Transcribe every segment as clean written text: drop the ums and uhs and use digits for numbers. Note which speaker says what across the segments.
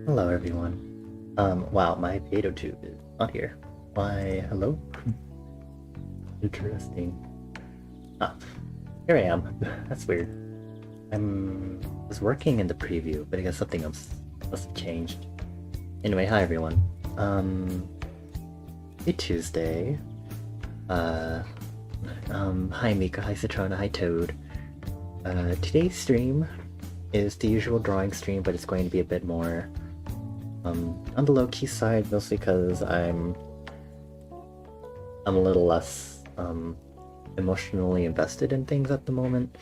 Speaker 1: Hello everyone. Wow, my potato tube is not here. Why, hello? Interesting. Ah, here I am. That's weird. Was working in the preview, but I guess something else must have changed. Anyway, hi everyone. Happy Tuesday. Hi Mika, hi Citrona, hi Toad. Today's stream is the usual drawing stream, but it's going to be a bit more on the low-key side, mostly because I'm a little less emotionally invested in things at the moment,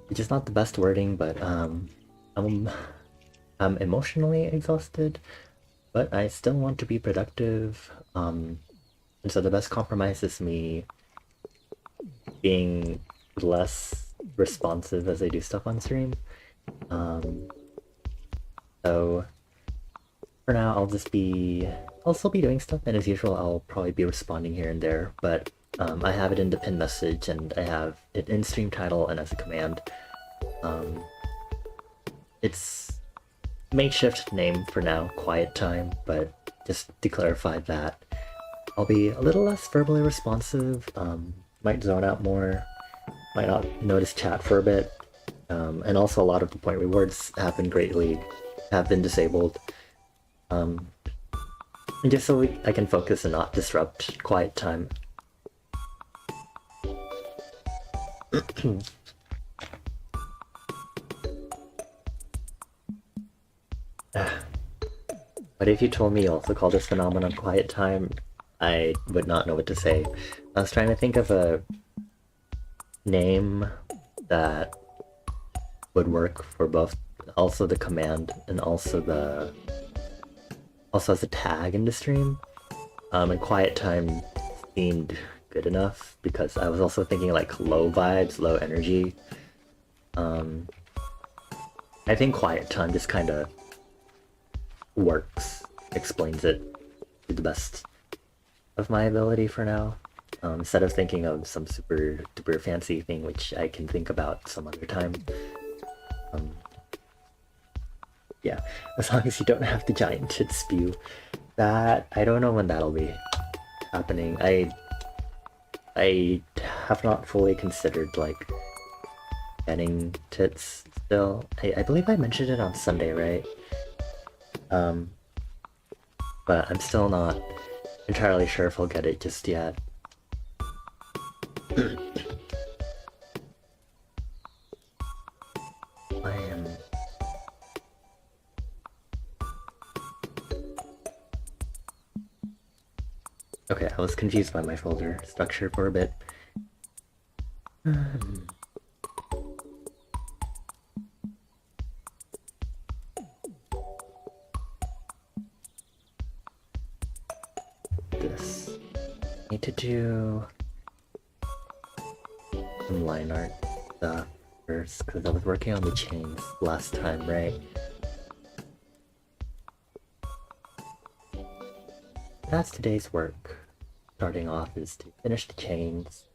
Speaker 1: which is not the best wording, but I'm emotionally exhausted, but I still want to be productive, and so the best compromise is me being less responsive as I do stuff on stream. So for now, I'll still be doing stuff, and as usual, I'll probably be responding here and there, but I have it in the pinned message, and I have it in stream title and as a command. It's makeshift name for now, quiet time, but just to clarify that, I'll be a little less verbally responsive, might zone out more, might not notice chat for a bit, and also a lot of the point rewards have been disabled. And just so I can focus and not disrupt quiet time. But if you told me you also call this phenomenon quiet time, I would not know what to say. I was trying to think of a name that would work for both, also the command and also as a tag in the stream. And quiet time seemed good enough because I was also thinking like low vibes, low energy. I think quiet time just kind of works, explains it to the best of my ability for now. Instead of thinking of some super duper fancy thing which I can think about some other time. Yeah, as long as you don't have the giant tit spew. That, I don't know when that'll be happening. I have not fully considered like getting tits still. I believe I mentioned it on Sunday, right? But I'm still not entirely sure if I'll get it just yet. I am... Okay, I was confused by my folder structure for a bit. This. Need to do some line art stuff first, because I was working on the chains last time, right? That's today's work. Starting off is to finish the chains.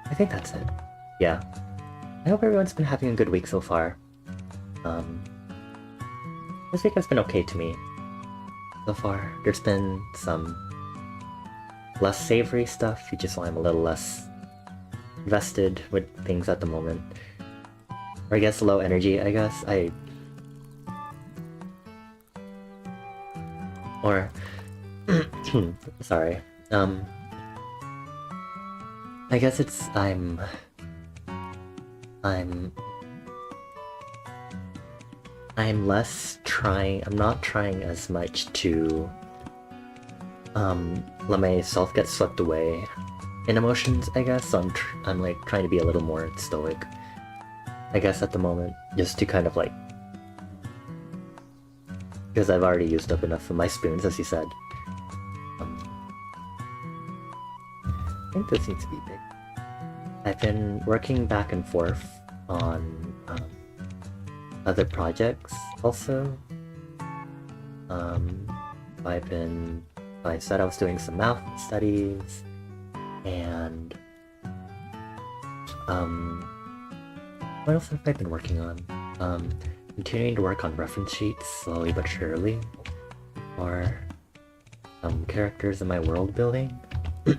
Speaker 1: I think that's it. Yeah. I hope everyone's been having a good week so far. This week has been okay to me so far. There's been some less savory stuff, which is why I'm a little less invested with things at the moment. Or I guess low energy, I guess. Sorry. I guess it's... I'm less trying... I'm not trying as much to let myself get swept away in emotions, I guess. So I'm like trying to be a little more stoic, I guess, at the moment, just to kind of like... Because I've already used up enough of my spoons, as you said. I think this needs to be big. I've been working back and forth on other projects also. I said I was doing some math studies, and what else have I been working on? Continuing to work on reference sheets slowly but surely for some characters in my world building. This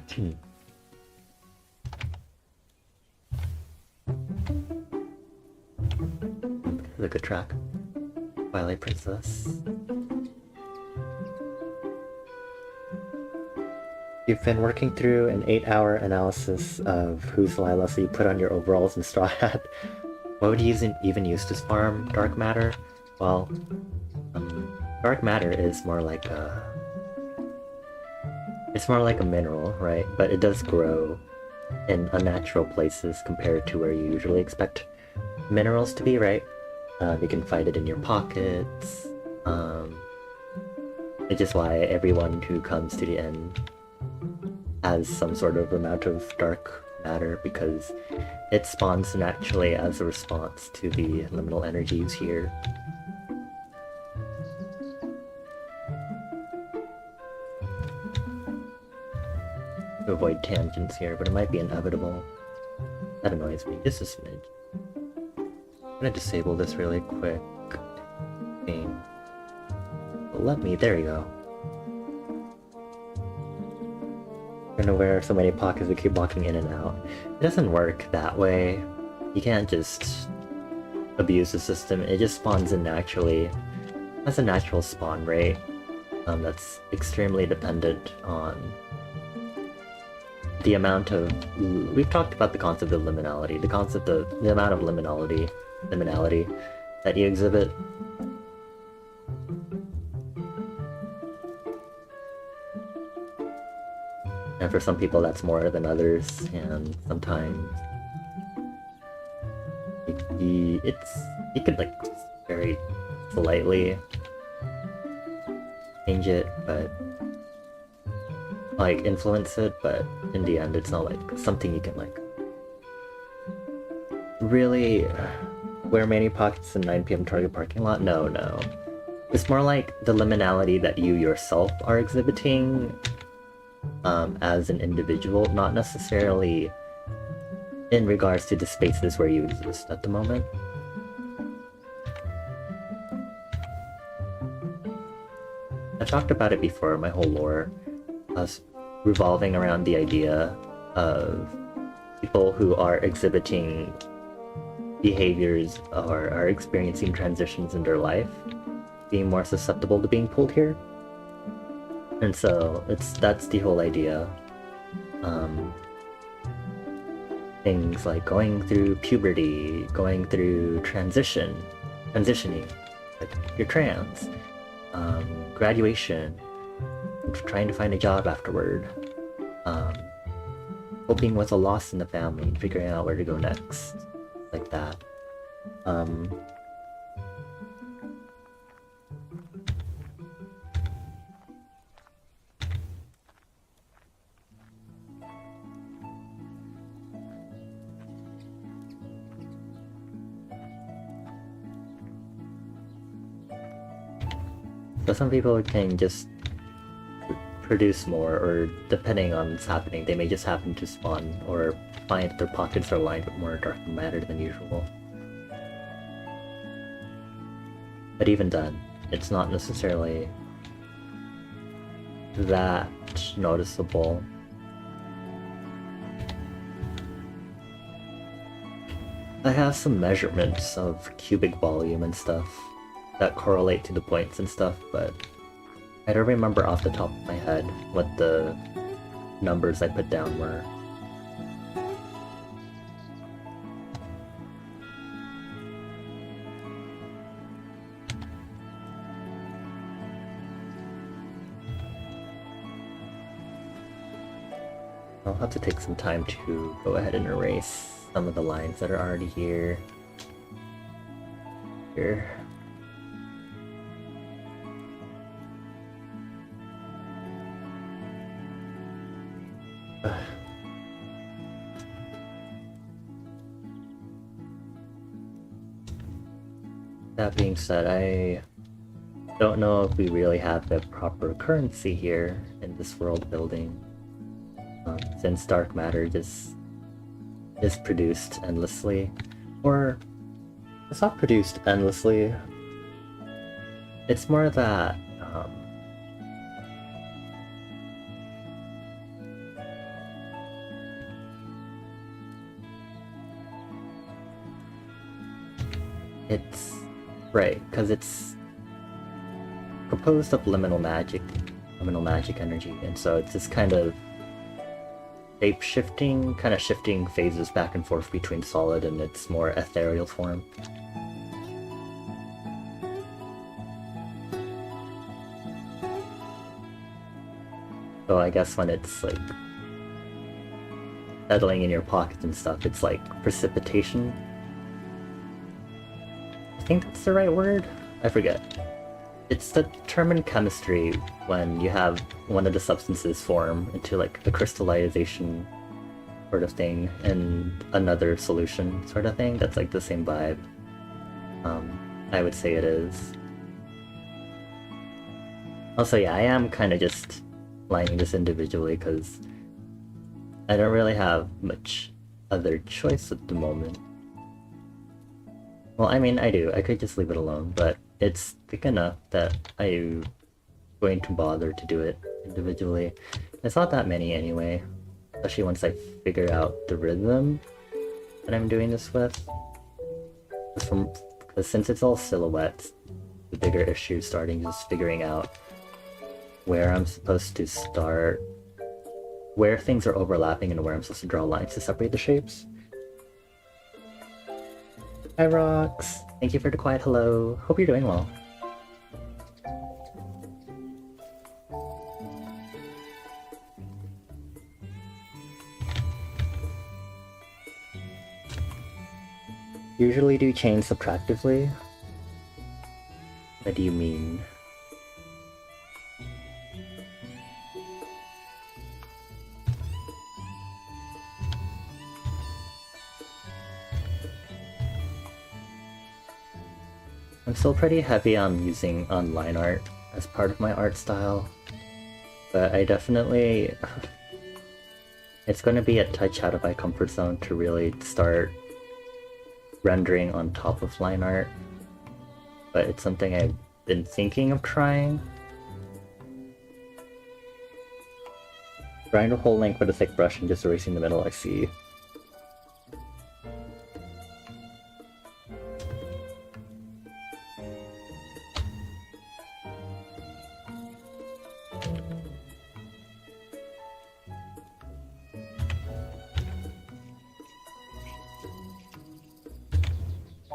Speaker 1: is a good track. Twilight Princess. You've been working through an 8-hour analysis of who's Lila, so you put on your overalls and straw hat. What would you even use to farm dark matter? Well, dark matter is more like a... It's more like a mineral, right? But it does grow in unnatural places compared to where you usually expect minerals to be, right? You can find it in your pockets. It's just why everyone who comes to the end has some sort of amount of dark matter, because it spawns naturally as a response to the liminal energies here. To avoid tangents here, but it might be inevitable. That annoys me just a smidge. I'm gonna disable this really quick thing. Let me, there you go. I'm gonna wear so many pockets that keep walking in and out. It doesn't work that way. You can't just abuse the system. It just spawns in naturally. It has a natural spawn rate that's extremely dependent on the amount of... We've talked about the concept of liminality, the concept of the amount of liminality that you exhibit. And for some people that's more than others, and sometimes you could like very slightly change it, but like influence it, but in the end it's not like something you can like really wear many pockets in 9 p.m. Target parking lot. No. It's more like the liminality that you yourself are exhibiting as an individual, not necessarily in regards to the spaces where you exist at the moment. I've talked about it before, my whole lore revolving around the idea of people who are exhibiting behaviors or are experiencing transitions in their life being more susceptible to being pulled here. And so that's the whole idea. Things like going through puberty, going through transitioning, like you're trans, graduation, trying to find a job afterward, coping with a loss in the family, figuring out where to go next, like that. So some people can just produce more, or depending on what's happening, they may just happen to spawn or find their pockets are lined with more dark matter than usual. But even then, it's not necessarily that noticeable. I have some measurements of cubic volume and stuff that correlate to the points and stuff, but I don't remember off the top of my head what the numbers I put down were. I'll have to take some time to go ahead and erase some of the lines that are already here. That being said, I don't know if we really have the proper currency here in this world building, since dark matter just is produced endlessly, or it's not produced endlessly. It's more that it's right, because it's composed of liminal magic energy, and so it's this kind of shape-shifting, kind of shifting phases back and forth between solid and its more ethereal form. So I guess when it's like settling in your pockets and stuff, it's like precipitation. I think that's the right word? I forget. It's the term in chemistry when you have one of the substances form into like a crystallization sort of thing and another solution sort of thing. That's like the same vibe. I would say it is. Also, yeah, I am kind of just lining this individually because I don't really have much other choice at the moment. Well, I mean, I do. I could just leave it alone, but it's thick enough that I'm going to bother to do it individually. It's not that many anyway, especially once I figure out the rhythm that I'm doing this with. Because since it's all silhouettes, the bigger issue is starting just figuring out where I'm supposed to start where things are overlapping and where I'm supposed to draw lines to separate the shapes. Hi Rox! Thank you for the quiet hello. Hope you're doing well. Usually do chains subtractively. What do you mean? I'm still pretty heavy on using line art as part of my art style, but I definitely... it's going to be a touch out of my comfort zone to really start rendering on top of line art, but it's something I've been thinking of trying. Drawing the whole length with a thick brush and just erasing the middle, I see.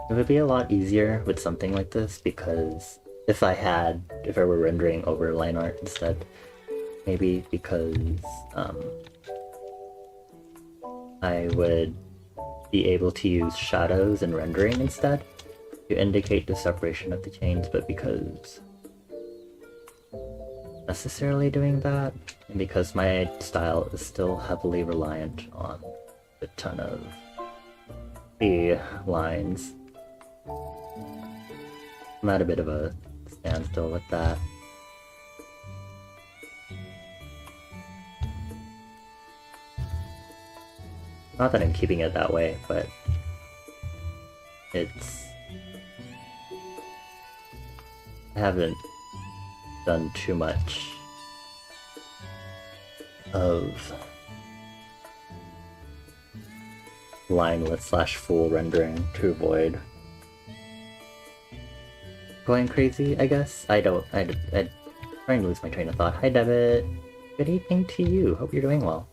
Speaker 1: It would be a lot easier with something like this because if I were rendering over line art instead, maybe because I would be able to use shadows and rendering instead to indicate the separation of the chains, but because necessarily doing that, and because my style is still heavily reliant on a ton of the lines, I'm at a bit of a standstill with that. Not that I'm keeping it that way, but it's... I haven't done too much of linelet / full rendering to avoid going crazy, I guess. I'm trying to lose my train of thought. Hi Devitt! Good evening to you, hope you're doing well.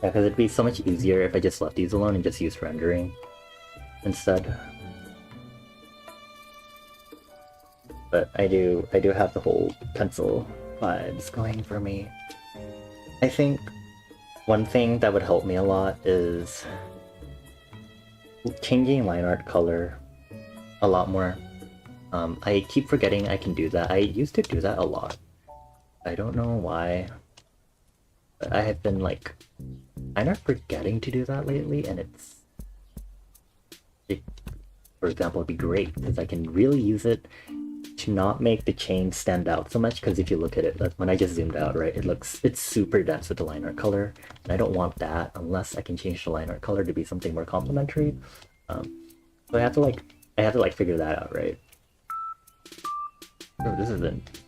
Speaker 1: Yeah, because it'd be so much easier if I just left these alone and just used rendering instead. But I do have the whole pencil vibes going for me. I think one thing that would help me a lot is changing line art color a lot more. I keep forgetting I can do that. I used to do that a lot. I don't know why, but I have been like kind of forgetting to do that lately, and for example, it'd be great because I can really use it to not make the chain stand out so much, because if you look at it, when I just zoomed out, right, it's super dense with the line art color, and I don't want that unless I can change the line art color to be something more complementary. So I have to figure that out, right? Oh, this isn't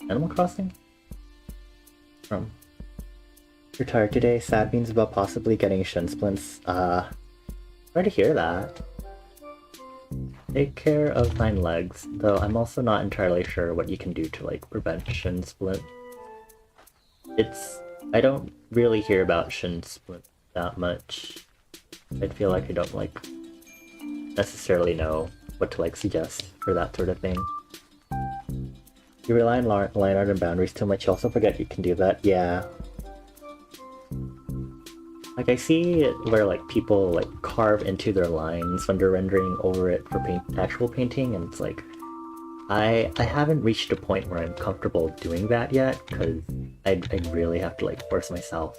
Speaker 1: Animal Crossing? You're tired today? Sad means about possibly getting shin splints. Sorry to hear that. Take care of thine legs, though I'm also not entirely sure what you can do to like prevent shin splint. I don't really hear about shin splint that much. I feel like I don't like necessarily know what to like suggest for that sort of thing. You rely on line art and boundaries too much, you also forget you can do that. Yeah. Like I see it where like people like carve into their lines when they're rendering over it for actual painting, and it's like I haven't reached a point where I'm comfortable doing that yet, because I really have to like force myself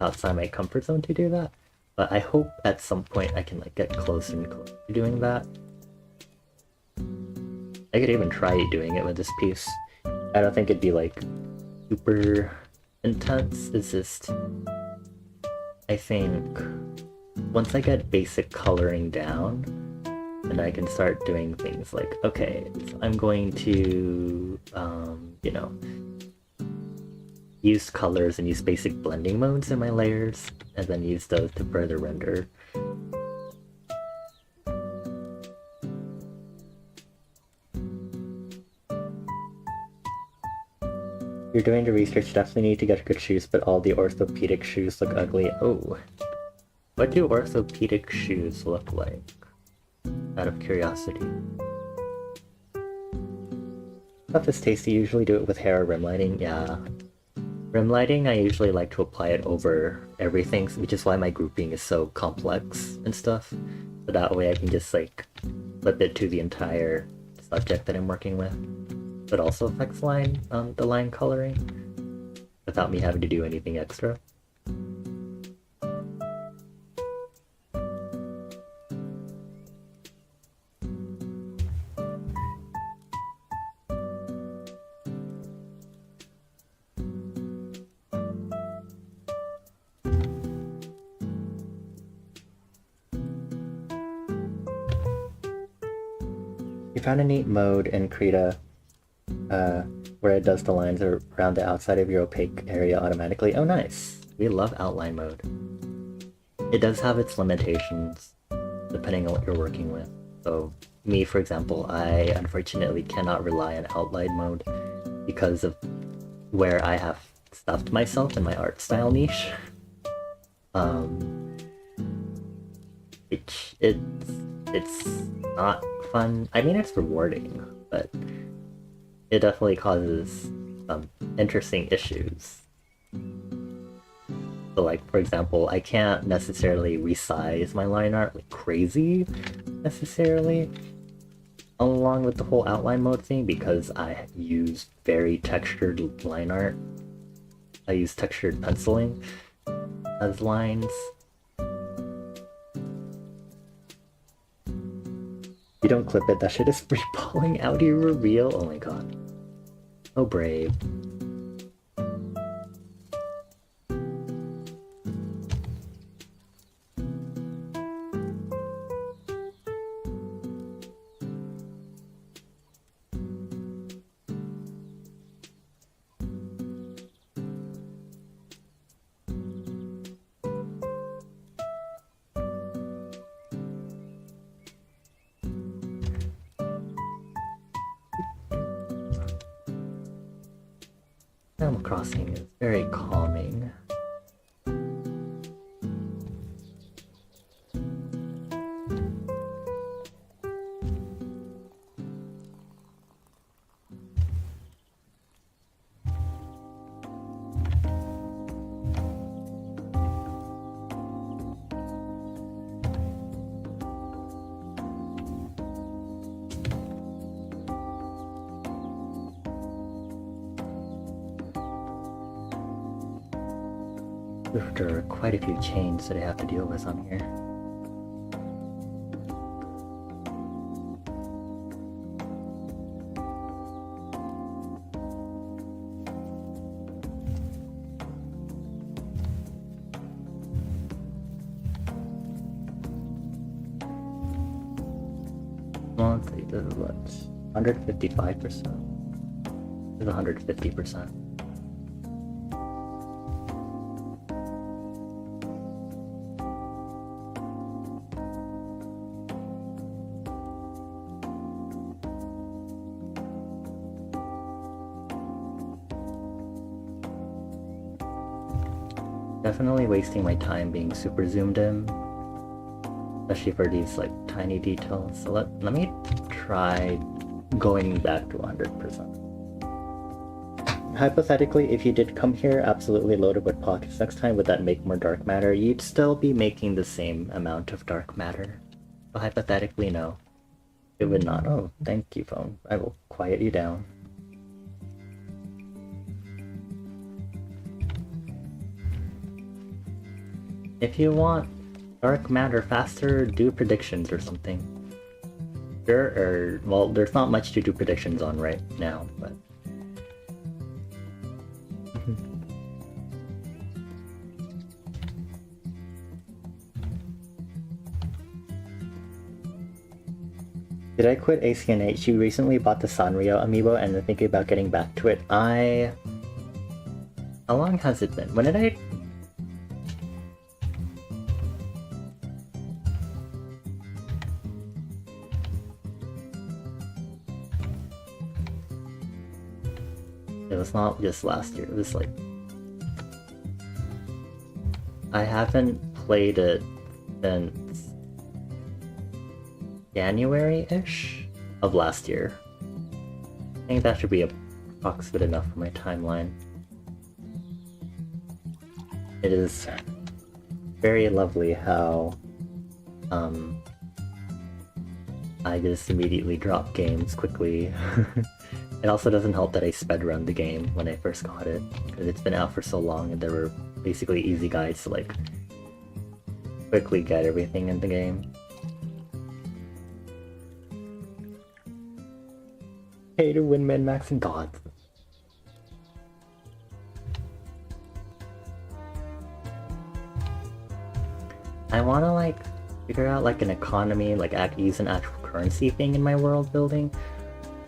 Speaker 1: outside my comfort zone to do that. But I hope at some point I can like get closer and closer to doing that. I could even try doing it with this piece. I don't think it'd be like super intense. It's just, I think once I get basic coloring down, then I can start doing things like, okay, so I'm going to, you know, use colors and use basic blending modes in my layers, and then use those to further render. You're doing the research, definitely need to get good shoes, but all the orthopedic shoes look ugly. Oh. What do orthopedic shoes look like? Out of curiosity. Stuff is tasty, usually do it with hair or rim lighting. Yeah. Rim lighting, I usually like to apply it over everything, which is why my grouping is so complex and stuff. So that way I can just like flip it to the entire subject that I'm working with. But also affects the line coloring without me having to do anything extra. You found a neat mode in Krita where it does the lines around the outside of your opaque area automatically. Oh nice! We love outline mode. It does have its limitations depending on what you're working with. So me, for example, I unfortunately cannot rely on outline mode because of where I have stuffed myself in my art style niche. It's not fun. I mean, it's rewarding, but it definitely causes some interesting issues. So like, for example, I can't necessarily resize my line art like crazy, necessarily, along with the whole outline mode thing, because I use very textured line art. I use textured penciling as lines. You don't clip it, that shit is free balling out your reveal. Oh my god. So brave. Animal Crossing is very calming. There are quite a few chains that I have to deal with on here. Well, let's see, this is what? 155%? This is 150%. Definitely wasting my time being super zoomed in, especially for these like tiny details. So let me try going back to 100%. Hypothetically, if you did come here absolutely loaded with pockets next time, would that make more dark matter? You'd still be making the same amount of dark matter. But hypothetically, no. It would not. Oh, thank you, phone. I will quiet you down. If you want dark matter faster, do predictions or something. Well, there's not much to do predictions on right now, but... Did I quit ACNH? You recently bought the Sanrio amiibo and I'm thinking about getting back to it. How long has it been? When did I... was not just last year, it was like... I haven't played it since January-ish of last year. I think that should be approximate enough for my timeline. It is very lovely how I just immediately drop games quickly. It also doesn't help that I sped run the game when I first got it, because it's been out for so long and there were basically easy guides to like quickly get everything in the game. Hey to win min-max and gods. I wanna like figure out like an economy, like use an actual currency thing in my world building,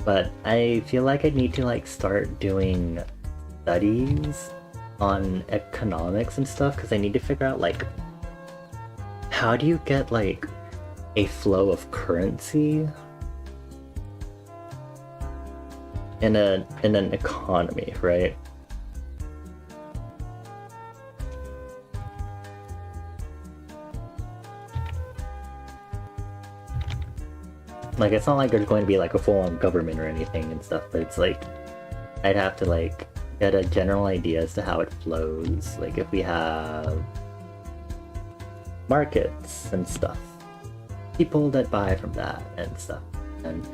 Speaker 1: but I feel like I need to like start doing studies on economics and stuff, because I need to figure out like how do you get like a flow of currency in an economy, right? Like, it's not like there's going to be like a full-on government or anything and stuff, but it's like I'd have to like get a general idea as to how it flows. Like if we have markets and stuff, people that buy from that and stuff, and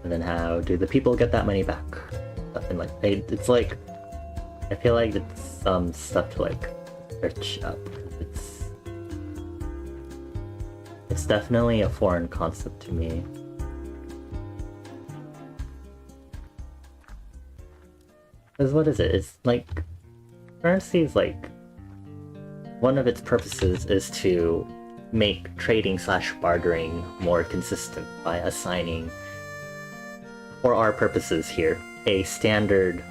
Speaker 1: then how do the people get that money back? Stuff, and like it's like I feel like it's some stuff to like search up. It's definitely a foreign concept to me. Because what is it? It's like currency is like one of its purposes is to make trading / bartering more consistent by assigning, for our purposes here, a standard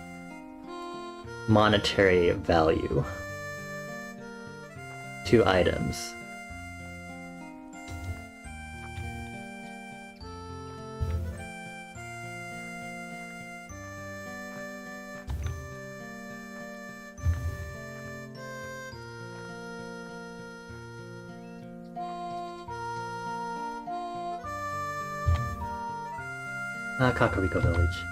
Speaker 1: monetary value to items. Kakariko Village.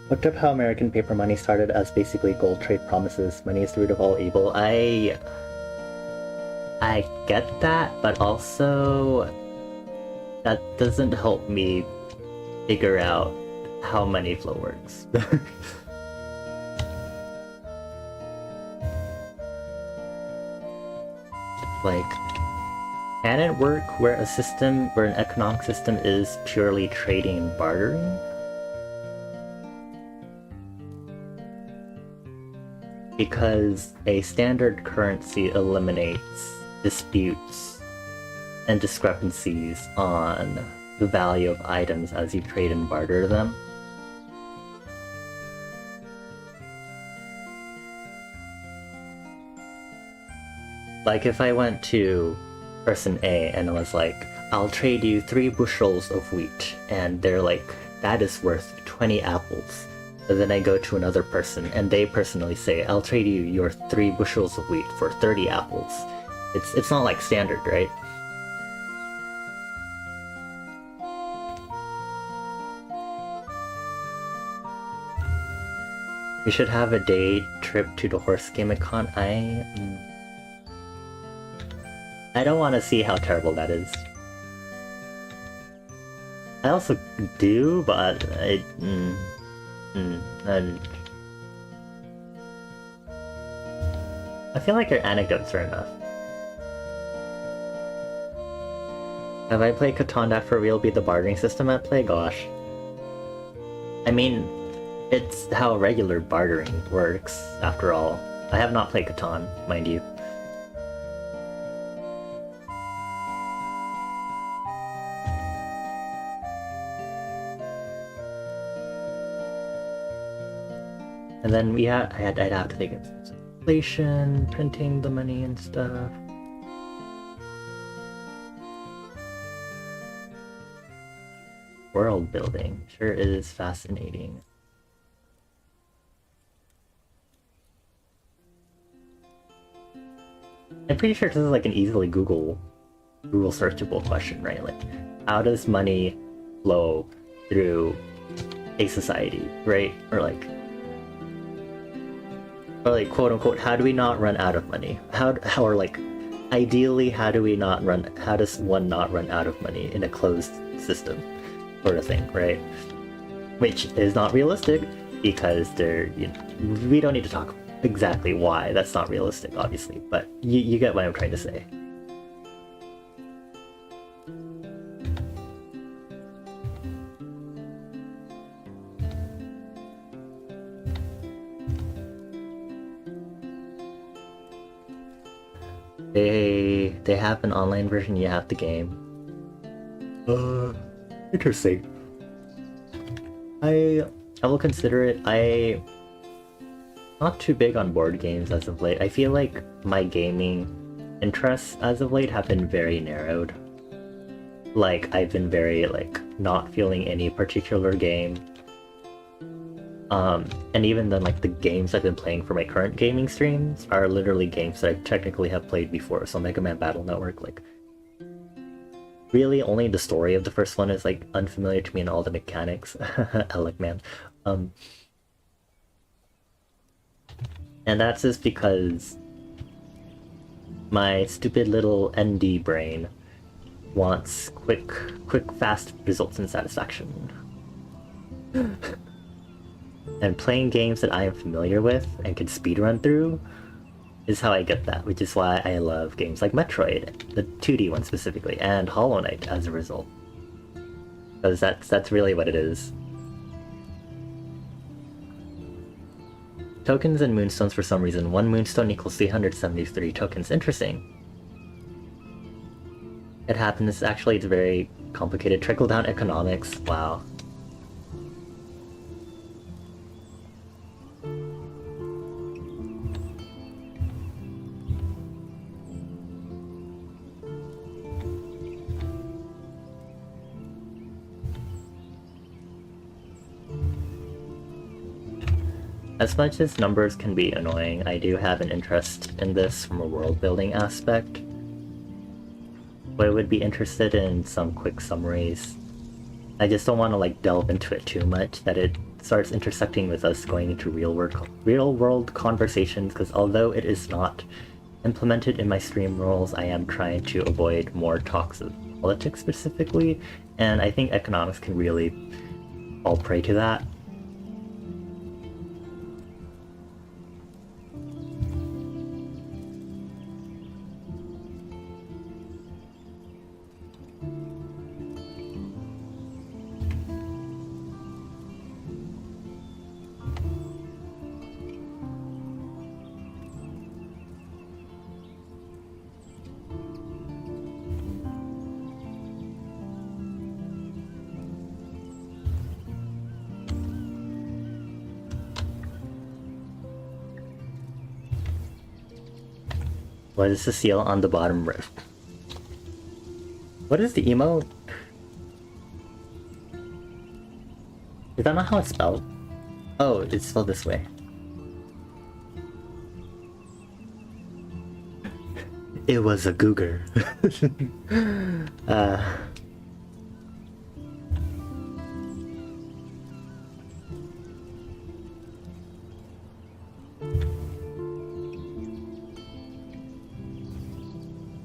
Speaker 1: Looked up how American paper money started as basically gold trade promises. Money is the root of all evil. I get that, but also that doesn't help me figure out how money flow works. Like, can it work where an economic system is purely trading and bartering? Because a standard currency eliminates disputes and discrepancies on the value of items as you trade and barter them. Like if I went to person A and I was like, I'll trade you 3 bushels of wheat, and they're like, that is worth 20 apples. But then I go to another person and they personally say, I'll trade you your 3 bushels of wheat for 30 apples. It's not like standard, right? We should have a day trip to the horse game icon. I don't want to see how terrible that is. I also do, but I feel like your anecdotes are enough. Have I played Catan that for real be the bartering system at play? Gosh. I mean, it's how regular bartering works, after all. I have not played Catan, mind you. And then I'd have to think of inflation, printing the money and stuff. World building sure is fascinating. I'm pretty sure this is like an easily Google searchable question, right? Like, how does money flow through a society, right? Or like quote unquote, how do we not run out of money? How or like ideally, how does one not run out of money in a closed system, sort of thing, right? Which is not realistic because we don't need to talk exactly why that's not realistic, obviously, but you get what I'm trying to say. They have an online version. You have the game. Interesting. I will consider it. I not too big on board games as of late. I feel like my gaming interests as of late have been very narrowed. Like, I've been very like not feeling any particular game. And even then, like, the games I've been playing for my current gaming streams are literally games that I technically have played before. So Mega Man Battle Network, like, really only the story of the first one is like unfamiliar to me and all the mechanics. Alec man. And that's just because my stupid little ND brain wants quick, fast results and satisfaction. And playing games that I am familiar with and can speedrun through is how I get that, which is why I love games like Metroid, the 2D one specifically, and Hollow Knight as a result. Because that's really what it is. Tokens and moonstones for some reason. 1 moonstone equals 373 tokens. Interesting. It happens. Actually, it's very complicated. Trickle-down economics. Wow. As much as numbers can be annoying, I do have an interest in this from a world-building aspect. But I would be interested in some quick summaries. I just don't want to like delve into it too much, that it starts intersecting with us going into real-world conversations, because although it is not implemented in my stream rules, I am trying to avoid more talks of politics specifically, and I think economics can really fall prey to that. What is the seal on the bottom rift? What is the emote? Is that not how it's spelled? Oh, it's spelled this way. It was a googer.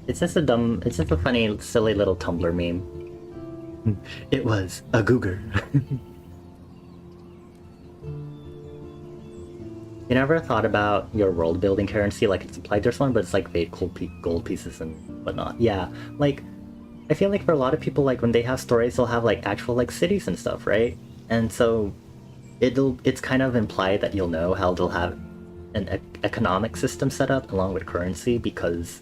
Speaker 1: It's just a funny, silly little Tumblr meme. It was a googer. You never thought about your world building currency like it's applied to this one, but it's like fake gold pieces and whatnot. Yeah, like, I feel like for a lot of people, like when they have stories, they'll have like actual like cities and stuff, right? And so it's kind of implied that you'll know how they'll have an economic system set up along with currency, because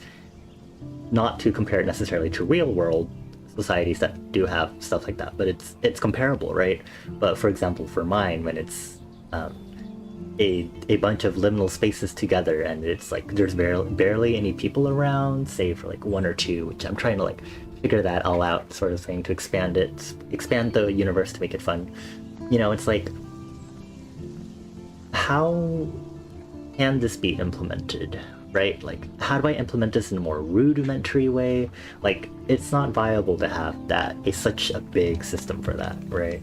Speaker 1: not to compare it necessarily to real world societies that do have stuff like that, but it's comparable, right? But for example, for mine, when it's a bunch of liminal spaces together, and it's like there's barely any people around, save for like one or two, which I'm trying to like figure that all out, sort of thing, to expand the universe to make it fun. You know, it's like, how can this be implemented, right? Like, how do I implement this in a more rudimentary way? Like, it's not viable to have that. It's such a big system for that, right?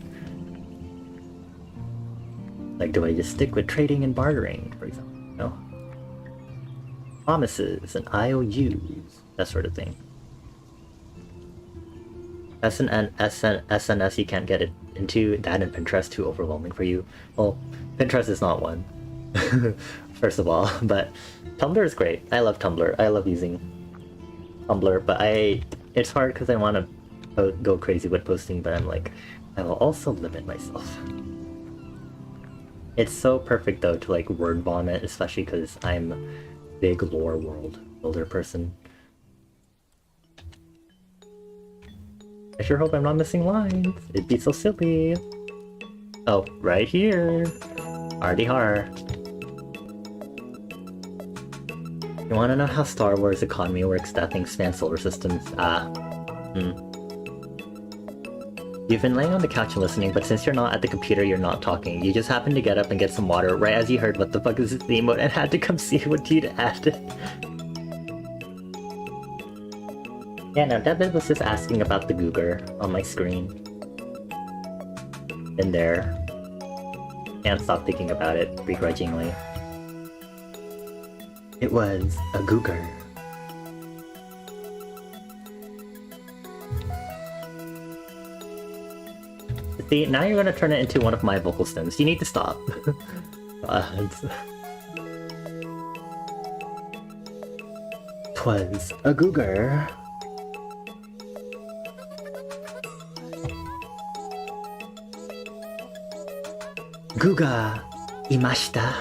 Speaker 1: Like, do I just stick with trading and bartering, for example? No. Promises and IOUs, that sort of thing. SNS you can't get it into. That and Pinterest too overwhelming for you. Well, Pinterest is not one, first of all, but Tumblr is great. I love Tumblr. I love using Tumblr, but it's hard because I want to go crazy with posting, but I'm like, I will also limit myself. It's so perfect though to like word vomit, especially because I'm a big lore world builder person. I sure hope I'm not missing lines. It'd be so silly. Oh, right here. Ardy har. You wanna know how Star Wars economy works? That thing spans solar systems. You've been laying on the couch and listening, but since you're not at the computer, you're not talking. You just happened to get up and get some water right as you heard what the fuck is this emote and had to come see what you'd added. Yeah, no, Deadbit was just asking about the Googer on my screen. In there. Can't stop thinking about it, begrudgingly. It was a Googer. See, now you're gonna turn it into one of my vocal stems. You need to stop. Twas a Googer. Guga imashita.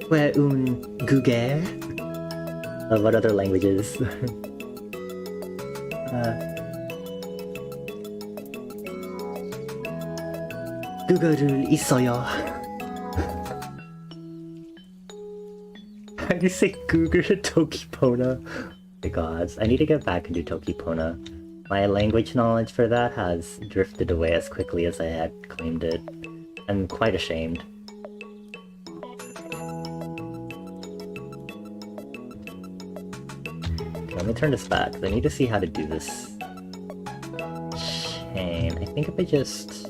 Speaker 1: Fue un Googer. What other languages? Guga를 있어요. How do you say Googer to Tokipona? Oh my god, I need to get back into Tokipona. My language knowledge for that has drifted away as quickly as I had claimed it. I'm quite ashamed. Okay, let me turn this back, because I need to see how to do this chain. I think if I just...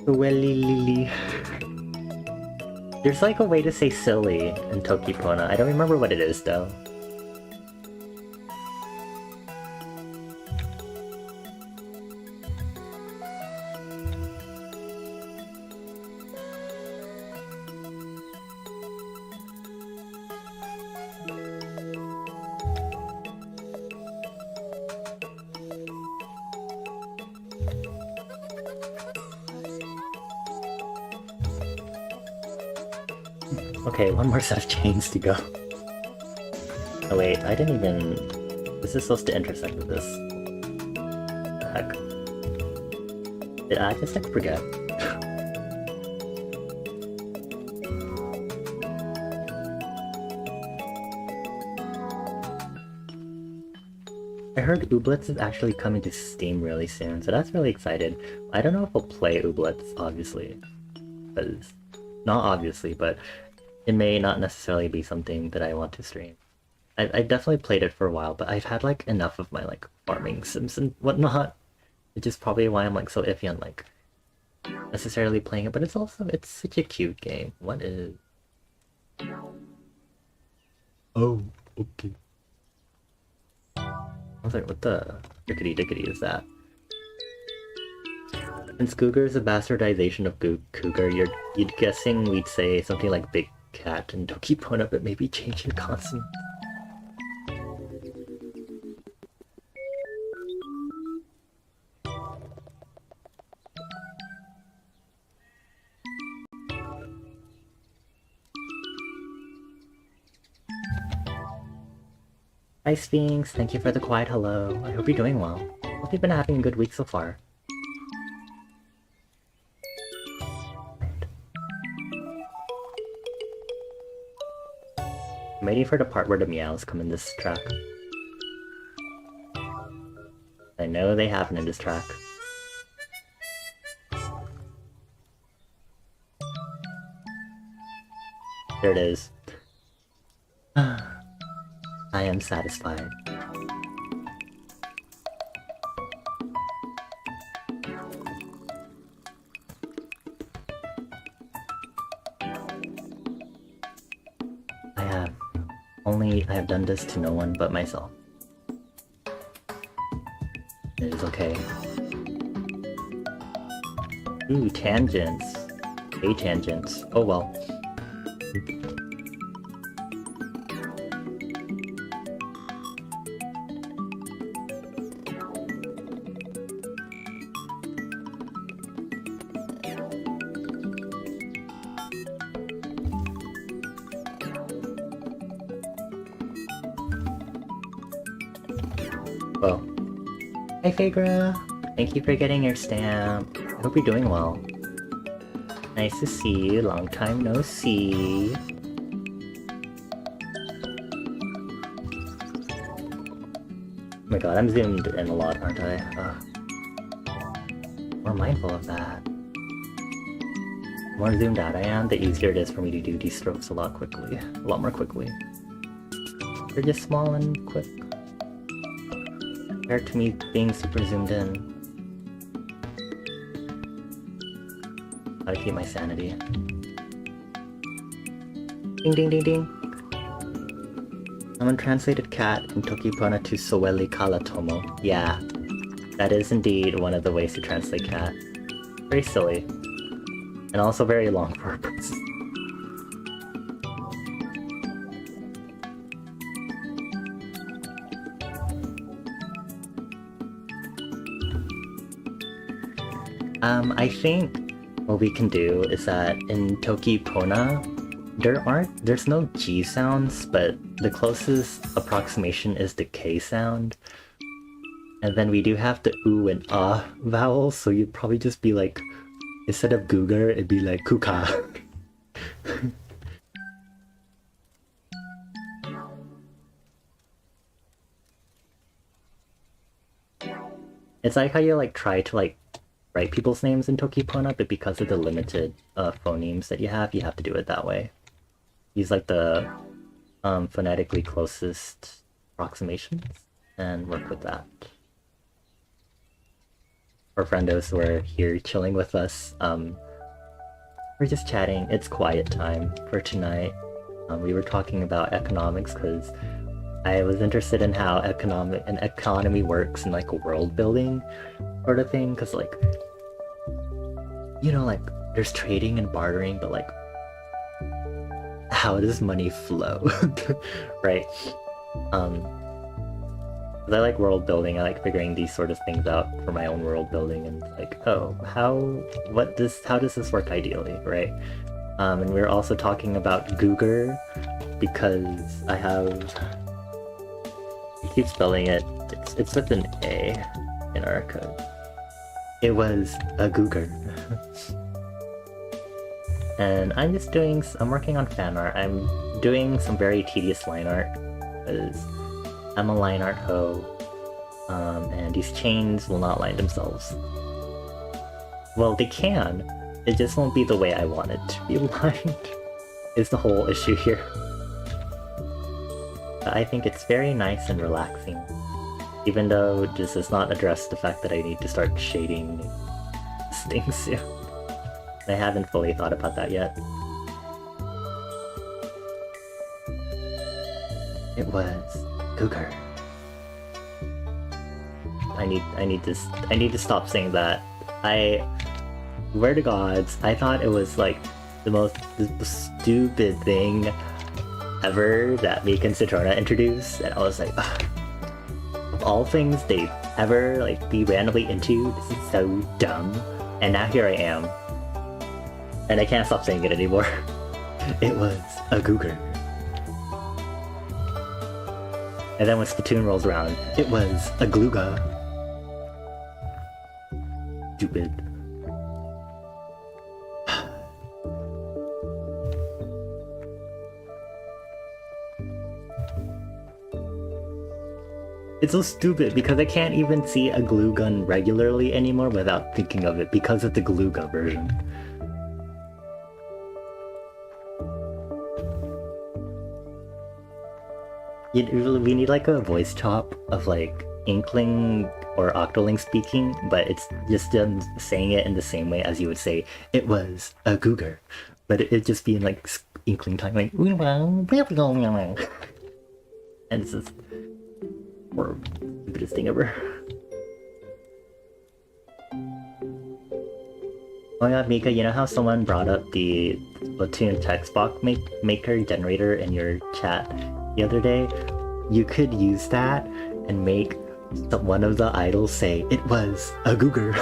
Speaker 1: Lily. There's like a way to say silly in Tokipona. I don't remember what it is though. Okay, one more set of chains to go. Oh wait, I didn't even... This is supposed to intersect with this. Heck. Did I just like forget? I heard Ooblets is actually coming to Steam really soon, so that's really excited. I don't know if I'll play Ooblets, obviously. Because... Not obviously, but... It may not necessarily be something that I want to stream. I definitely played it for a while, but I've had like enough of my like farming sims and whatnot, which is probably why I'm like so iffy on like necessarily playing it. But it's such a cute game. What is? Oh, okay. I was like, what the dickety dickety is that? Since Cougar is a bastardization of Cougar, you'd guessing we'd say something like Big Cat and Tokipona, but maybe changing consonants. Hi Sphinx, thank you for the quiet hello. I hope you're doing well. Hope you've been having a good week so far. I'm waiting for the part where the meows come in this track. I know they happen in this track. There it is. I am satisfied. I have done this to no one but myself. It is okay. Ooh, tangents. A tangents. Oh well. Well, hi Phagra! Thank you for getting your stamp. I hope you're doing well. Nice to see you, long time no see. Oh my god, I'm zoomed in a lot, aren't I? More mindful of that. The more zoomed out I am, the easier it is for me to do these strokes a lot more quickly. They're just small and quick. Compared to me being super zoomed in. Gotta keep my sanity. Ding ding ding ding! Someone translated cat in Tokipona to Soeli Kalatomo. Yeah, that is indeed one of the ways to translate cat. Very silly. And also very long purpose. I think what we can do is that in Tokipona, there's no G sounds, but the closest approximation is the K sound. And then we do have the oo and vowels, so you'd probably just be like, instead of Googer, it'd be like kuka. It's like how you like try to like write people's names in Tokipona, but because of the limited phonemes that you have to do it that way. Use like the phonetically closest approximations and work with that. For friendos who are here chilling with us, we're just chatting. It's quiet time for tonight. We were talking about economics because I was interested in how economy works and like world building sort of thing, because like, you know, like there's trading and bartering, but like how does money flow? Right? I like world building. I like figuring these sort of things out for my own world building, and like, oh, how does this work ideally, right? And we were also talking about Googer because I keep spelling it. It's with an A in our code. It was a Googer. And I'm working on fan art. I'm doing some very tedious line art because I'm a line art hoe, and these chains will not line themselves. Well, they can. It just won't be the way I want it to be lined, is the whole issue here. But I think it's very nice and relaxing, even though this does not address the fact that I need to start shading things soon. I haven't fully thought about that yet. It was Cougar. I need to stop saying that. Swear to gods, I thought it was like the most stupid thing ever that Mika and Citrona introduced, and I was like, ugh. Of all things they've ever like be randomly into, this is so dumb. And now here I am. And I can't stop saying it anymore. It was a Googer. And then when Splatoon rolls around, it was a Glooga. Stupid. It's so stupid because I can't even see a glue gun regularly anymore without thinking of it because of the Glooga version. We need like a voice chop of like Inkling or Octoling speaking, but it's just them saying it in the same way as you would say it was a Googer, but it just being like Inkling time, like and it's just stupidest thing ever. Oh my god, Mika, you know how someone brought up the Splatoon text box maker generator in your chat the other day? You could use that and make one of the idols say, it was a Googer.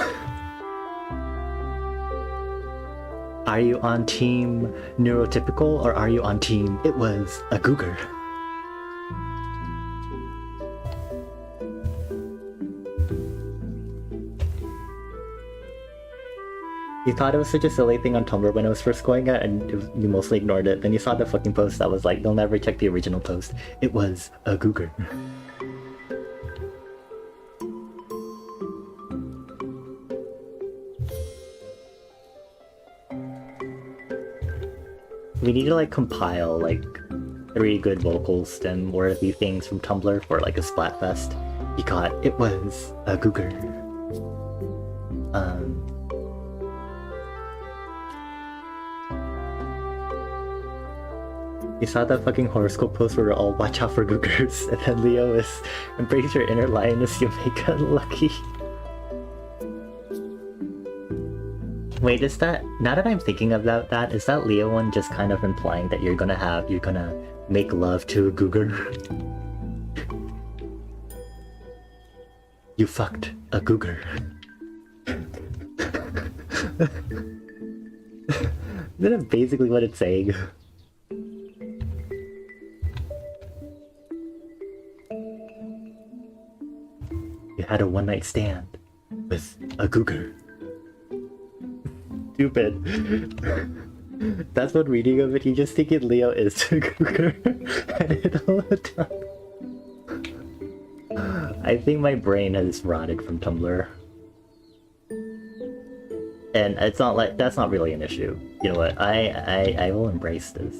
Speaker 1: Are you on team neurotypical or are you on team, it was a Googer? You thought it was such a silly thing on Tumblr when it was first going out, and you mostly ignored it. Then you saw the fucking post that was like, they'll never check the original post. It was a Googer. We need to like compile like 3 good vocal stem worthy things from Tumblr for like a Splatfest. You got it was a Googer. You saw that fucking horoscope post where we're all watch out for Googers, and then Leo is embrace your inner lioness, you make unlucky. Wait, is that, now that I'm thinking about that, is that Leo one just kind of implying that you're gonna make love to a Googer? You fucked a Googer. Isn't that basically what it's saying? You had a one-night stand with a Googer. Stupid. That's what reading of it, you just think Leo is a Googer. And it all the time. I think my brain has rotted from Tumblr. And it's not like, that's not really an issue. You know what, I will embrace this.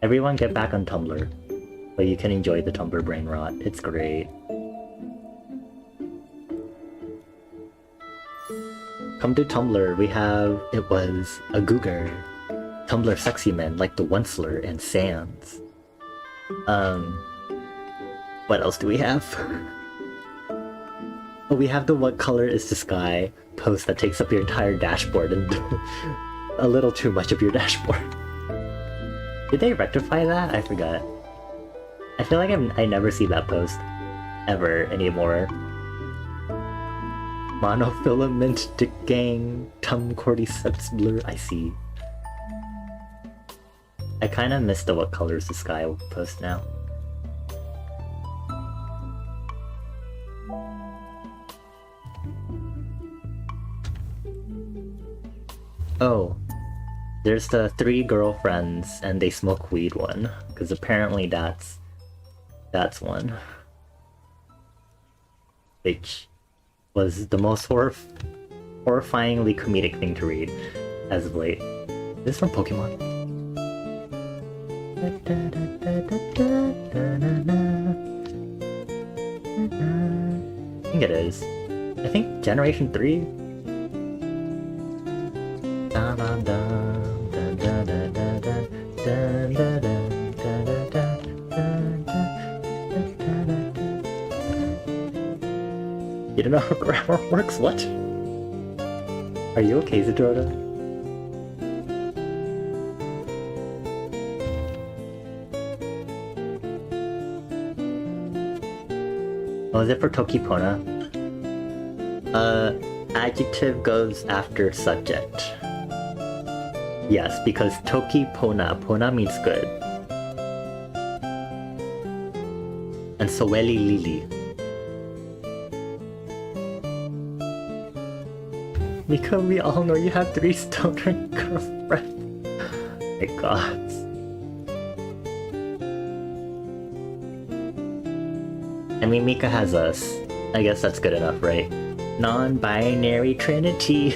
Speaker 1: Everyone get back on Tumblr. So you can enjoy the Tumblr brain rot, it's great. Come to Tumblr, we have it was a Googer. Tumblr sexy men like the Onceler and Sans. What else do we have? Oh, we have the what color is the sky post that takes up your entire dashboard and a little too much of your dashboard. Did they rectify that? I forgot. I feel like I never see that post ever anymore. Monofilament Dick Gang, Tum Cordyceps Blur, I see. I kinda missed the what colors the sky post now. Oh, there's the 3 girlfriends and they smoke weed one, because apparently that's one. Which was the most horrifyingly comedic thing to read as of late. This is from Pokemon. I think it is. I think Generation 3? You don't know how grammar works? What? Are you okay, Zadrota? Oh, is it for Tokipona? Adjective goes after subject. Yes, because Tokipona, Pona means good. and Soeli Lili. Mika, we all know you have 3 stoner girlfriends. My god. I mean, Mika has us. I guess that's good enough, right? Non-binary trinity.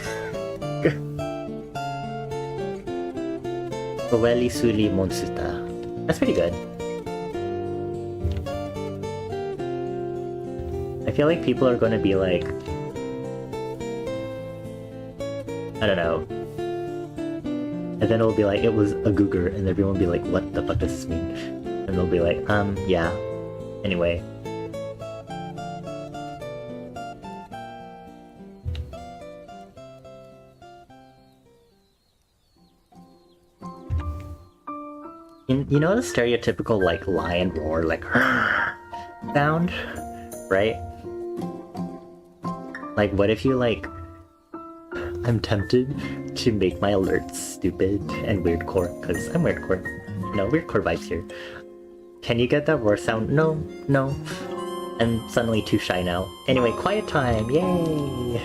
Speaker 1: Soeli Suli Monsuta. That's pretty good. I feel like people are gonna be like, I don't know. And then it'll be like, it was a Googer, and everyone will be like, what the fuck does this mean? And they'll be like, yeah. Anyway. You know the stereotypical like lion roar, like sound, right? Like, what if you like? I'm tempted to make my alerts stupid and weirdcore, because I'm weirdcore. No, weirdcore vibes here. Can you get that roar sound? No, no. I'm suddenly too shy now. Anyway, quiet time! Yay!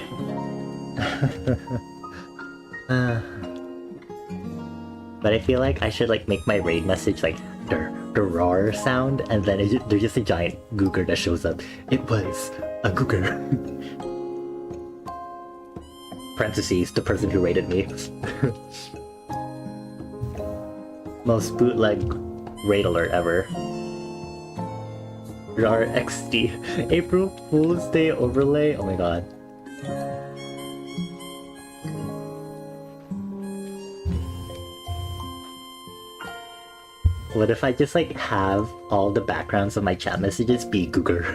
Speaker 1: But I feel like I should like make my raid message like the roar sound, and then there's just a giant Googer that shows up. It was a Googer. Parentheses, the person who raided me. Most bootleg raid alert ever. RAR XD. April Fool's Day overlay? Oh my god. What if I just like have all the backgrounds of my chat messages be Googer?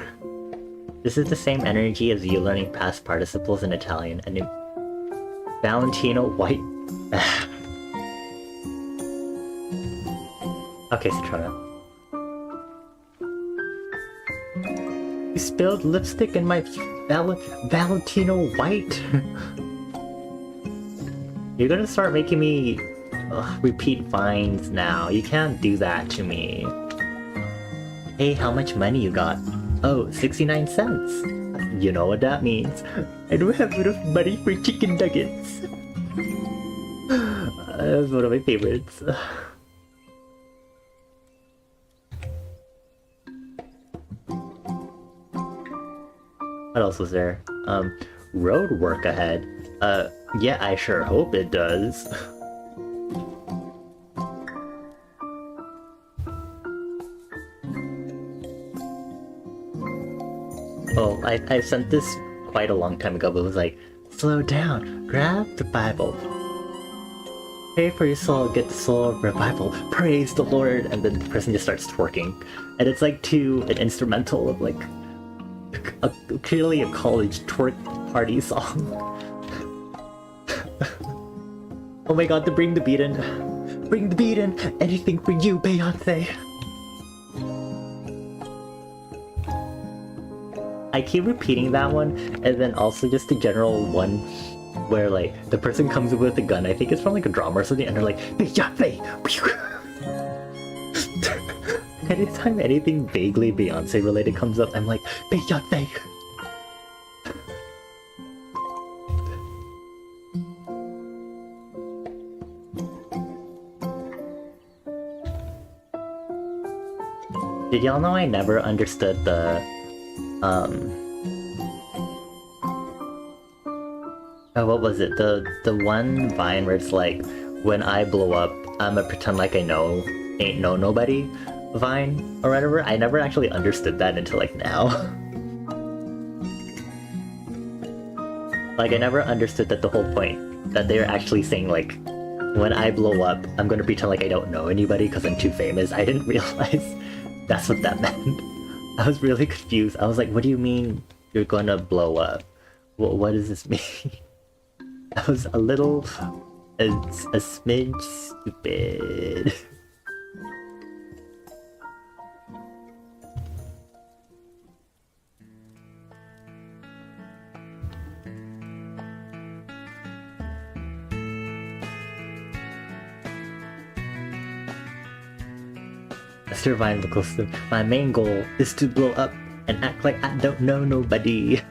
Speaker 1: This is the same energy as you learning past participles in Italian and in Valentino White. Okay, Citrona. You spilled lipstick in my Valentino White. You're gonna start making me repeat vines now. You can't do that to me. Hey, how much money you got? Oh, 69 cents. You know what that means. I don't have enough money for chicken nuggets. That's one of my favorites. What else was there? Road work ahead. Yeah, I sure hope it does. Oh, I sent this quite a long time ago, but it was like, slow down, grab the Bible. Pray for your soul, get the soul of revival, praise the Lord, and then the person just starts twerking. And it's like an instrumental of like, clearly a college twerk party song. Oh my god, to bring the beat in. Bring the beat in, anything for you, Beyonce. I keep repeating that one, and then also just the general one where like the person comes with a gun. I think it's from like a drama or something, and they're like, Beyonce! Anytime anything vaguely Beyonce related comes up, I'm like, Beyonce! Did y'all know I never understood the what was it? The one vine where it's like, when I blow up, I'ma pretend like I ain't know nobody vine or whatever. I never actually understood that until like now. Like I never understood that the whole point that they're actually saying like, when I blow up, I'm gonna pretend like I don't know anybody because I'm too famous. I didn't realize that's what that meant. I was really confused. I was like, what do you mean you're gonna blow up? What does this mean? I was a little, a smidge stupid. master Vine vocal system. My main goal is to blow up and act like I don't know nobody.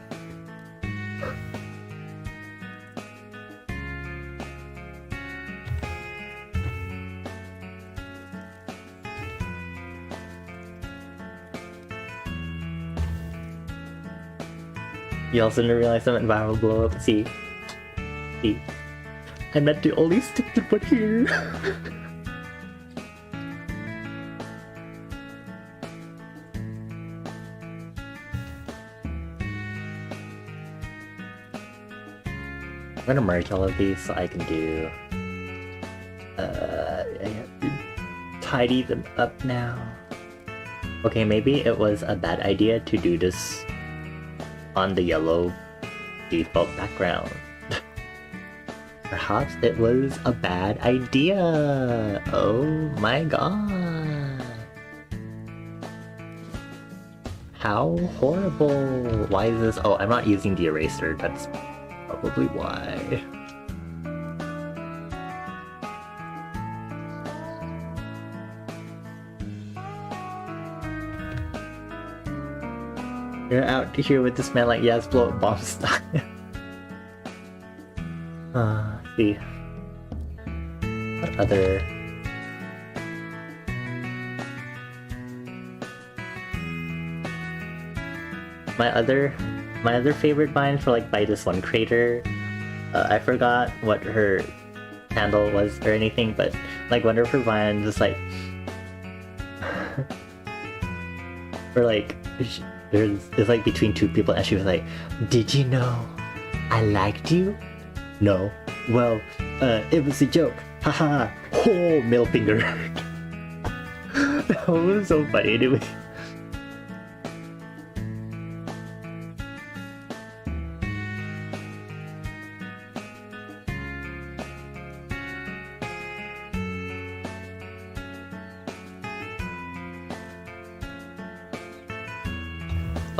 Speaker 1: You also didn't realize I'm at viral blow up. See? I'm not the only stupid one here. I'm gonna merge all of these so I can do. I have to tidy them up now. Okay, maybe it was a bad idea to do this on the yellow default background. Perhaps it was a bad idea. Oh my god. How horrible. Why is this? Oh, I'm not using the eraser. That's probably why. You're out here with this man like yes, blow up bomb style. See. What other? My other favorite vines were like by this one creator. I forgot what her handle was or anything, but like one of her vines is like, or like. It's like between two people and she was like, did you know I liked you? No. Well, it was a joke. Haha. Oh, middle finger. That was so funny anyway.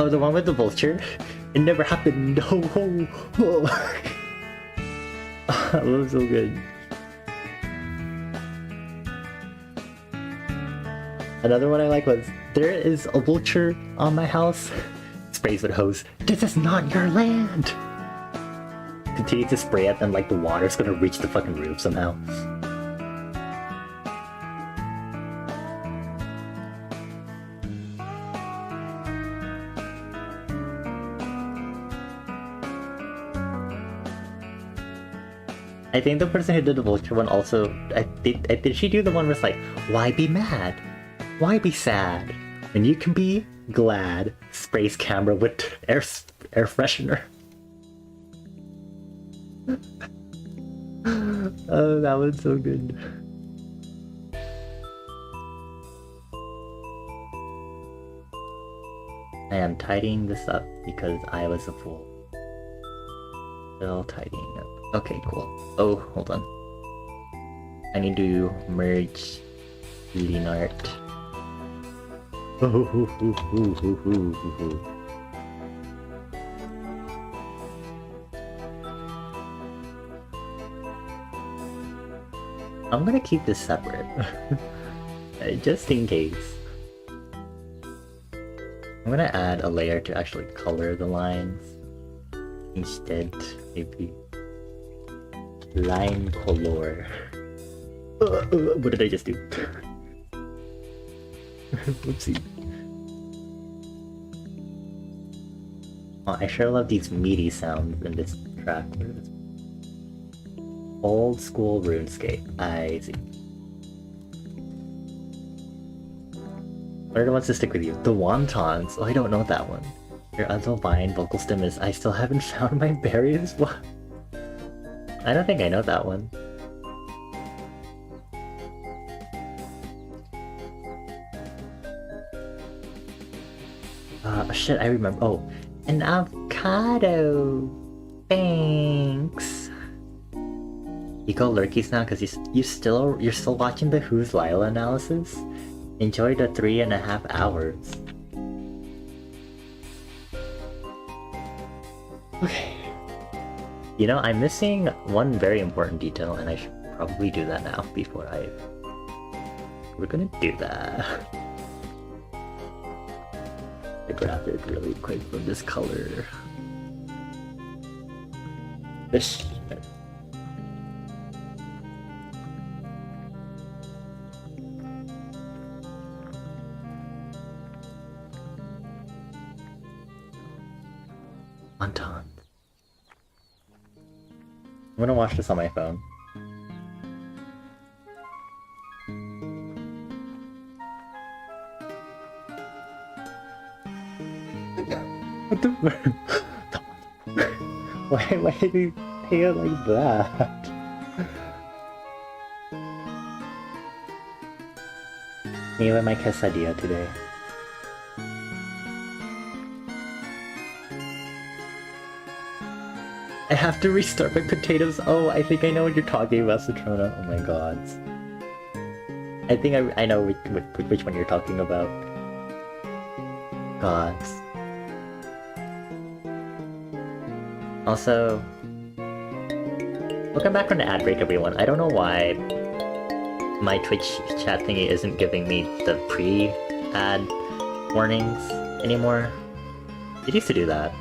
Speaker 1: Oh, the one with the vulture? It never happened. Ho ho ho. That was so good. Another one I like was, there is a vulture on my house. Sprays with hose. This is not your land! Continue to spray it and like the water's gonna reach the fucking roof somehow. I think the person who did the vulture one also, did she do the one where it's like, why be mad? Why be sad? When you can be glad, sprays camera with air freshener. Oh, that was so good. I am tidying this up because I was a fool. Still tidying up. Okay, cool. Oh, hold on. I need to merge Leonart. I'm gonna keep this separate. Just in case. I'm gonna add a layer to actually color the lines. Instead, maybe line color. What did I just do? Whoopsie. Oh, I sure love these meaty sounds in this track. What is this? Old school RuneScape. I see. What are the ones to stick with you? The Wontons. Oh, I don't know that one. Your other vine vocal stem is I still haven't found my berries. What? I don't think I know that one. Shit, I remember. Oh, an avocado. Thanks. You go lurkies now because you're still watching the Who's Lila analysis. Enjoy the 3.5 hours. Okay. You know, I'm missing one very important detail, and I should probably do that now before I... We're gonna do that. I grabbed it really quick from this color. This. Wonton. I'm gonna watch this on my phone. What the? Why did you pay it like that? Me with my quesadilla today. I have to restart my potatoes. Oh, I think I know what you're talking about, Citrona. Oh my god. I think I know which one you're talking about. Gods. Also, welcome back from the ad break, everyone. I don't know why my Twitch chat thingy isn't giving me the pre-ad warnings anymore. It used to do that.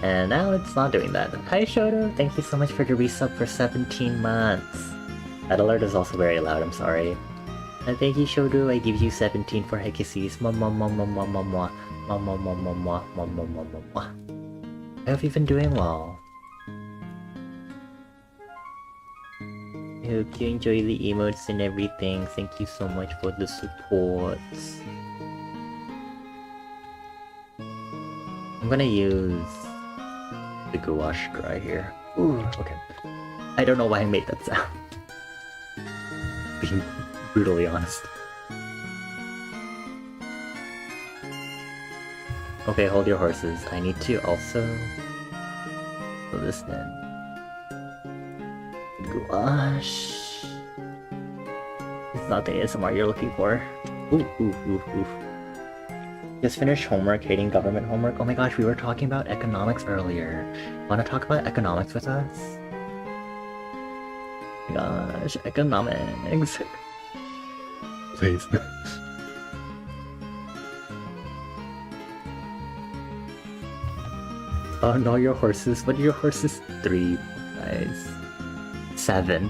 Speaker 1: And now it's not doing that. Hi Shoto, thank you so much for the resub for 17 months. That alert is also very loud, I'm sorry. And thank you Shoto, I give you 17 for Hekises. I hope you've been doing well. I hope you enjoy the emotes and everything. Thank you so much for the support. I'm gonna use the gouache dry here. Ooh, okay. I don't know why I made that sound. Being brutally honest. Okay, hold your horses. I need to also fill this in. Gouache. It's not the ASMR you're looking for. Ooh. Just finished homework, hating government homework. Oh my gosh, we were talking about economics earlier. Wanna talk about economics with us? Oh my gosh, economics. Please. Oh no, your horses. What are your horses? 3. Nice. 7.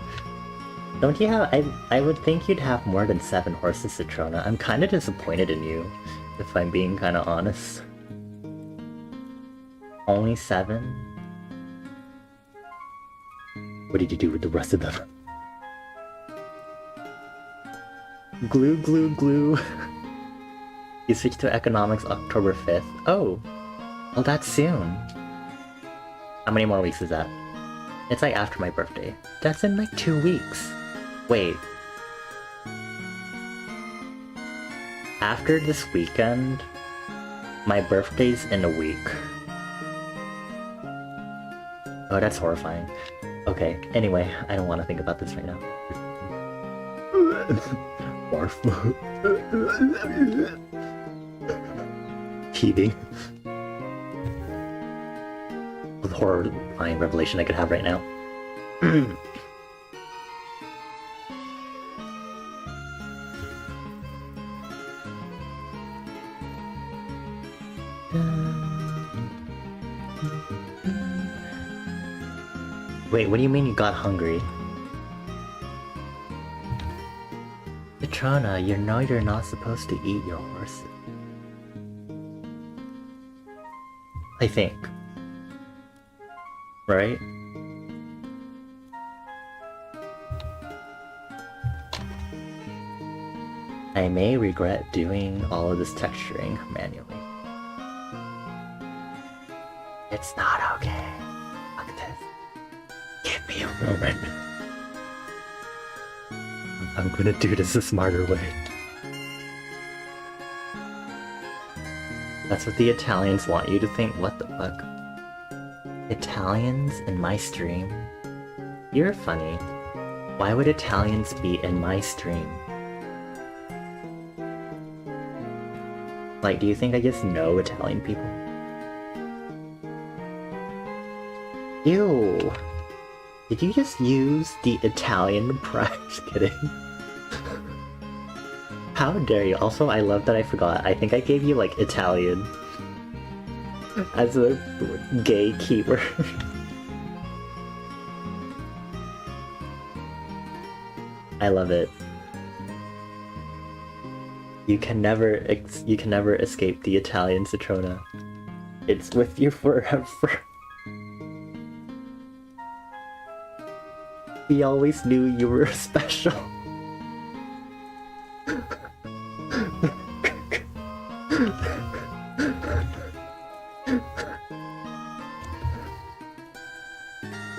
Speaker 1: Don't you have... I would think you'd have more than 7 horses, Citrona. I'm kinda disappointed in you, if I'm being kinda honest. Only 7? What did you do with the rest of them? Glue. You switched to economics October 5th. Oh! Well, that's soon. How many more weeks is that? It's like after my birthday. That's in like 2 weeks. Wait. After this weekend, my birthday's in a week. Oh, that's horrifying. Okay, anyway, I don't want to think about this right now. Barf. Heaving. The horrifying revelation I could have right now. Wait, what do you mean you got hungry? Citrona, you know you're not supposed to eat your horses. I think. Right? I may regret doing all of this texturing manually. It's not okay. Look at this. Give me a moment. I'm gonna do this a smarter way. That's what the Italians want you to think. What the fuck? Italians in my stream? You're funny. Why would Italians be in my stream? Like, do you think I just know Italian people? Ew! Did you just use the Italian pride? Just kidding. How dare you? Also, I love that I forgot. I think I gave you like Italian as a gay keyword. I love it. You can never escape the Italian Citrona. It's with you forever. We always knew you were special.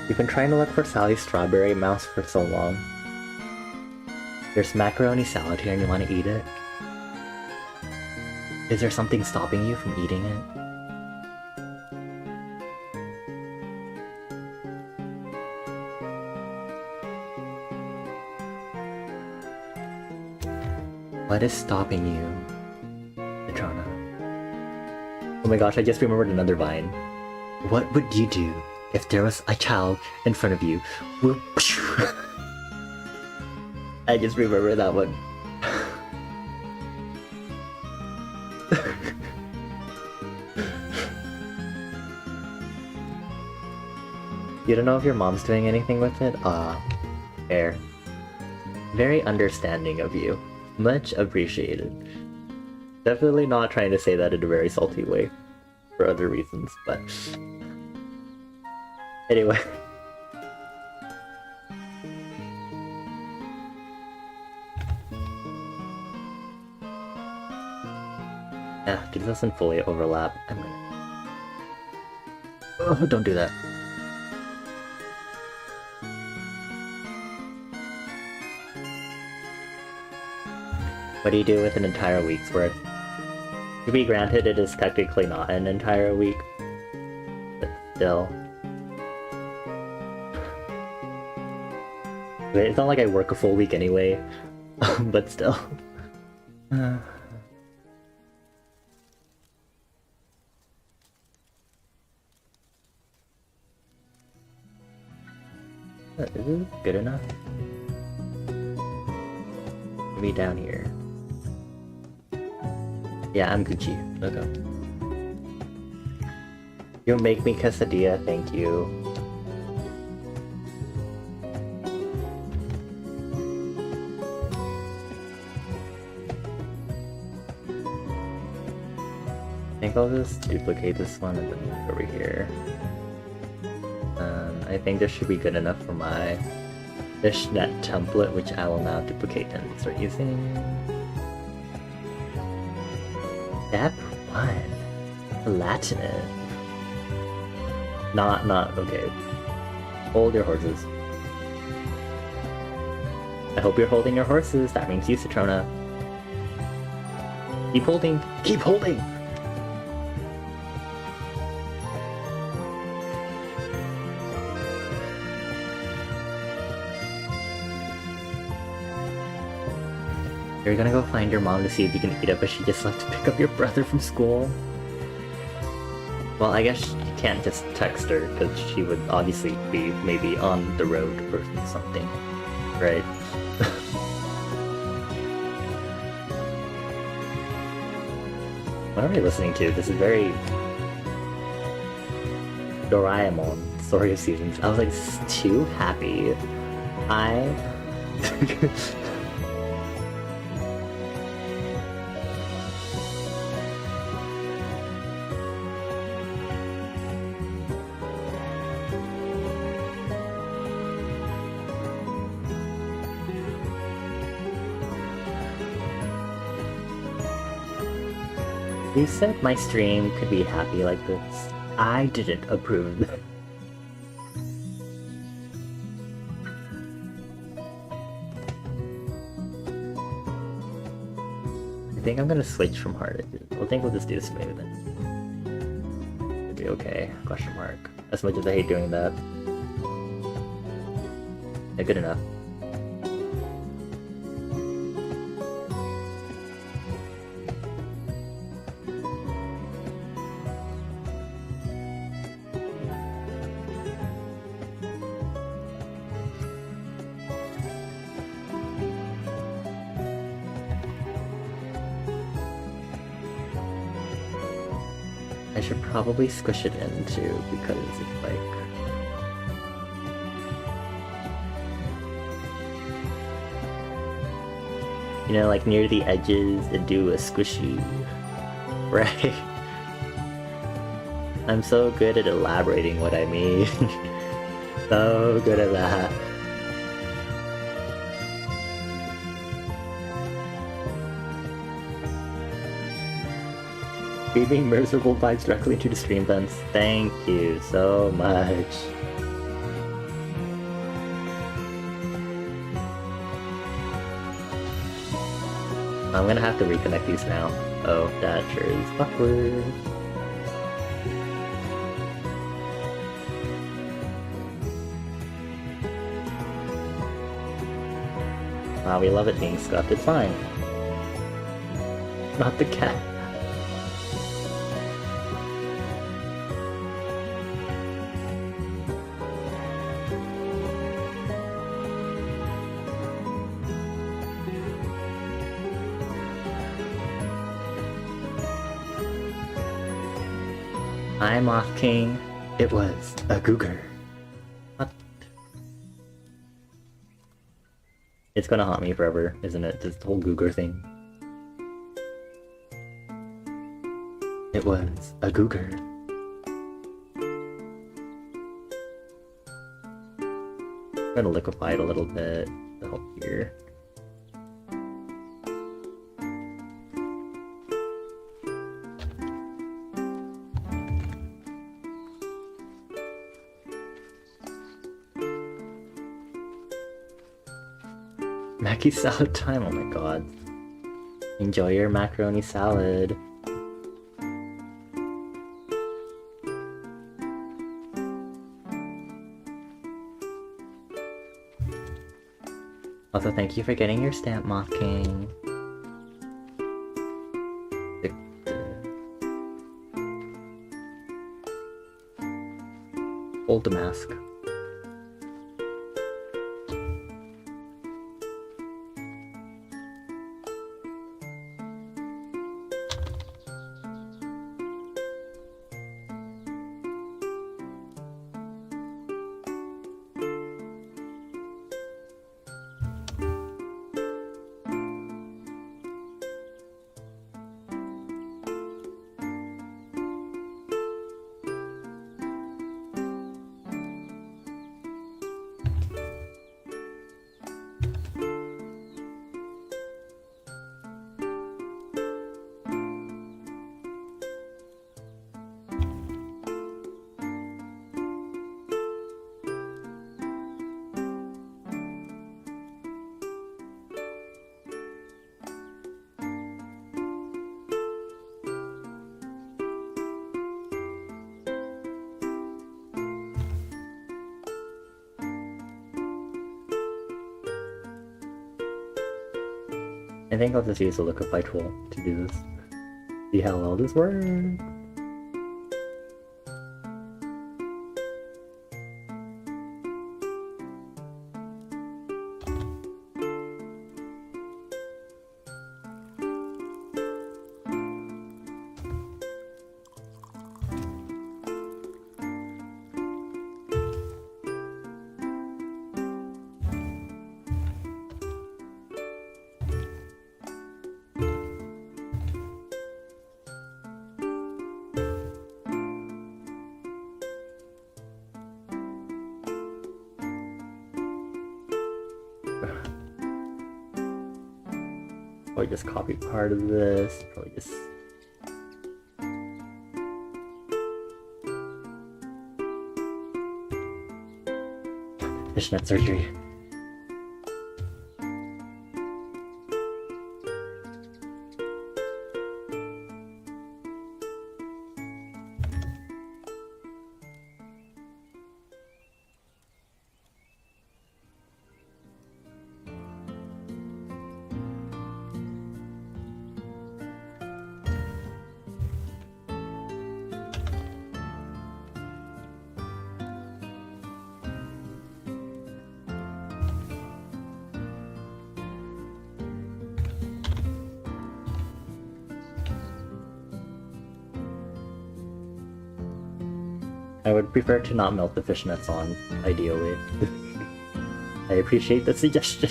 Speaker 1: You've been trying to look for Sally's strawberry mouse for so long. There's macaroni salad here and you want to eat it? Is there something stopping you from eating it? What is stopping you, Citrona? Oh my gosh, I just remembered another vine. What would you do if there was a child in front of you? I just remember that one. You don't know if your mom's doing anything with it? Fair. Very understanding of you. Much appreciated. Definitely not trying to say that in a very salty way. For other reasons, but... Anyway. Yeah, it doesn't fully overlap. I'm gonna... Oh, don't do that. What do you do with an entire week's worth? To be granted, it is technically not an entire week, but still. It's not like I work a full week anyway, but still. Is this good enough? Maybe down here. Yeah, I'm Gucci. Okay. You'll make me quesadilla, thank you. I think I'll just duplicate this one and then move over here. I think this should be good enough for my fishnet template, which I will now duplicate and start using. Step 1. Latinate. Not okay. Hold your horses. I hope you're holding your horses. That means you, Citrona. Keep holding. Keep holding! You're gonna go find your mom to see if you can eat it, but she just left to pick up your brother from school. Well, I guess you can't just text her, because she would obviously be maybe on the road or something, right? What are we listening to? This is very... Doraemon, Story of Seasons. I was like, too happy. You said my stream could be happy like this. I didn't approve of it. I think I'm gonna switch from hard. I think we'll just do smooth then. It'll be okay. Question mark. As much as I hate doing that. Yeah, good enough. I should probably squish it in too, because it's like... You know, like near the edges and do a squishy, right? I'm so good at elaborating what I mean. So good at that. Beaming merciful vibes directly into the stream vents. Thank you so much. I'm gonna have to reconnect these now. Oh, that sure is awkward. Wow, we love it being scuffed. It's fine. Not the cat. Hi, Moth King. It was a Googer. What? It's gonna haunt me forever, isn't it? This whole Googer thing. It was a Googer. I'm gonna liquefy it a little bit to help here. Mackie salad time, oh my god. Enjoy your macaroni salad. Also, thank you for getting your stamp, Moth King. Old Damask. I think I'll just use the liquefy tool to do this. See how well this works. Probably just copy part of this. Probably just... fishnet surgery. I would prefer to not melt the fishnets on, ideally. I appreciate the suggestion.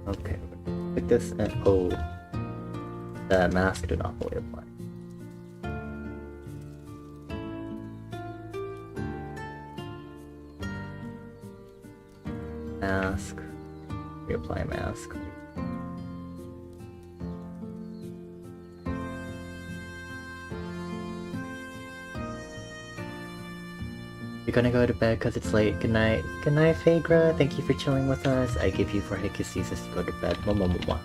Speaker 1: Okay, click this and oh, the mask did not fully apply. Mask, reapply mask. You're gonna go to bed because it's late. Good night. Good night, Phaedra. Thank you for chilling with us. I give you 4 hit kisses to go to bed. Mwah.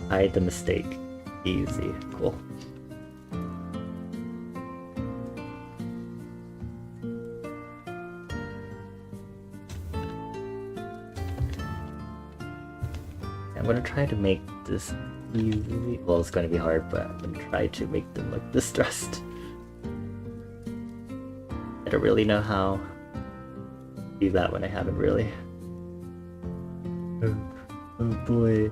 Speaker 1: Hide the mistake. Easy. Cool. I'm gonna try to make this easy. Well, it's gonna be hard, but I'm gonna try to make them look distressed. I don't really know how to do that when I haven't really. Oh boy.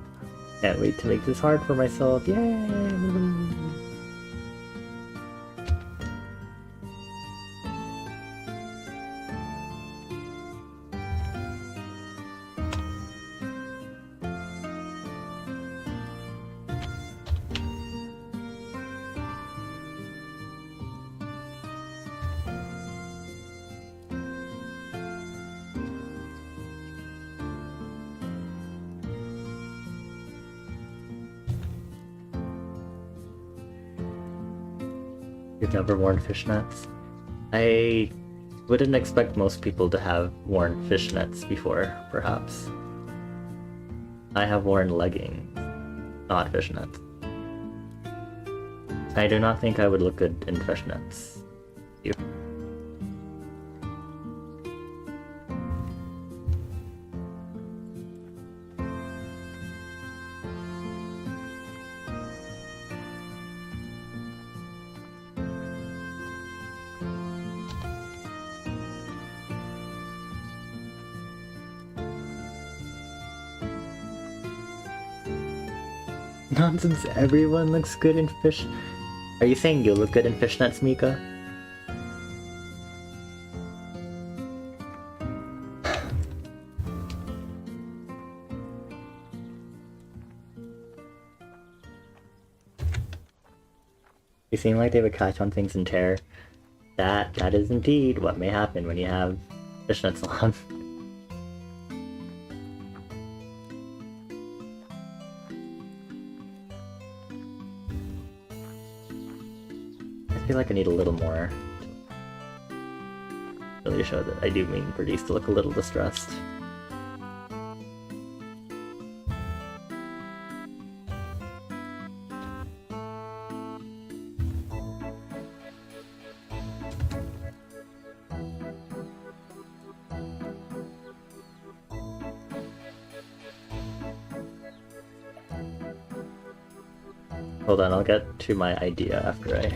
Speaker 1: Can't wait to make this hard for myself. Yay! You've never worn fishnets? I wouldn't expect most people to have worn fishnets before, perhaps. I have worn leggings, not fishnets. I do not think I would look good in fishnets. You. Nonsense, everyone looks good in fish. Are you saying you look good in fishnets, Mika? They seem like they would catch on things and tear. That is indeed what may happen when you have fishnets on. I feel like I need a little more to really show that I do mean for these to look a little distressed. Hold on, I'll get to my idea after I...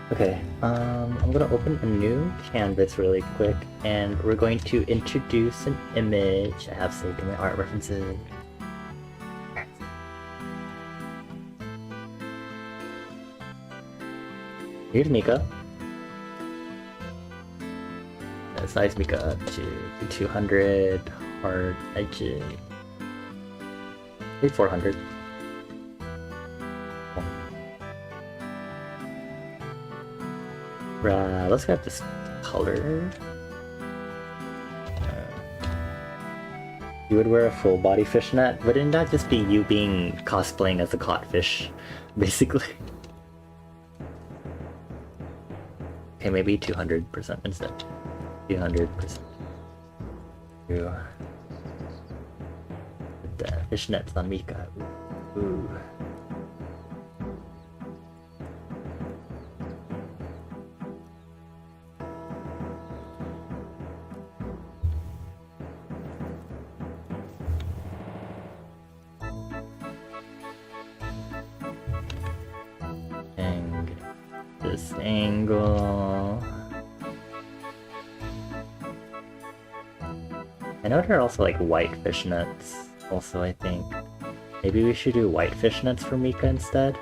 Speaker 1: Okay, I'm gonna open a new canvas really quick, and we're going to introduce an image I have saved in my art references. Here's Mika. Size Mika up to 200, hard edges, maybe 400. Let's grab this color. You would wear a full body fishnet? Wouldn't that just be you being cosplaying as a codfish, basically? Okay, maybe 200% instead. 200%. The fishnets on Mika. Ooh. And this angle. I know there are also like white fishnets, also I think. Maybe we should do white fishnets for Mika instead?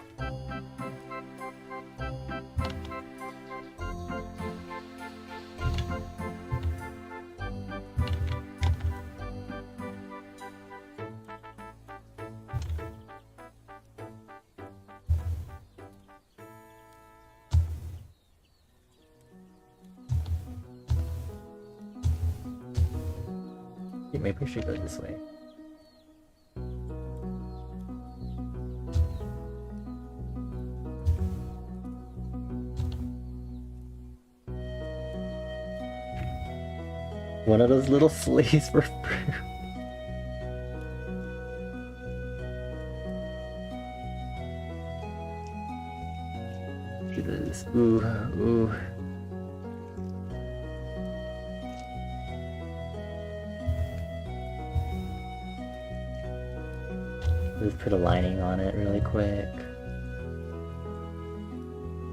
Speaker 1: Maybe we should go this way. One of those little sleighs for do this. Ooh, ooh. Let's put a lining on it really quick.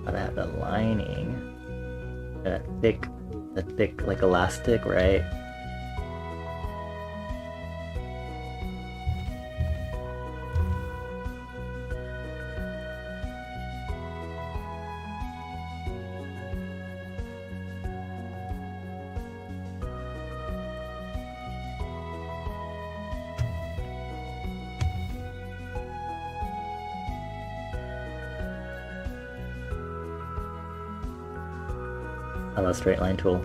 Speaker 1: Gotta have the lining. That thick like elastic, right? I love straight line tool.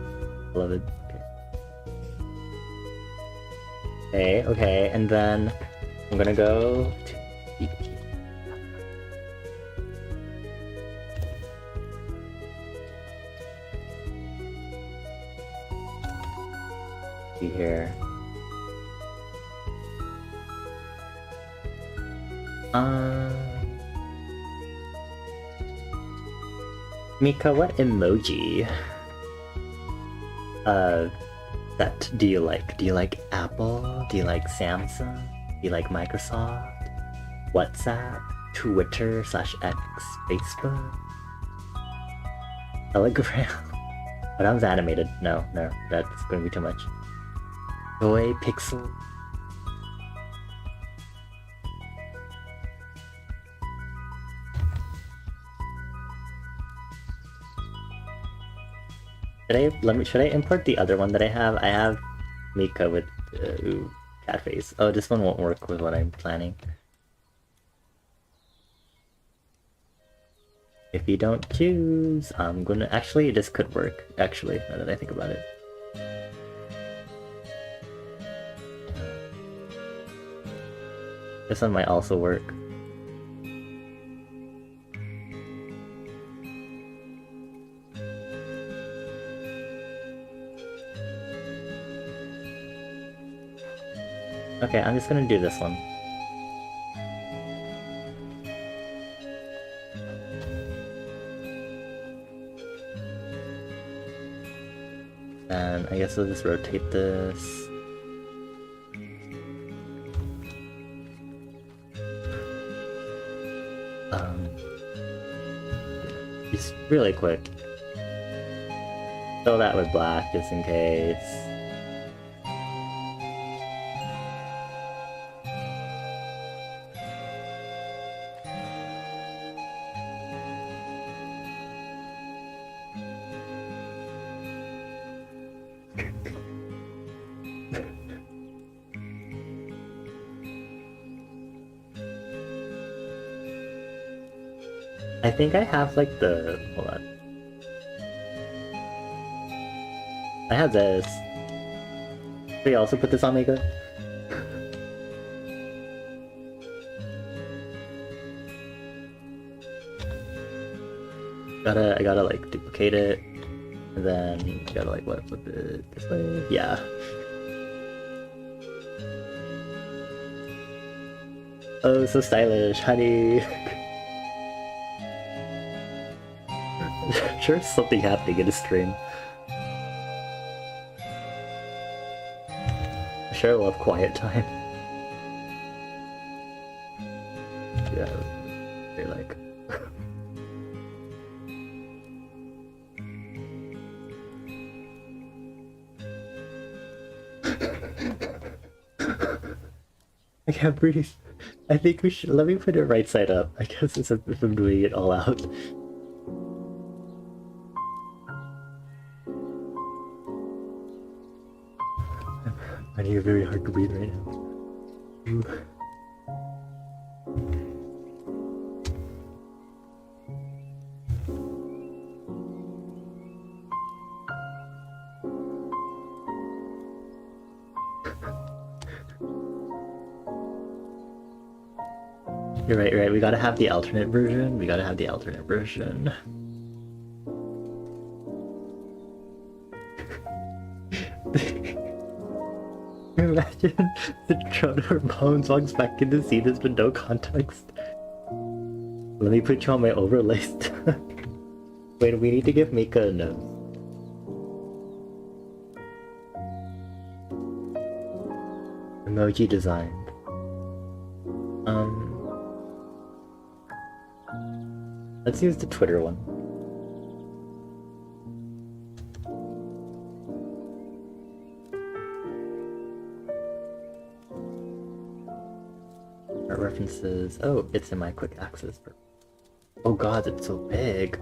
Speaker 1: Beloved. Okay. Okay, and then I'm gonna go to here. Mika, what emoji that do you like? Do you like Apple? Do you like Samsung? Do you like Microsoft? WhatsApp? Twitter / X? Facebook? Telegram? Oh, that was animated. No, that's going to be too much. Toy Pixel? Should I import the other one that I have? I have Mika with cat face. Oh, this one won't work with what I'm planning. If you don't choose, I'm gonna actually this could work, actually, now that I think about it. This one might also work. Okay, I'm just gonna do this one. And I guess I'll just rotate this. Just Really quick. Fill that with black just in case. I think I have like the... hold on. I have this. Should we also put this on Mika? I gotta like duplicate it. And then I gotta like what, flip it this way? Yeah. Oh, so stylish, honey. Sure, something happening in a stream. I sure love quiet time. Yeah, you're like. I can't breathe. I think we should. Let me put it right side up. I guess if I'm doing it all out. I need it very hard to breathe right now. You're right, right. We gotta have the alternate version. Imagine the Trono Bones walks back in to see this with no context. Let me put you on my overlay. Wait, we need to give Mika a nose. Emoji designed. Let's use the Twitter one. Our references. Oh, it's in my quick access. Oh god, it's so big.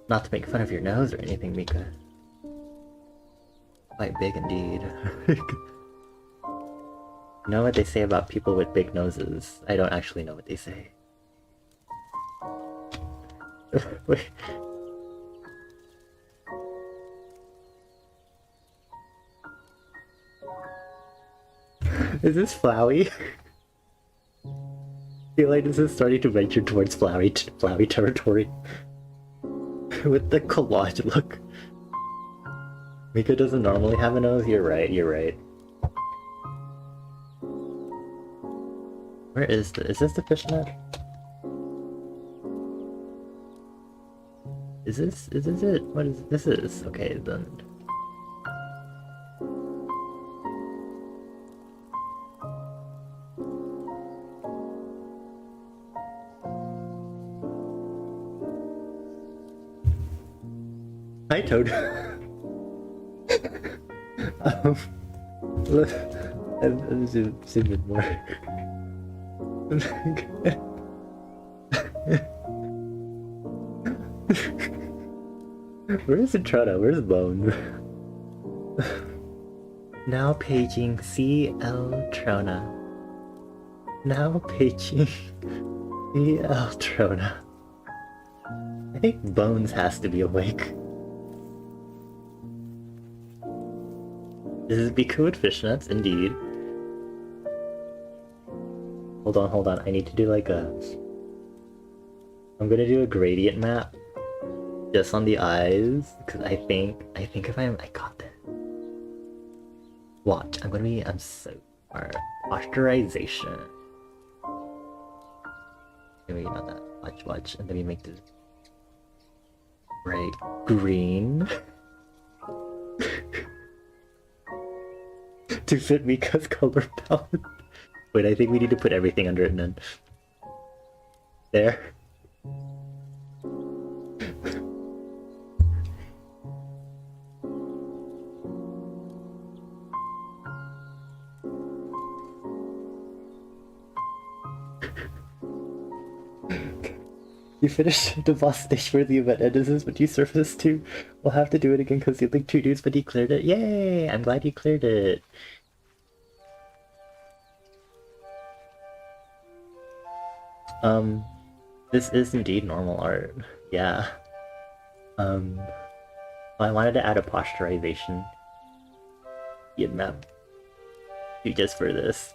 Speaker 1: Not to make fun of your nose or anything, Mika. Quite big indeed. You know what they say about people with big noses? I don't actually know what they say. Wait. Is this Flowey? I feel like this is starting to venture towards Flowey territory. With the collage look. Mika doesn't normally have a nose? You're right, you're right. Where is this the fishnet? Is this it? What is this is? Okay, then. Hi, Toad. Look, I'm zoom in more. Where is Intrada? Where's Bone? Now paging CL Trona. Now paging CL Trona. I think Bones has to be awake. This is Biku with fishnets, indeed. Hold on. I need to do like a... I'm gonna do a gradient map. Just on the eyes, because I think if I got this. Watch, I'm so smart. Posturization. Maybe not that. Watch, and then we make this bright green. To fit Mika's color palette. Wait, I think we need to put everything under it then. There. You finished the boss stage for the event, and this is what you surfaced to. We'll have to do it again because you linked 2 dudes, but you cleared it. Yay! I'm glad you cleared it. This is indeed normal art. Yeah. I wanted to add a posturization map just for this.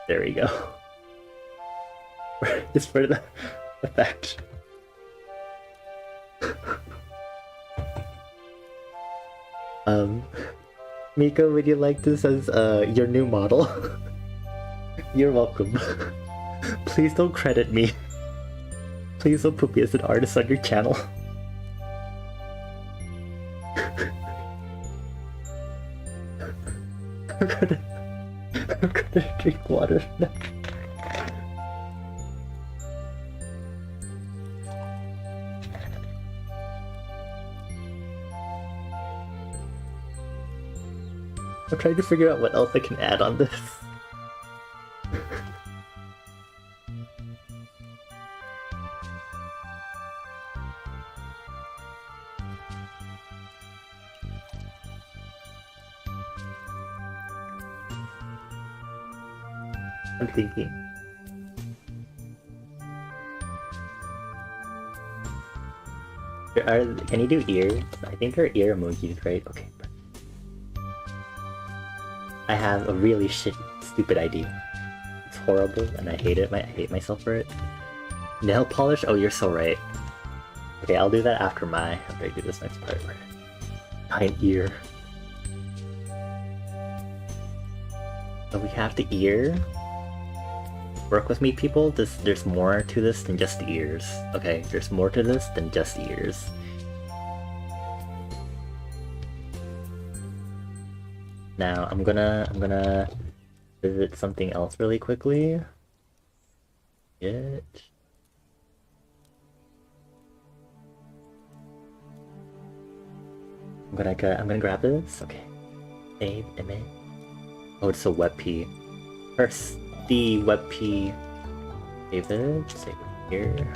Speaker 1: There we go. Just for the effect. Miko, would you like this as your new model? You're welcome. Please don't credit me. Please don't put me as an artist on your channel. I'm gonna drink water now. I'm trying to figure out what else I can add on this. I'm thinking. Can you do ears? I think there are ear emojis, right? Okay. I have a really stupid idea. It's horrible and I hate it. I hate myself for it. Nail polish? Oh, you're so right. Okay, I'll do that after I do this next part. Behind ear. So we have the ear. Work with me, people. There's more to this than just the ears. Okay, there's more to this than just the ears. Now I'm gonna visit something else really quickly. I'm gonna grab this. Okay. Save image. Oh, it's a WebP. First, the WebP. Save it. Save it here.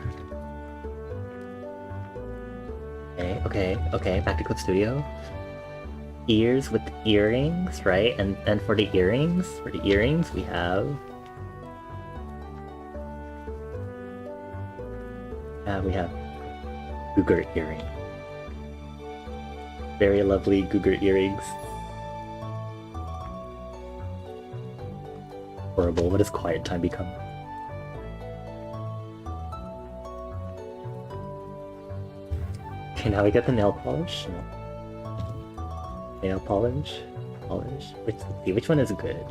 Speaker 1: Okay. Back to Clip Studio. Ears with earrings, right? And then for the earrings, we have Google earring. Very lovely Google earrings. Horrible. What does quiet time become? Okay, now we get the nail polish. Nail polish. Let's see, which one is good?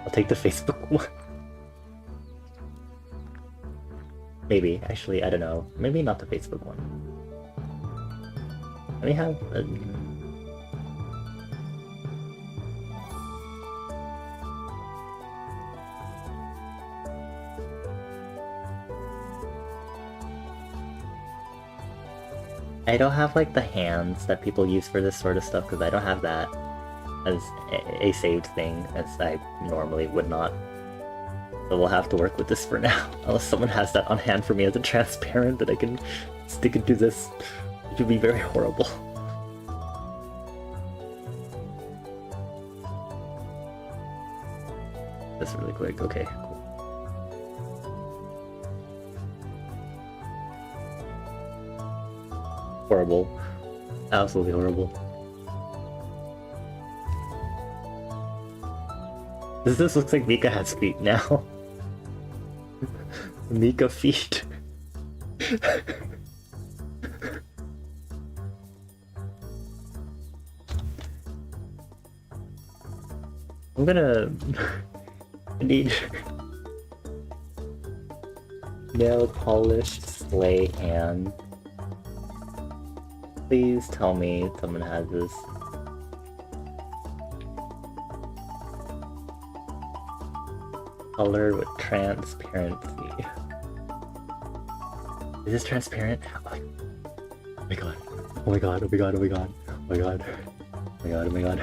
Speaker 1: I'll take the Facebook one. Maybe, actually, I don't know. Maybe not the Facebook one. Let me have a... I don't have like the hands that people use for this sort of stuff because I don't have that as a saved thing as I normally would not. So we'll have to work with this for now. Unless someone has that on hand for me as a transparent that I can stick into this, which would be very horrible. This really quick, okay. Horrible. Absolutely horrible. This looks like Mika has feet now. Mika feet. I'm gonna need nail polished sleigh hand. Please tell me someone has this. Color with transparency. Is this transparent? Oh my god. Oh my god. Oh my god. Oh my god. Oh my god. Oh my god. Oh my god.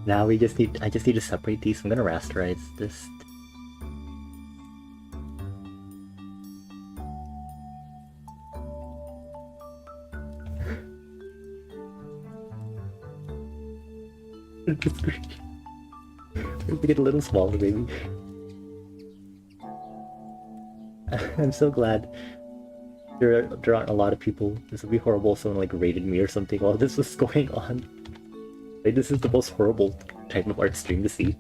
Speaker 1: Now I just need to separate these. I'm gonna rasterize this. Make it a little smaller, baby. I'm so glad there aren't a lot of people. This would be horrible if someone like raided me or something while this was going on. Like, this is the most horrible type of art stream to see.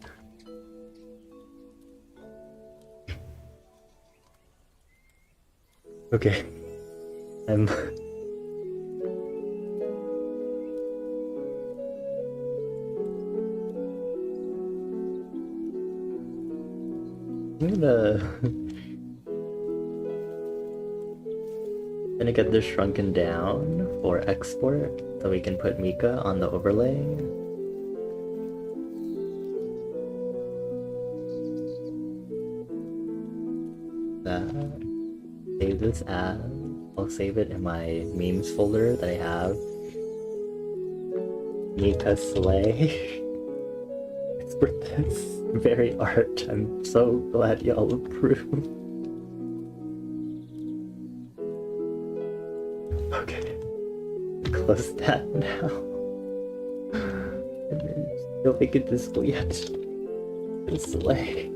Speaker 1: Okay. I'm gonna get this shrunken down for export so we can put Mika on the overlay. That. Save this as. I'll save it in my memes folder that I have. Mika Slay. It's for this very art. I'm so glad y'all approve. Okay. Close that now. And then don't make it visible yet. Slay.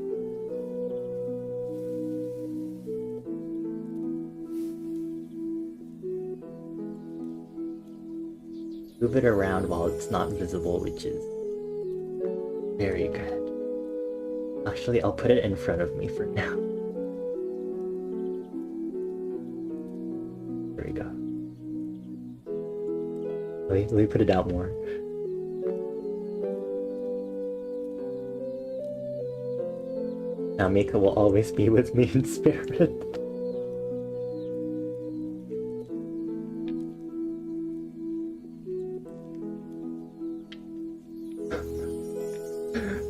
Speaker 1: Move it around while it's not visible, which is very good. Actually, I'll put it in front of me for now. There we go. Let me put it out more. Now Mika will always be with me in spirit.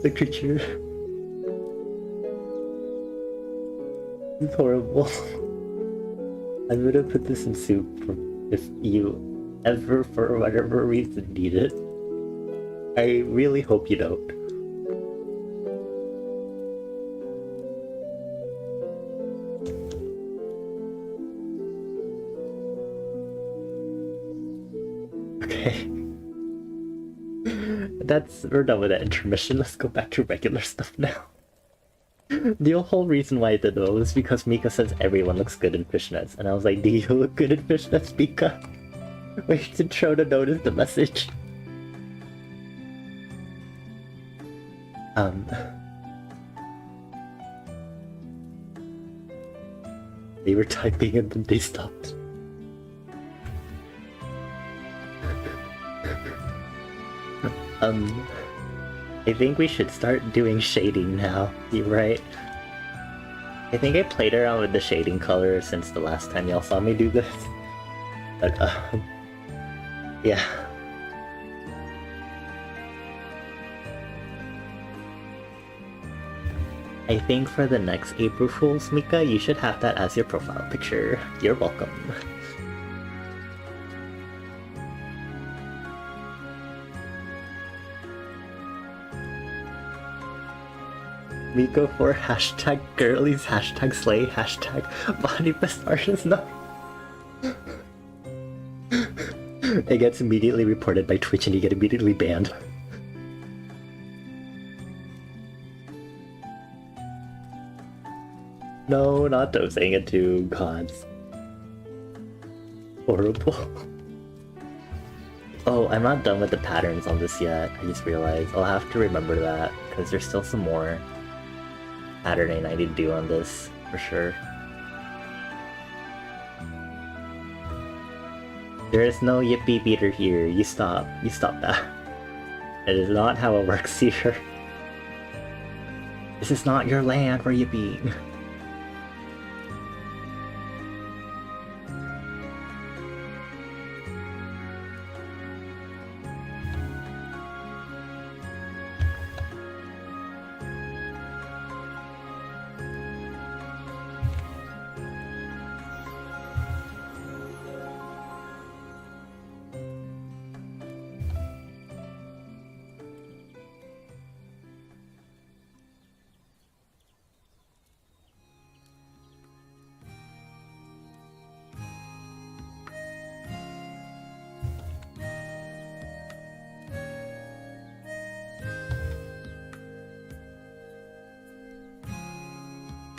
Speaker 1: The creature is horrible. I'm gonna put this in soup for if you ever, for whatever reason, need it. I really hope you don't. Okay. We're done with that intermission. Let's go back to regular stuff now. The whole reason why I did though was because Mika says everyone looks good in fishnets, and I was like, do you look good in fishnets, Mika? Wait to try to notice the message. They were typing and then they stopped. I think we should start doing shading now. You're right. I think I played around with the shading color since the last time y'all saw me do this. But, yeah. I think for the next April Fools, Mika, you should have that as your profile picture. You're welcome. Miko for hashtag girlies, hashtag slay, hashtag body best artist. No. It gets immediately reported by Twitch and you get immediately banned. No, not dosing it too, gods. Horrible. Oh, I'm not done with the patterns on this yet. I just realized I'll have to remember that because there's still some more patterning I need to do on this for sure. There is no yippee beater here. You stop that. It is not how it works here. This is not your land where you be.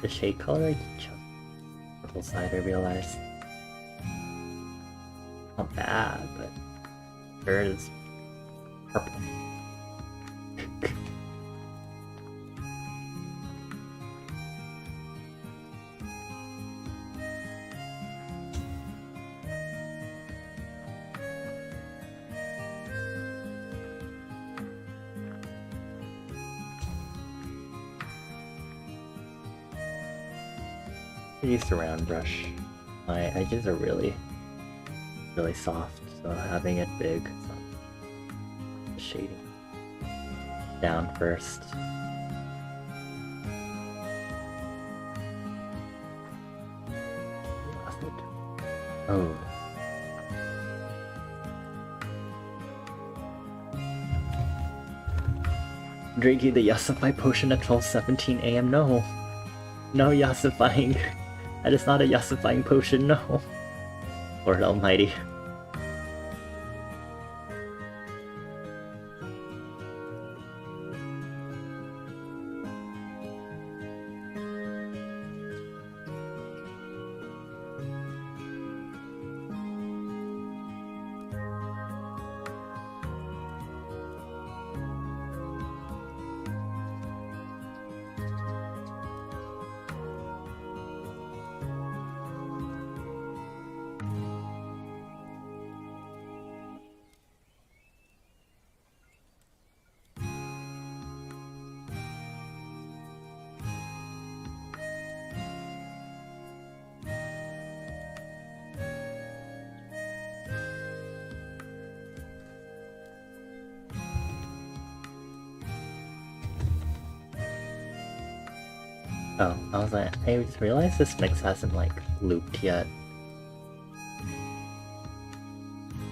Speaker 1: the shade color I chose purple side, I realized. Not bad, but there is purple. I used a round brush. My edges are really soft, so having it big, so the shading down first. Oh. Drinking the Yasify potion at 12:17 AM? No. No Yasifying. That is not a Yasifying potion, no. Lord Almighty. Oh, I was like, I just realized this mix hasn't like looped yet.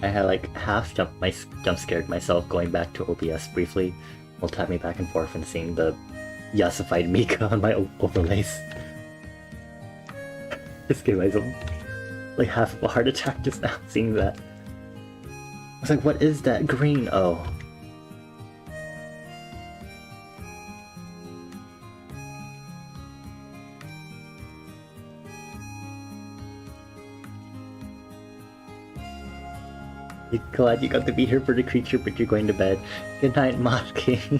Speaker 1: I had like half jump scared myself going back to OBS briefly, while tapping back and forth and seeing the Yasified Mika on my overlays. Just gave myself like half of a heart attack just now seeing that. I was like, what is that green? Oh. Glad you got to be here for the creature, but you're going to bed. Good night, Mod King.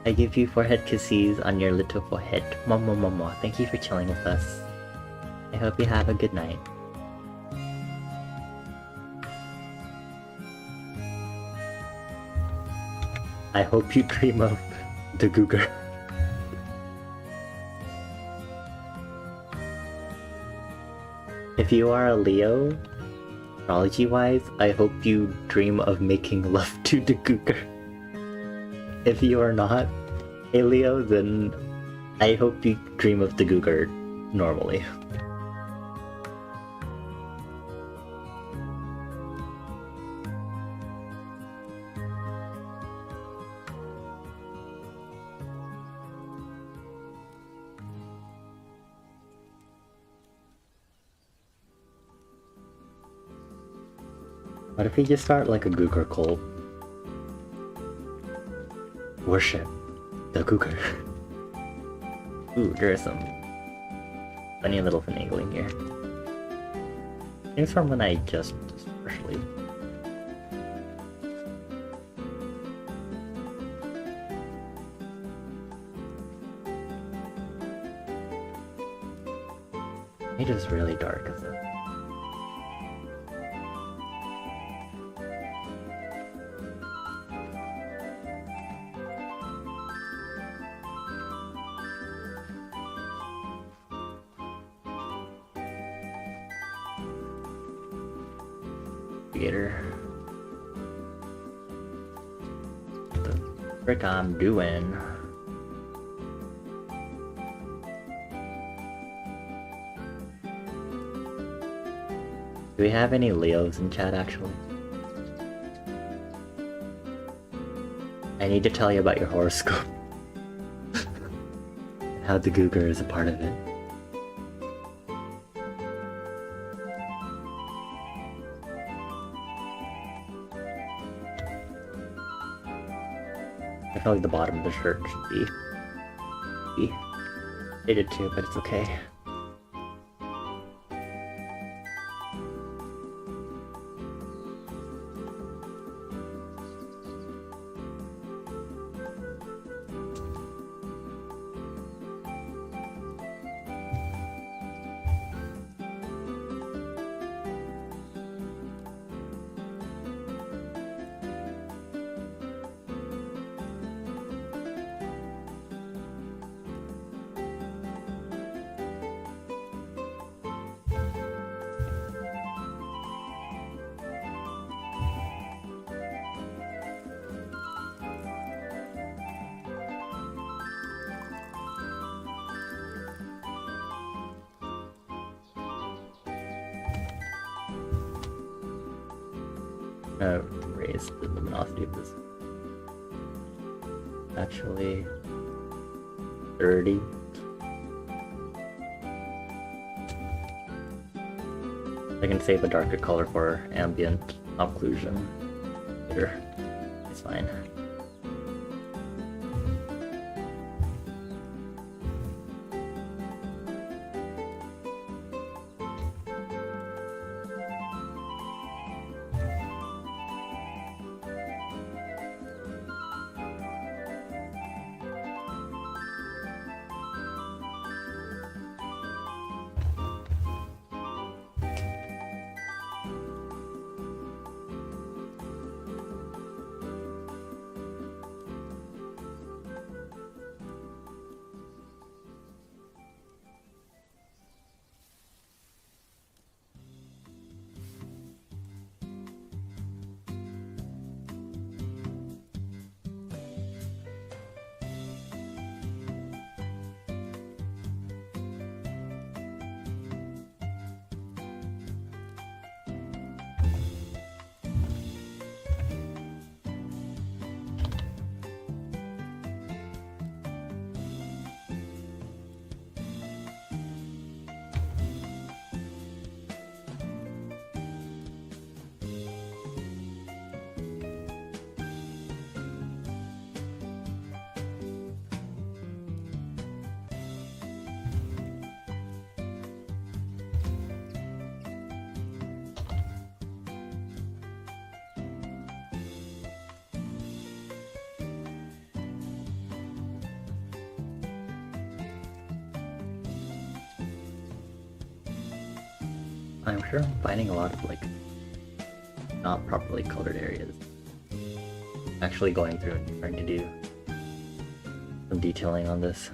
Speaker 1: I give you forehead kisses on your little forehead. Mama. Thank you for chilling with us. I hope you have a good night. I hope you dream of the Googer. If you are a Leo, astrology-wise, I hope you dream of making love to the Googer. If you are not a Leo, then I hope you dream of the Googer normally. What if we just start like a Googer cult? Worship the Googer. Ooh, there's some funny little finagling here. Things from when I just especially. It is really dark, isn't it? What the frick I'm doing? Do we have any Leos in chat actually? I need to tell you about your horoscope. How the Googer is a part of it. I feel like the bottom of the shirt should be They did too, but it's okay. Raise the luminosity of this. Actually, 30. I can save a darker color for ambient occlusion later. It's fine. I'm sure I'm finding a lot of like not properly colored areas. Actually going through and trying to do some detailing on this.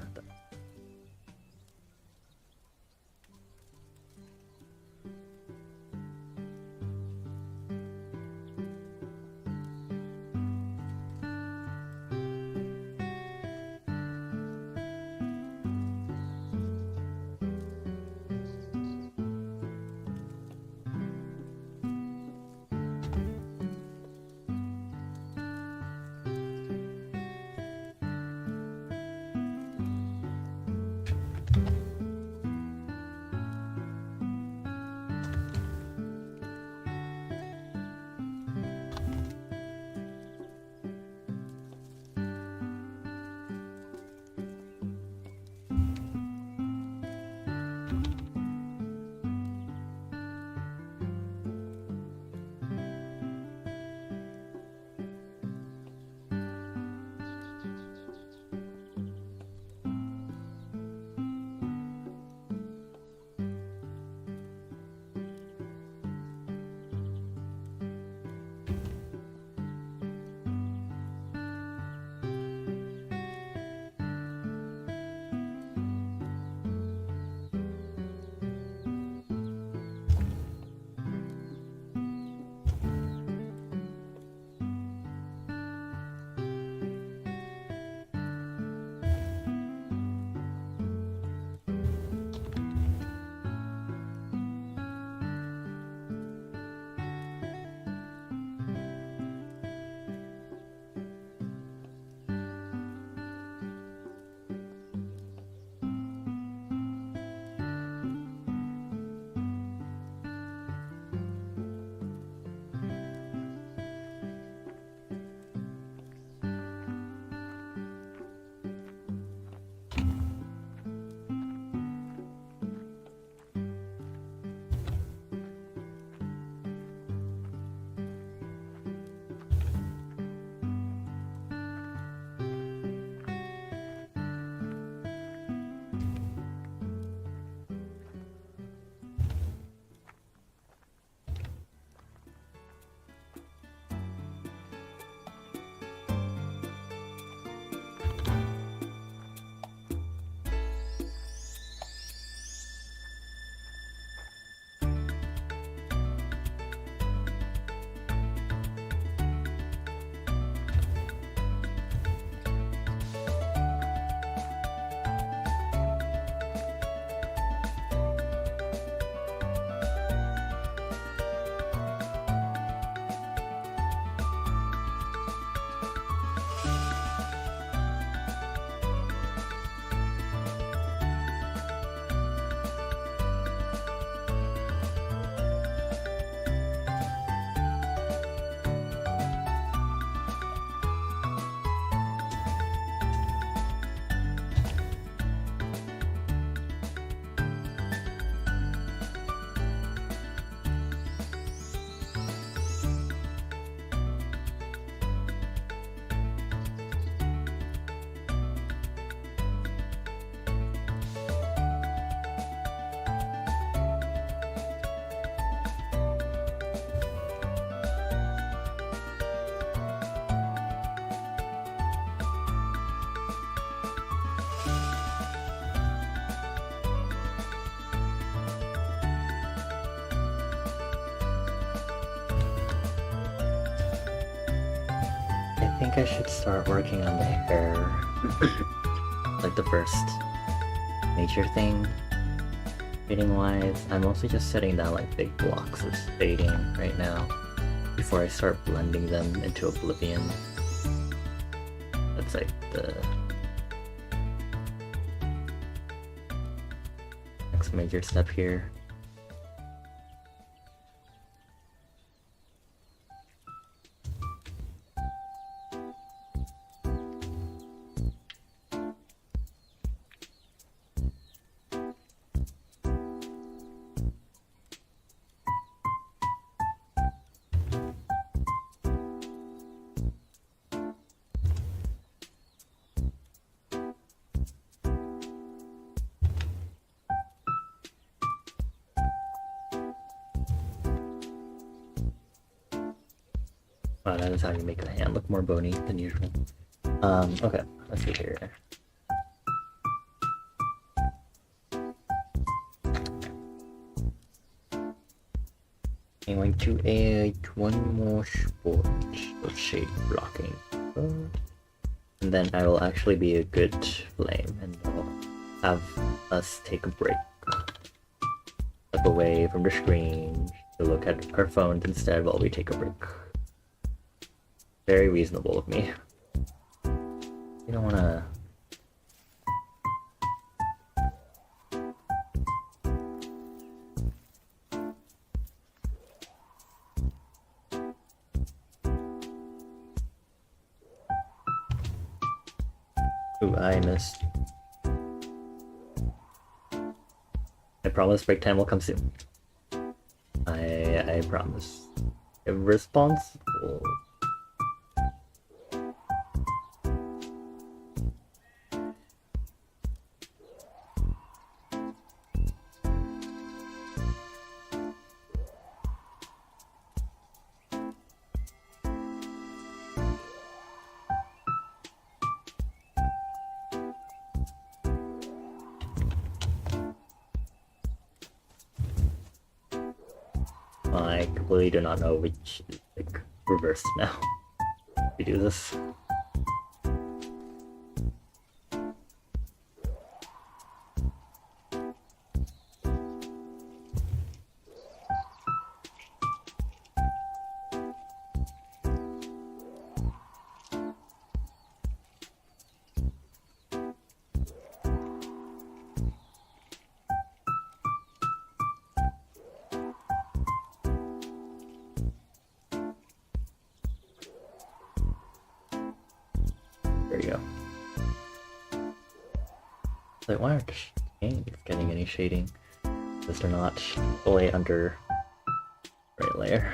Speaker 1: think I should start working on the hair. Like the first major thing. Fading wise, I'm mostly just setting down like big blocks of fading right now before I start blending them into oblivion. That's like the next major step here. Wow, that is how you make a hand look more bony than usual. Okay, let's see here. I'm going to add one more spot of shade blocking. And then I will actually be a good flame and I'll have us take a break. Step away from the screen to look at our phones instead while we take a break. Very reasonable of me. You don't wanna... Ooh, I missed. I promise break time will come soon. I promise. Irresponsible. I completely do not know which is like reversed now. We do this. There you go. Like, why aren't games getting any shading? Because they're not fully under right layer.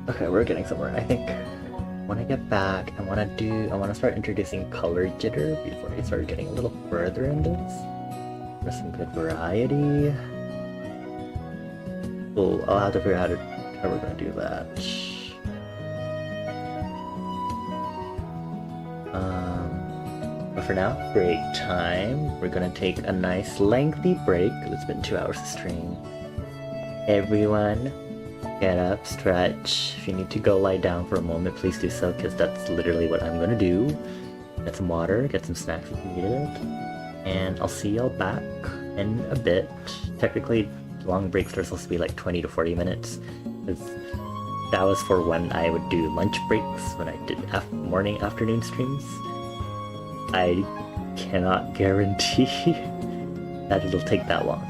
Speaker 1: Okay, we're getting somewhere. I think when I get back, I want to start introducing color jitter before I start getting a little further in this. For some good variety. Oh, I'll have to figure out how we're gonna do that. But for now, break time. We're gonna take a nice lengthy break. It's been 2 hours to stream. Everyone, get up, stretch. If you need to go lie down for a moment, please do so, because that's literally what I'm gonna do. Get some water, get some snacks if you need it. And I'll see y'all back in a bit. Technically, long breaks are supposed to be like 20 to 40 minutes. That was for when I would do lunch breaks, when I did morning, afternoon streams. I cannot guarantee that it'll take that long.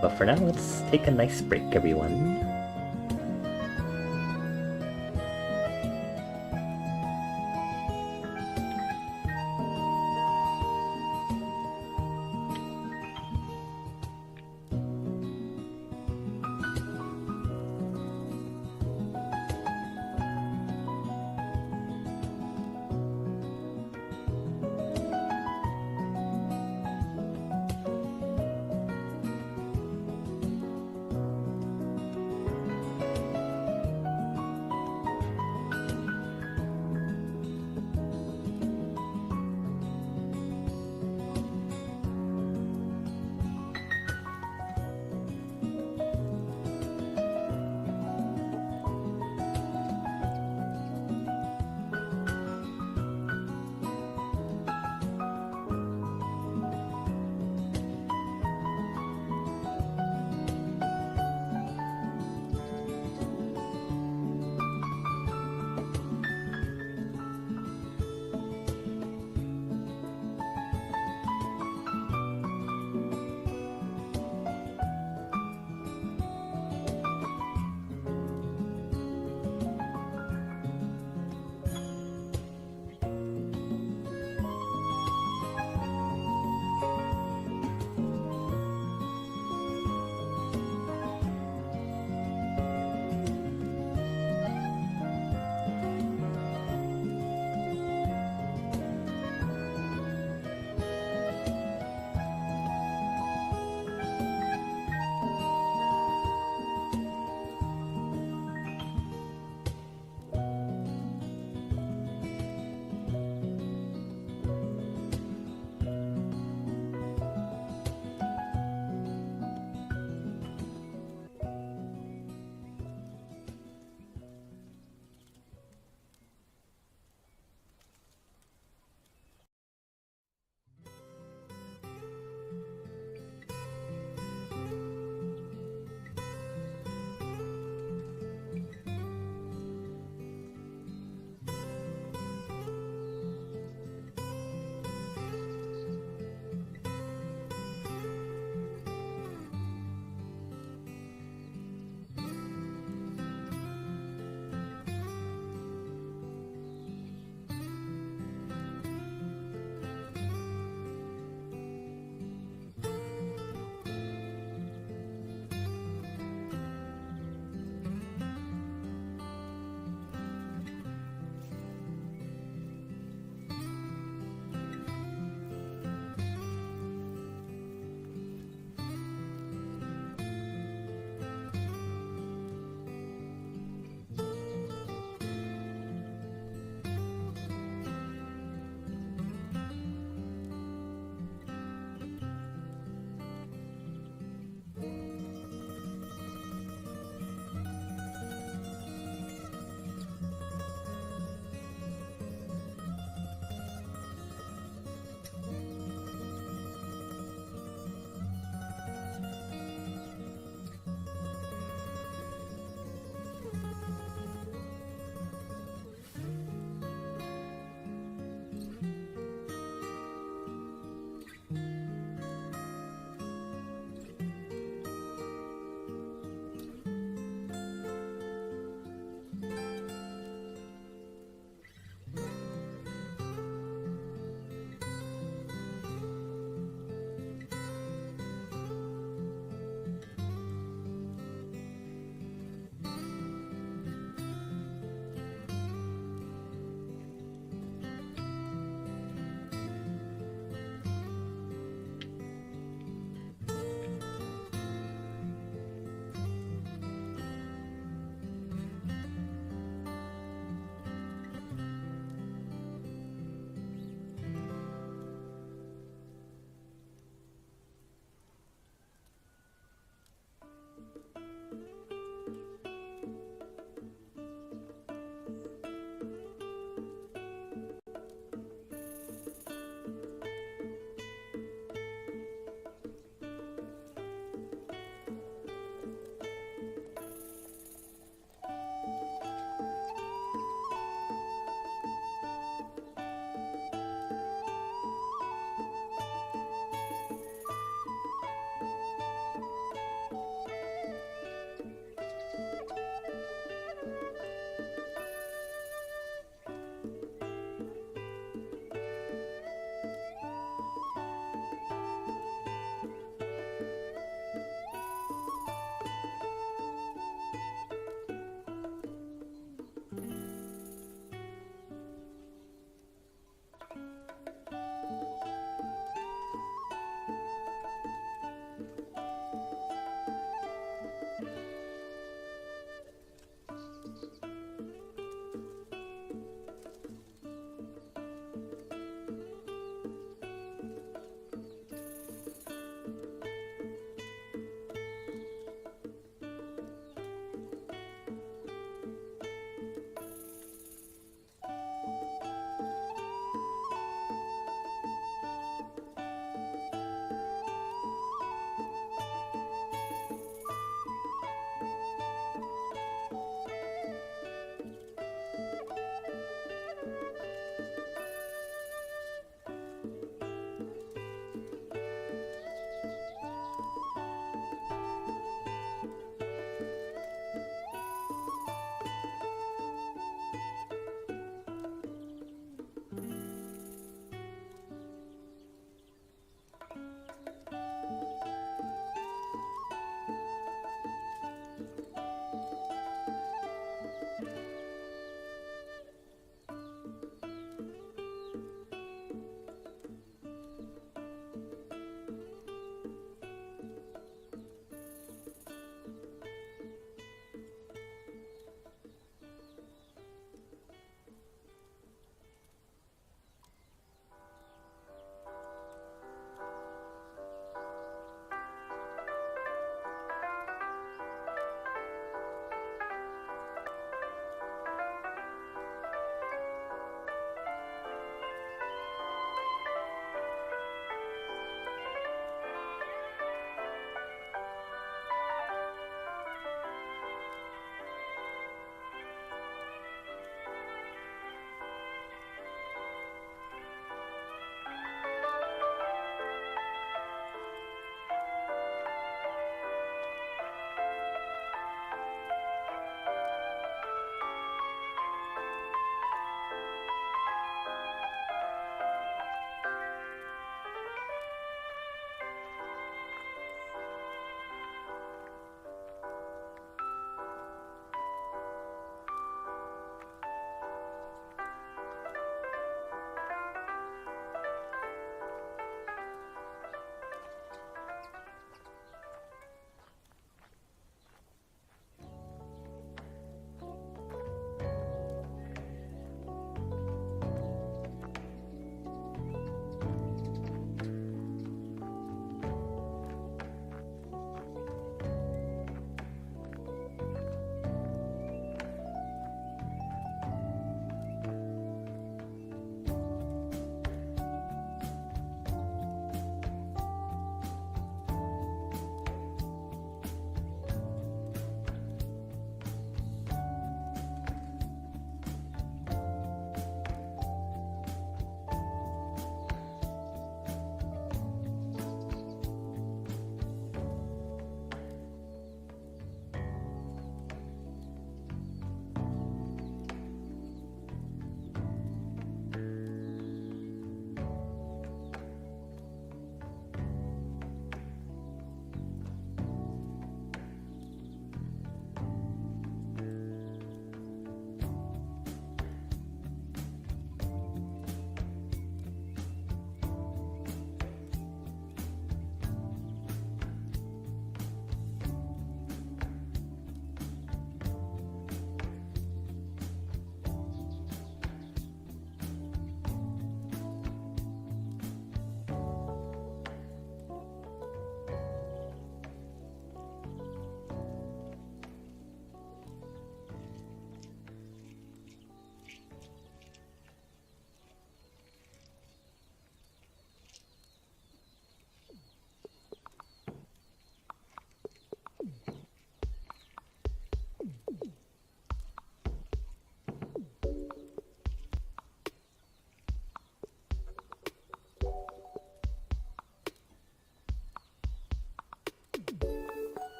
Speaker 1: But for now, let's take a nice break, everyone.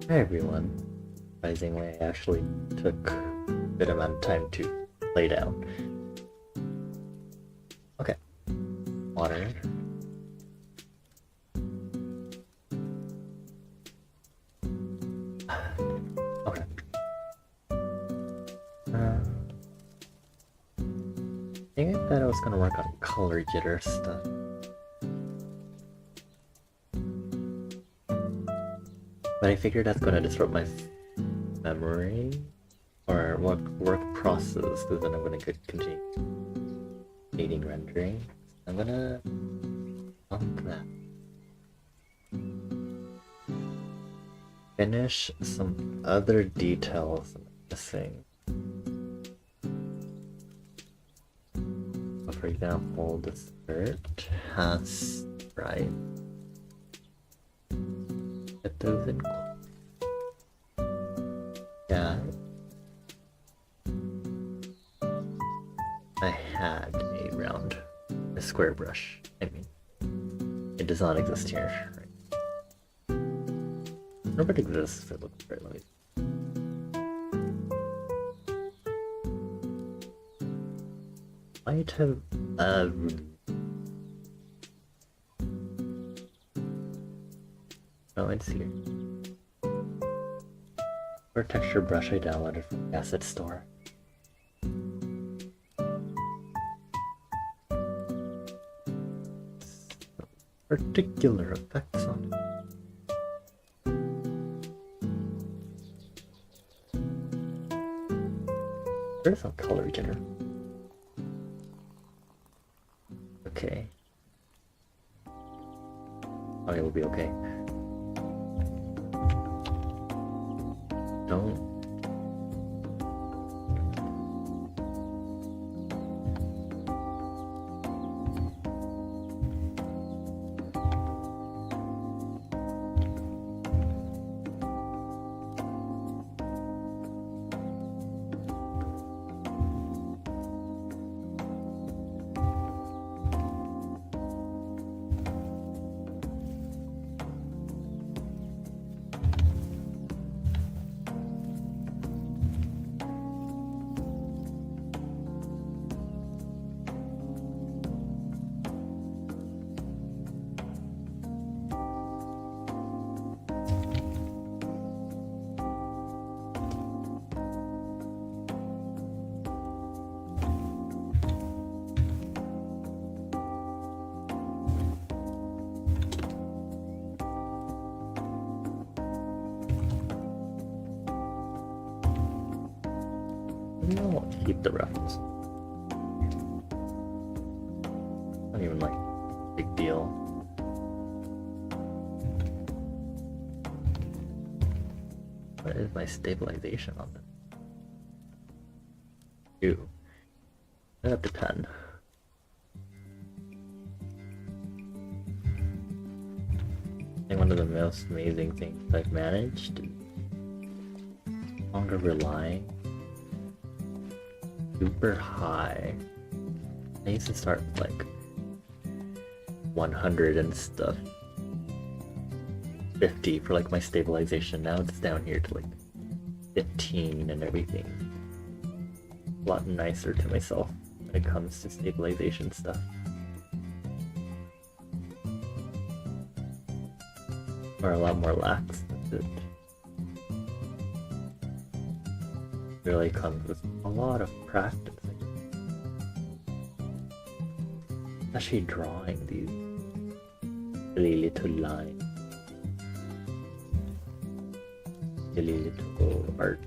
Speaker 1: Hi everyone. Surprisingly, I actually took a good amount of time to lay down. Okay. Water. Okay. I think I thought I was gonna work on color jitter stuff. But I figured that's gonna disrupt my memory or work process, because then I'm gonna continue aiding rendering. I'm gonna bump that. Finish some other details I'm missing. So for example, the skirt has right. Get those in. Yeah. I had a square brush. I mean, it does not exist here. Right? Or it exists. It looks very light. Might have oh, it's here. Or texture brush I downloaded from the asset store. Particular effects on it. There's some color jitter. Okay. Oh, it will be okay. Don't. No, keep the reference. Not even like big deal. What is my stabilization on this? 2. Up to 10. I think one of the most amazing things I've managed is no longer relying super high. I used to start with like 100 and stuff, 50 for like my stabilization. Now it's down here to like 15 and everything. A lot nicer to myself when it comes to stabilization stuff. Or a lot more lax with it. Really comes with a lot of practice. Especially drawing these really little lines. Really little art.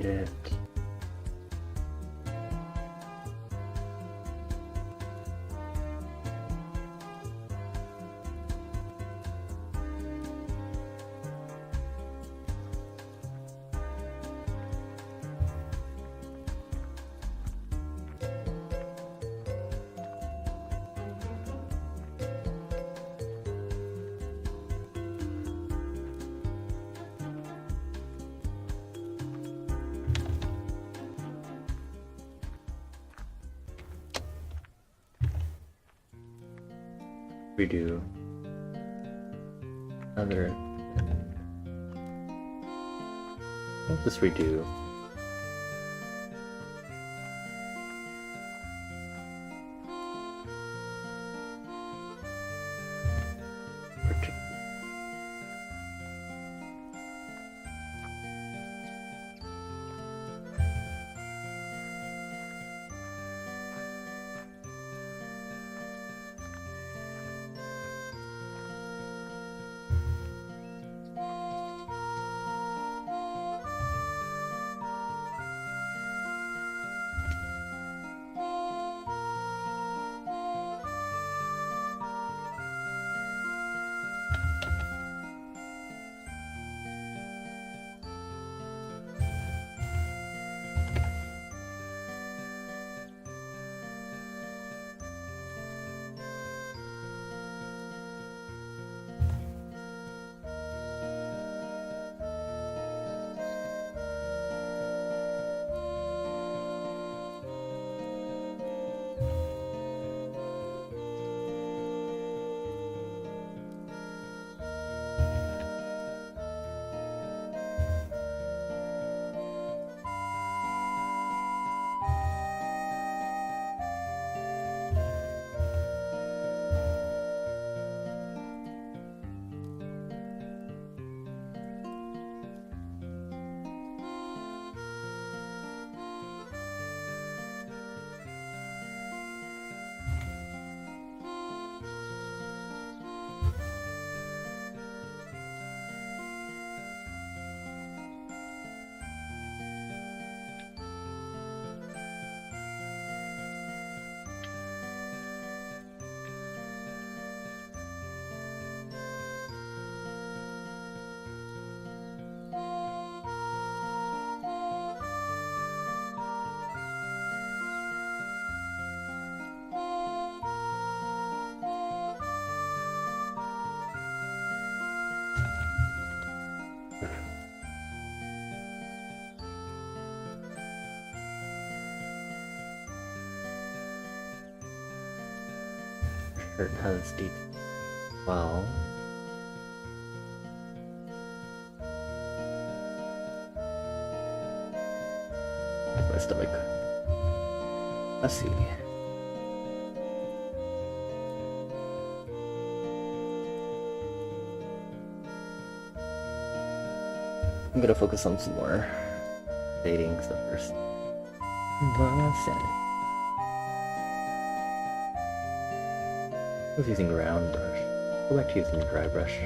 Speaker 1: it. Redo another. I'll just redo. Shirt has details. Well, my stomach. Let's see. I'm gonna focus on some more dating stuff first. I was using a round brush. Go back to using a dry brush.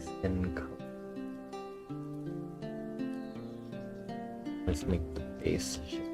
Speaker 1: Skin color. Let's make the base shift.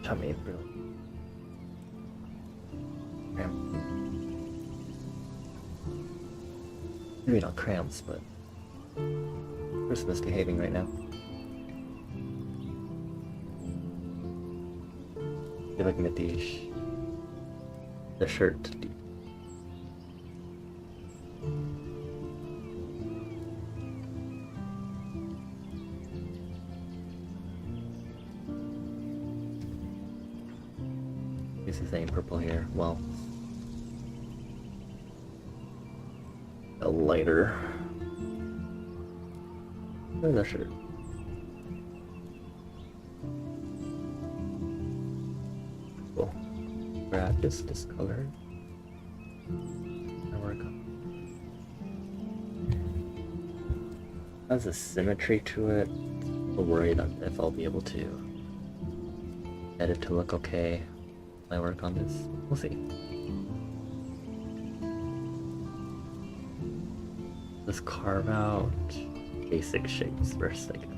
Speaker 1: tummy really cramped. Maybe not cramps, but person misbehaving right now. See if I can get the shirt. This is saying purple here. Well, a lighter. Where's that shirt? Cool. Grab this color. And work on. Has a symmetry to it. I'm worried if I'll be able to get it to look okay. I work on this. We'll see. Let's carve out basic shapes for a second.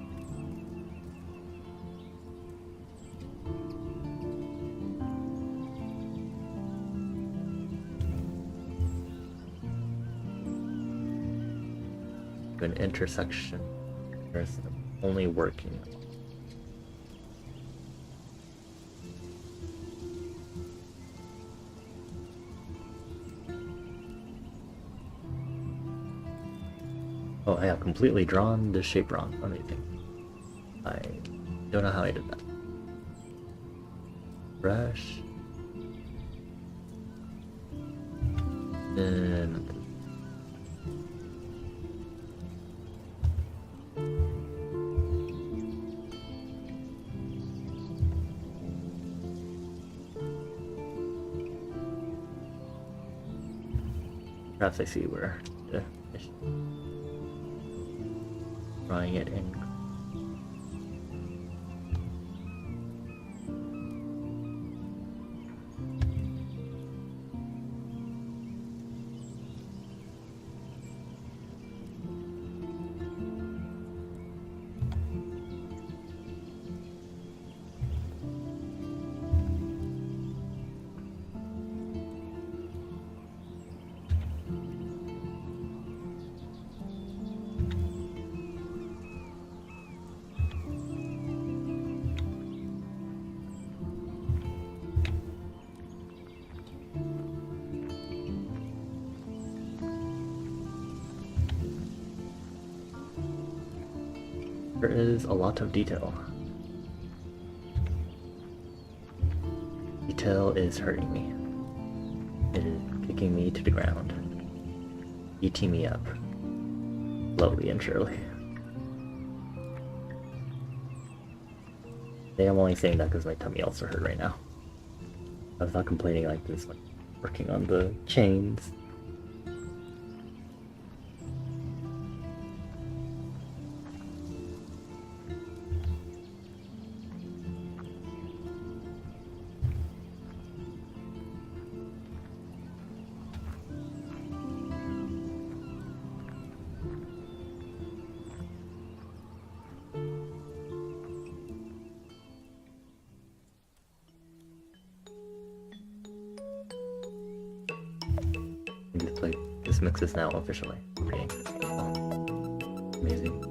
Speaker 1: An intersection. There's only working. Oh, I have completely drawn the shape wrong. Amazing. I don't know how I did that. Brush. And perhaps I see where the drawing it in. There is a lot of detail. Detail is hurting me. It is kicking me to the ground. Eating me up. Slowly and surely. I'm only saying that because my tummy also hurt right now. I was not complaining like this when working on the chains. This mix is now officially okay. Amazing.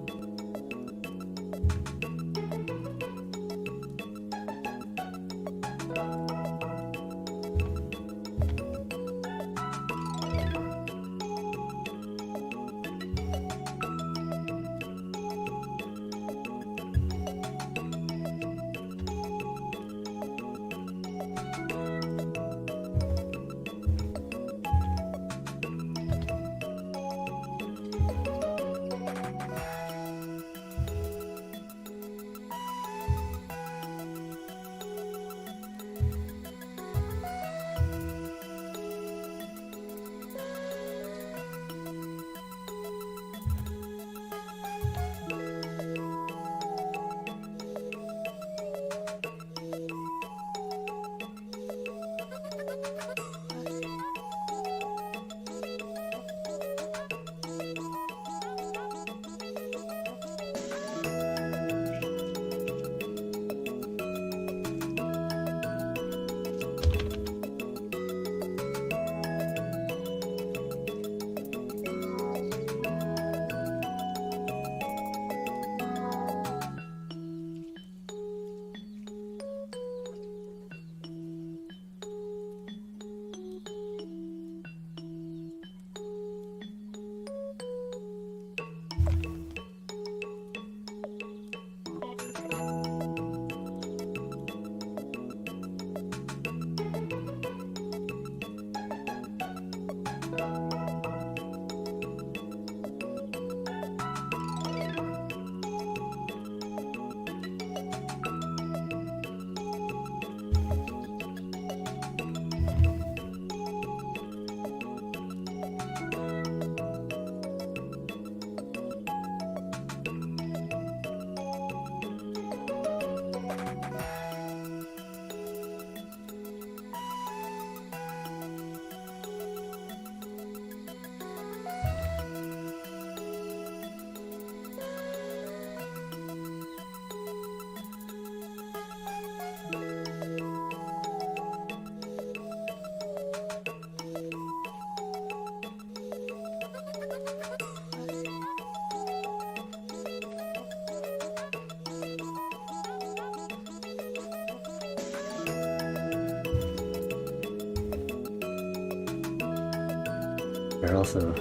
Speaker 1: There are also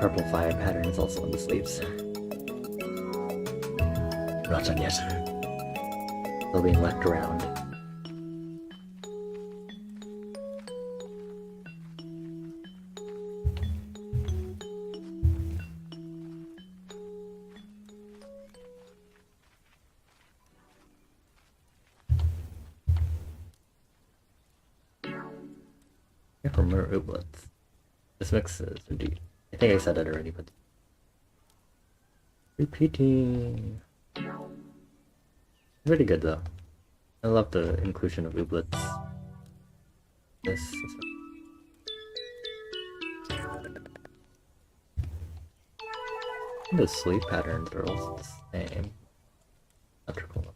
Speaker 1: purple fire patterns also on the sleeves. Not done yet. Still being left around. From her ooblets. This mixes indeed. I think I said it already, but repeating. Really good though. I love the inclusion of ooblets. This is the sleep patterns are also the same. Electrical.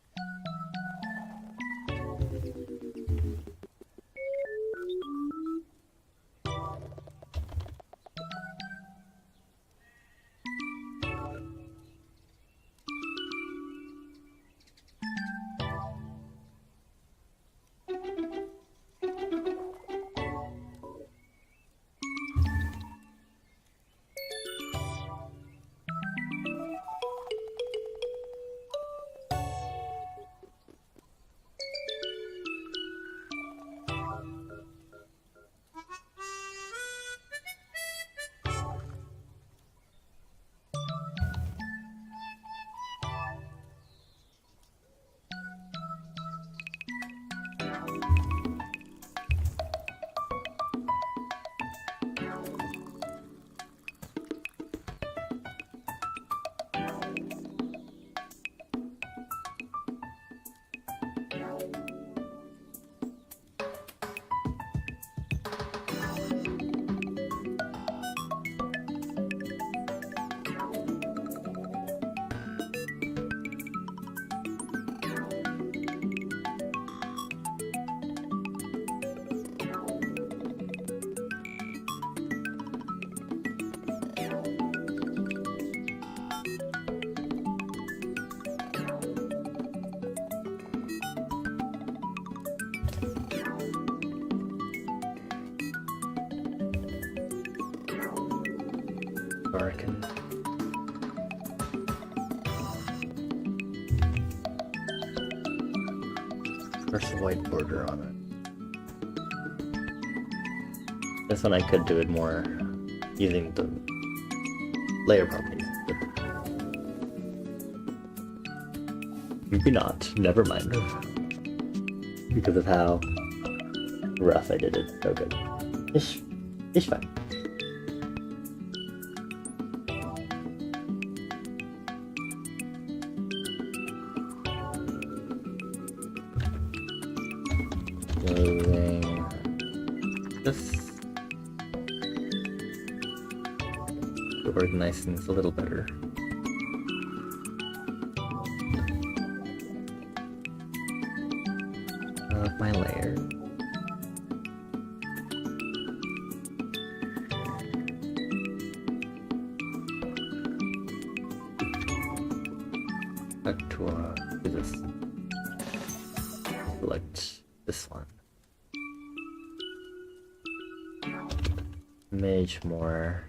Speaker 1: Barkin. There's a white border on it. This one I could do it more using the layer properties. Maybe not. Never mind. Because of how rough I did it. So good. It's fine. Moving this to organize things a little better. My layer. Back to do this. Select this one. Mage more.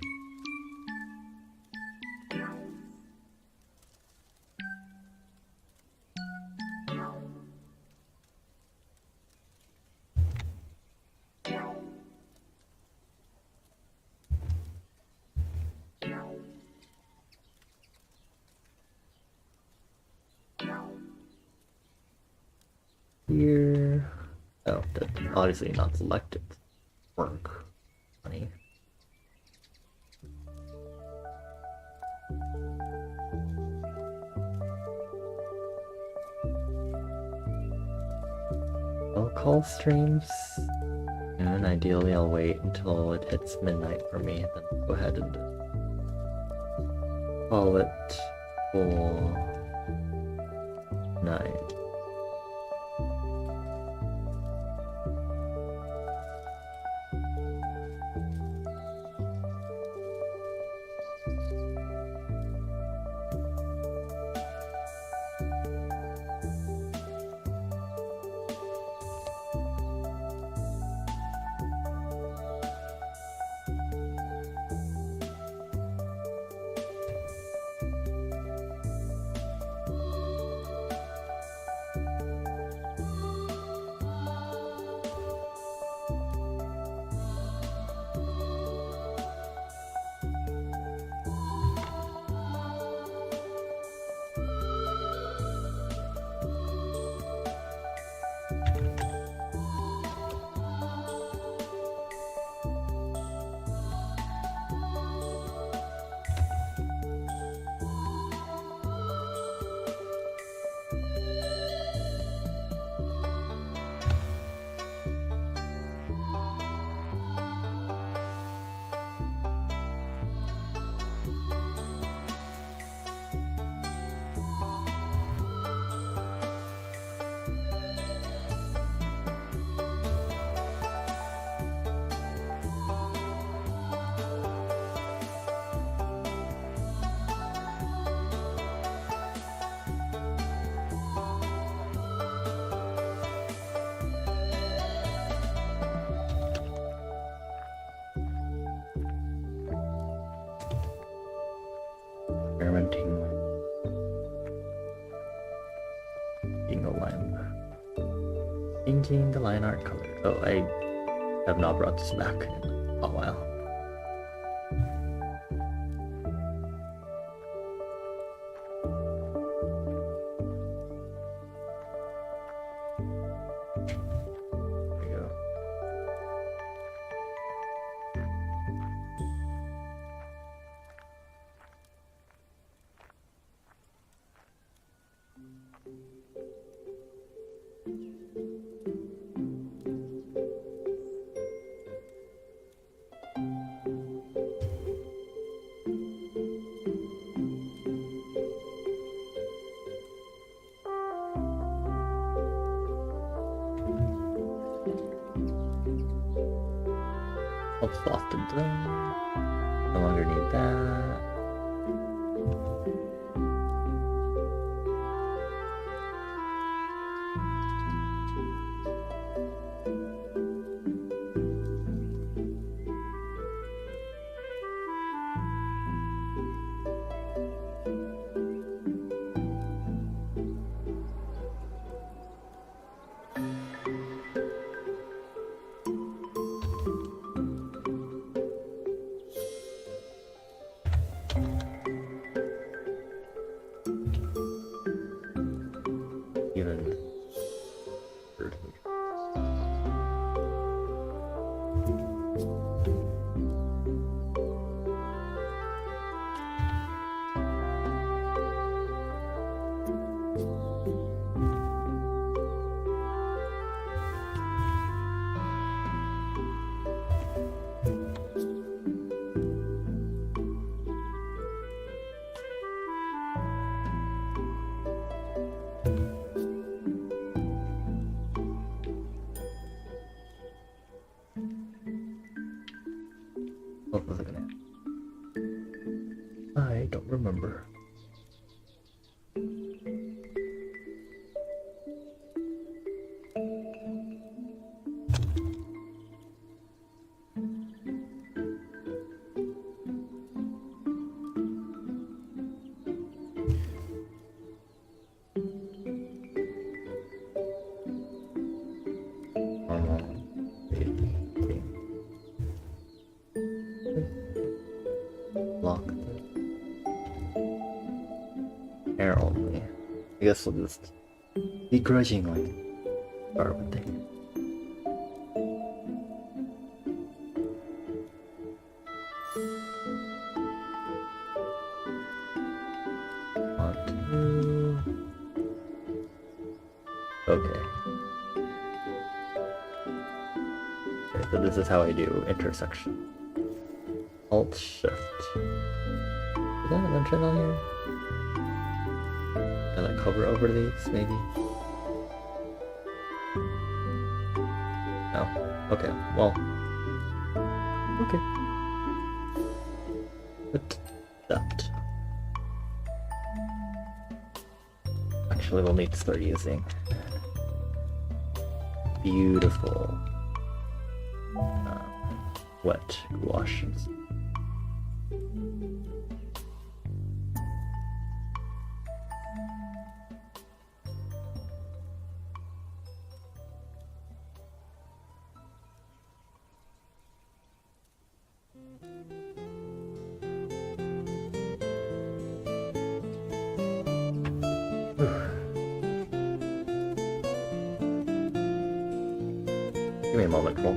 Speaker 1: Here. Oh, that obviously not selected. Work. Funny. I'll call streams, and ideally I'll wait until it hits midnight for me, then go ahead and call it full night. Experimenting with being a line. Changing the line art color. Oh, I have not brought this back in a while. There we go. I'll soft and blend. No longer need that. Even further. What was I looking at? I don't remember. Lock. Air only. I guess we'll just begrudgingly start with it. Okay. Okay, so this is how I do intersection. Alt Shift. Is that an entrance on here? Can I cover over these, maybe? No. Okay, well. Okay. But that. Actually, we'll need to start using beautiful wet gouaches. Give me a moment, Cole.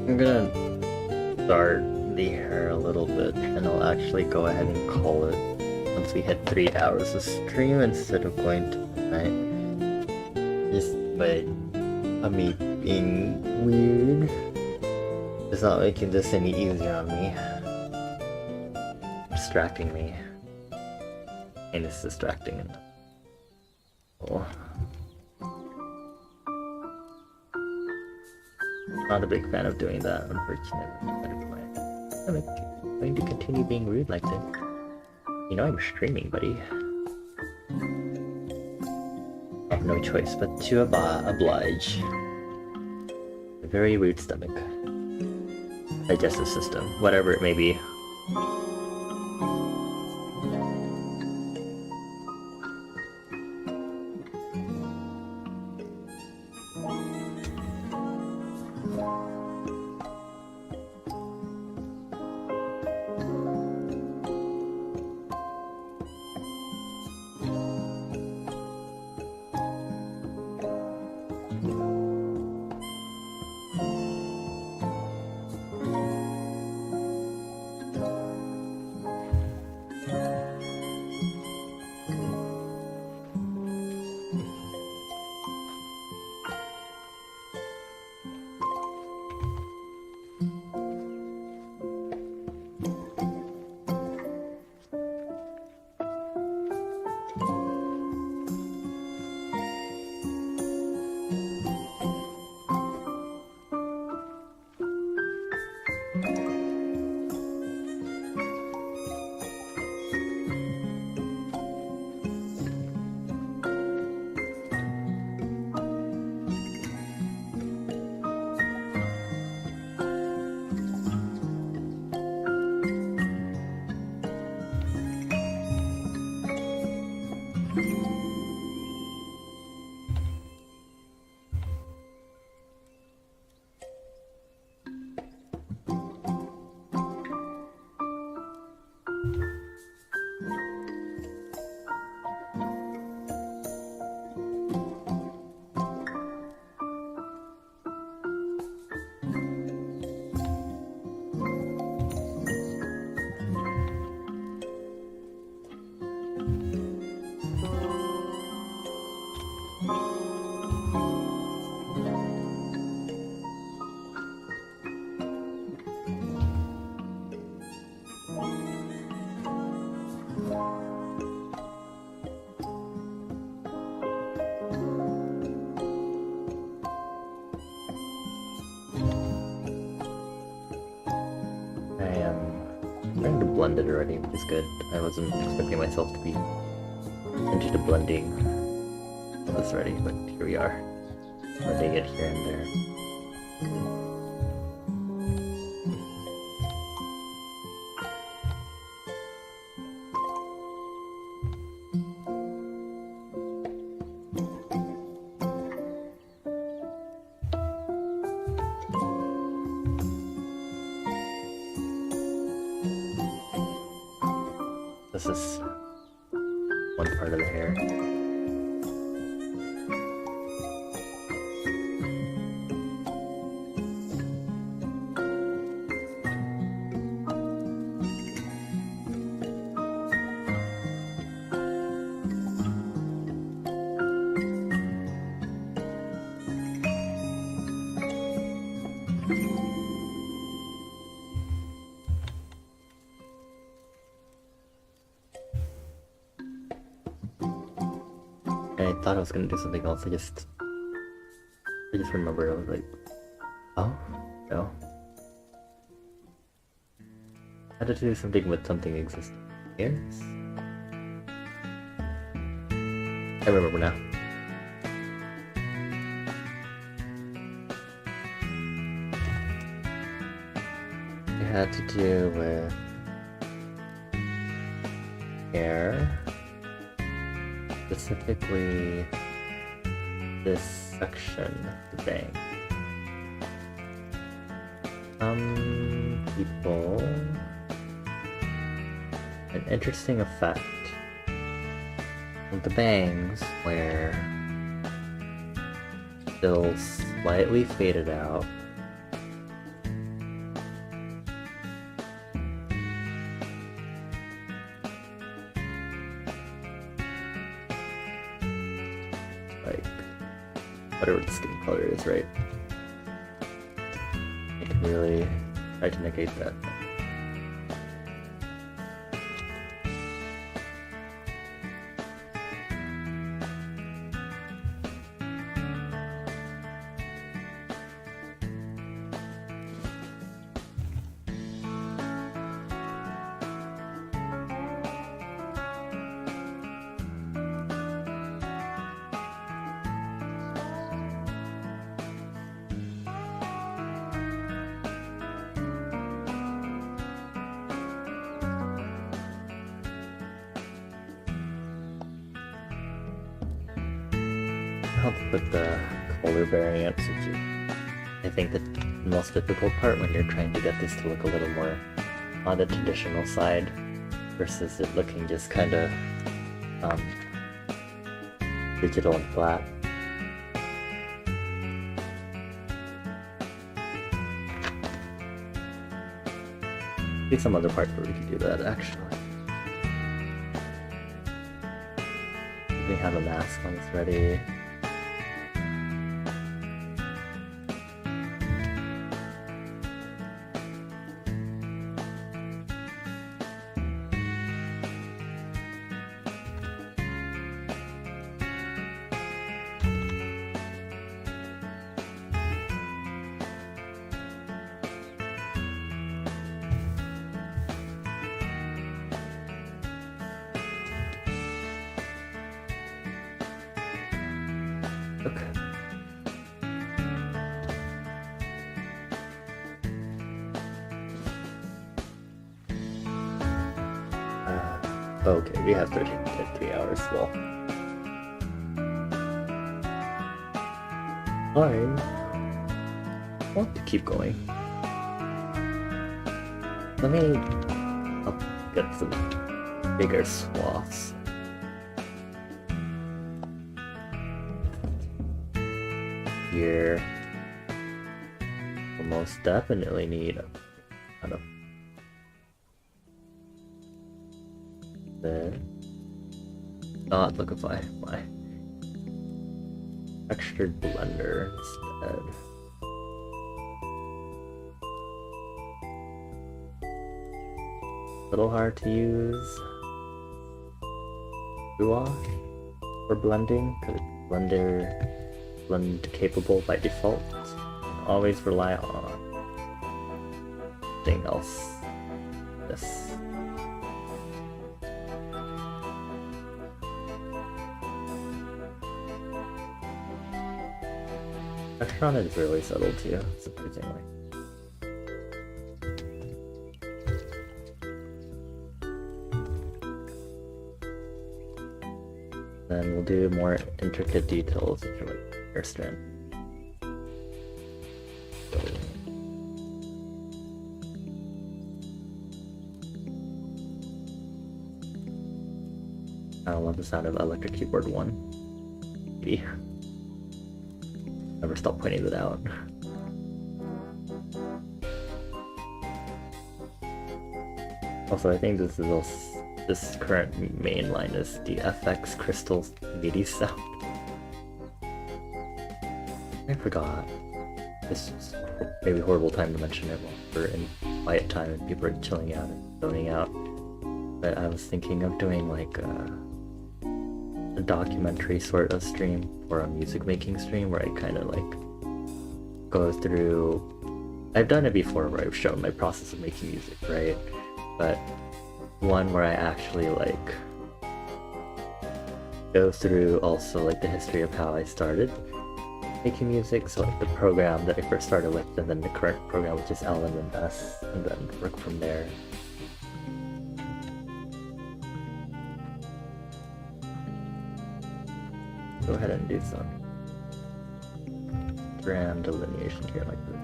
Speaker 1: I'm gonna start the hair a little bit, and I'll actually go ahead and call it once we hit 3 hours of stream instead of going to midnight. Just by me being weird. It's not making this any easier on me. Distracting me. And it's distracting enough. Oh. Not a big fan of doing that, unfortunately. I'm going to continue being rude like this. You know I'm streaming, buddy. I have no choice but to oblige. A very rude stomach. Digestive system, whatever it may be. Blended already, which is good. I wasn't expecting myself to be into the blending of this already, but here we are. Blending it here and there. This is one part of the hair. I thought I was gonna do something else. I just remembered. I was like, oh no, I had to do something with something existing. Yes, I remember now. It had to do with hair. Specifically, this section of the bank. Some people, an interesting effect of the bangs where still slightly faded out, whatever the skin color is, right? I can really try to negate that. Help with the color variants, which is, I think, the most difficult part when you're trying to get this to look a little more on the traditional side versus it looking just kind of digital and flat. There's some other part where we can do that actually. We have a mask when it's ready. Okay, we have 3 hours full. I want to keep going. Let me get some bigger swaths. Here, we'll most definitely need a kind of not liquefy my textured blender instead. A little hard to use gouache for blending because it's blend capable by default. Always rely on something else. This. Texture on it is really subtle too, surprisingly. Then we'll do more intricate details if you're like hair strand. I love the sound of Electric Keyboard 1. Maybe. Never stop pointing that out. Also, I think this current main line is the FX Crystal MIDI sound. I forgot. This is maybe a horrible time to mention it while we're in quiet time and people are chilling out and zoning out. But I was thinking of doing like a documentary sort of stream or a music making stream where I kind of like go through. I've done it before where I've shown my process of making music, right? But one where I actually like go through also like the history of how I started making music, so like the program that I first started with and then the current program, which is LMS, and then work from there. Go ahead and do some grand delineation here like this.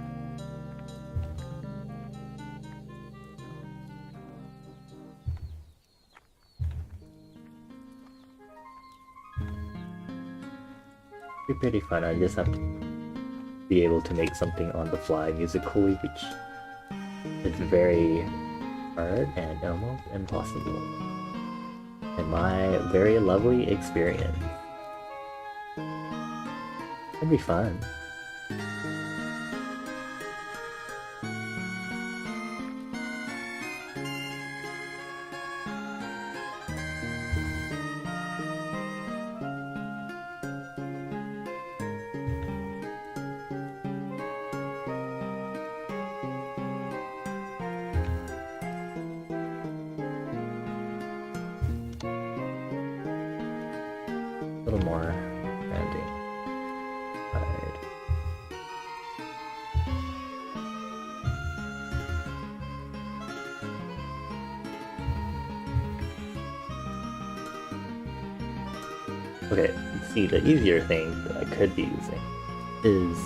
Speaker 1: Be pretty fun. I just have to be able to make something on the fly musically, which is very hard and almost impossible in my very lovely experience. That'd be fun. A little more branding. Right. Okay, see, the easier thing that I could be using is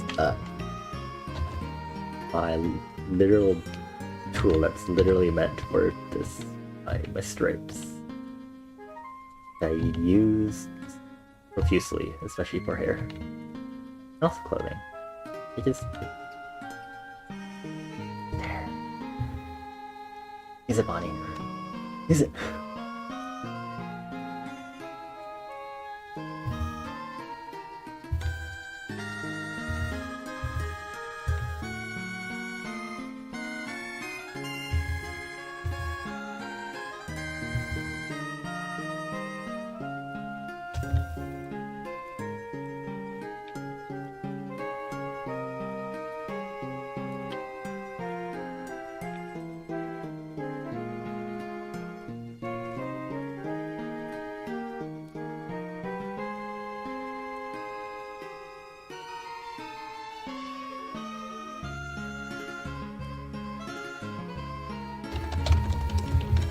Speaker 1: my literal tool that's literally meant for this, my stripes. I use profusely, especially for hair. And also clothing. It just... There. Use it, Bonnie. Use it.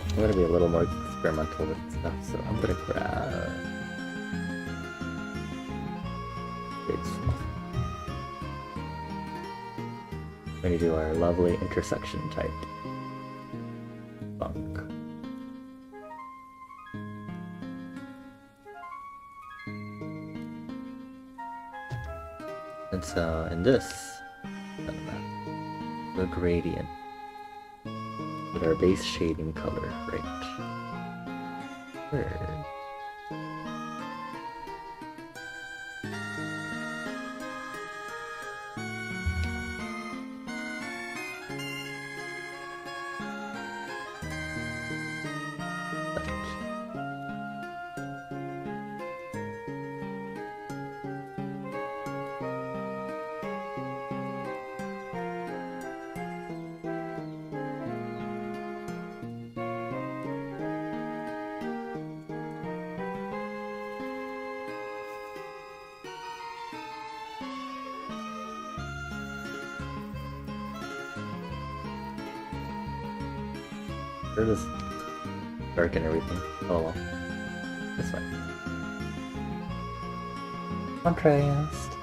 Speaker 1: I'm gonna be a little more experimental with stuff, so I'm gonna grab big stuff. We're gonna do our lovely intersection type funk. And so in this, the gradient with our base shading color right there. They're just dark and everything. Oh well. That's fine. Contrast.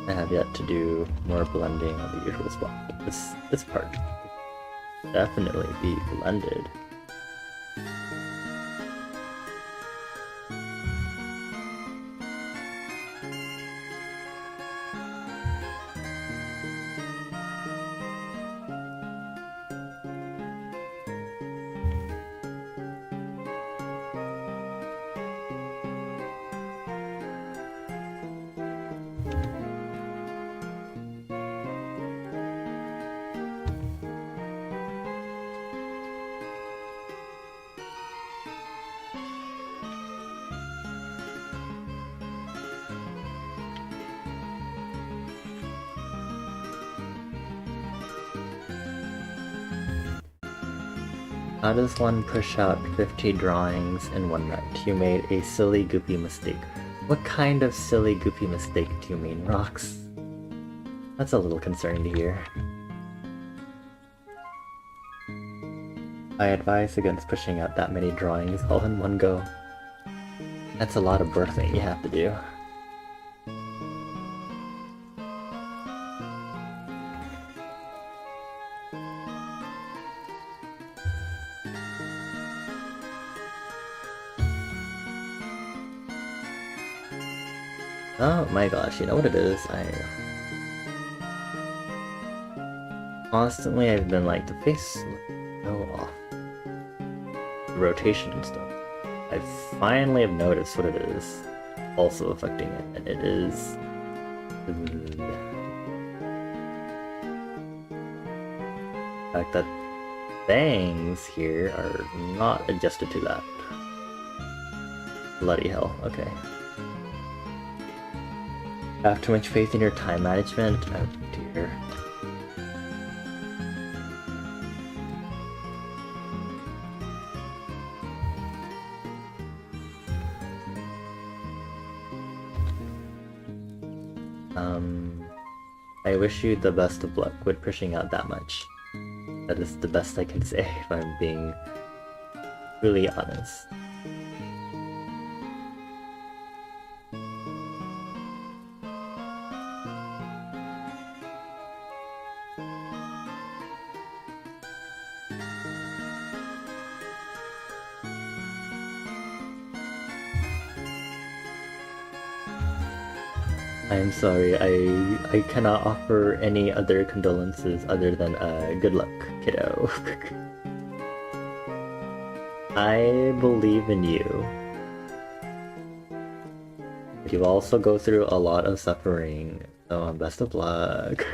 Speaker 1: I have yet to do more blending on the usual spot. This part will definitely be blended. How does one push out 50 drawings in one night? You made a silly, goofy mistake. What kind of silly, goofy mistake do you mean, Rox? That's a little concerning to hear. I advise against pushing out that many drawings all in one go. That's a lot of birthing you have to do. Oh my gosh, you know what it is? Constantly I've been like, the face so off. The rotation and stuff. I finally have noticed what it is also affecting it, and it is the fact that bangs here are not adjusted to that. Bloody hell, okay. Have too much faith in your time management? Oh dear. I wish you the best of luck with pushing out that much. That is the best I can say if I'm being really honest. I'm sorry, I cannot offer any other condolences other than good luck, kiddo. I believe in you. But you also go through a lot of suffering, so best of luck.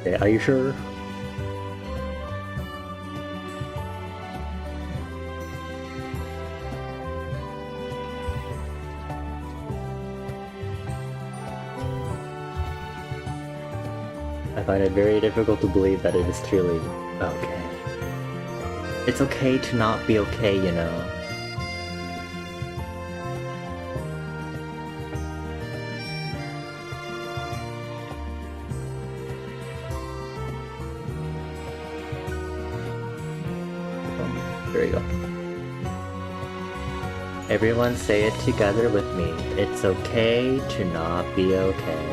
Speaker 1: Okay, are you sure? I find it very difficult to believe that it is truly okay. It's okay to not be okay, you know. There you go. Everyone say it together with me. It's okay to not be okay.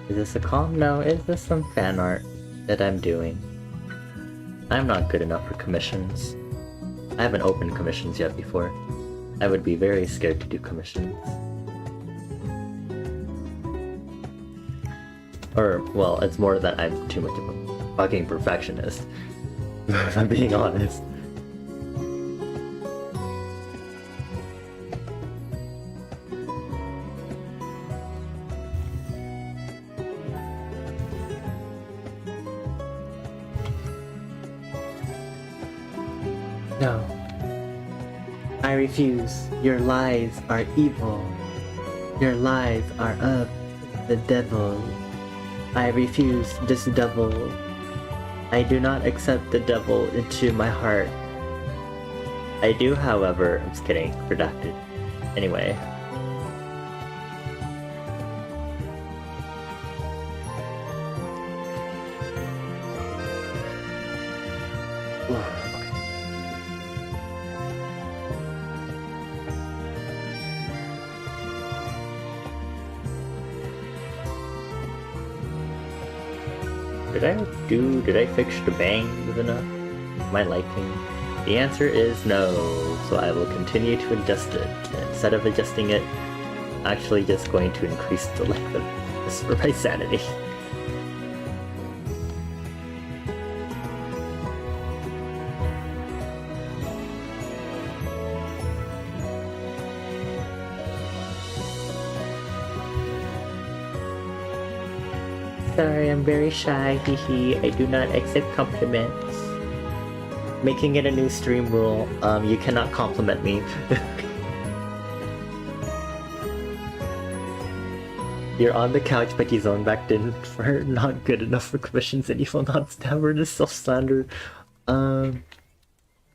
Speaker 1: Is this a comp? No, is this some fan art that I'm doing? I'm not good enough for commissions. I haven't opened commissions yet before. I would be very scared to do commissions. Or, well, it's more that I'm too much of a fucking perfectionist, if I'm being honest. No. I refuse. Your lies are evil. Your lies are of the devil. I refuse this devil. I do not accept the devil into my heart. I do, however, I'm just kidding, redacted. Anyway. Did I fix the bangs enough? My liking? The answer is no, so I will continue to adjust it. Instead of adjusting it, actually just going to increase the length of this for my sanity. Sorry, I'm very shy, hehe. I do not accept compliments. Making it a new stream rule, you cannot compliment me. You're on the couch, but you zone back in for not good enough for commissions and you will not stammer to self-slander.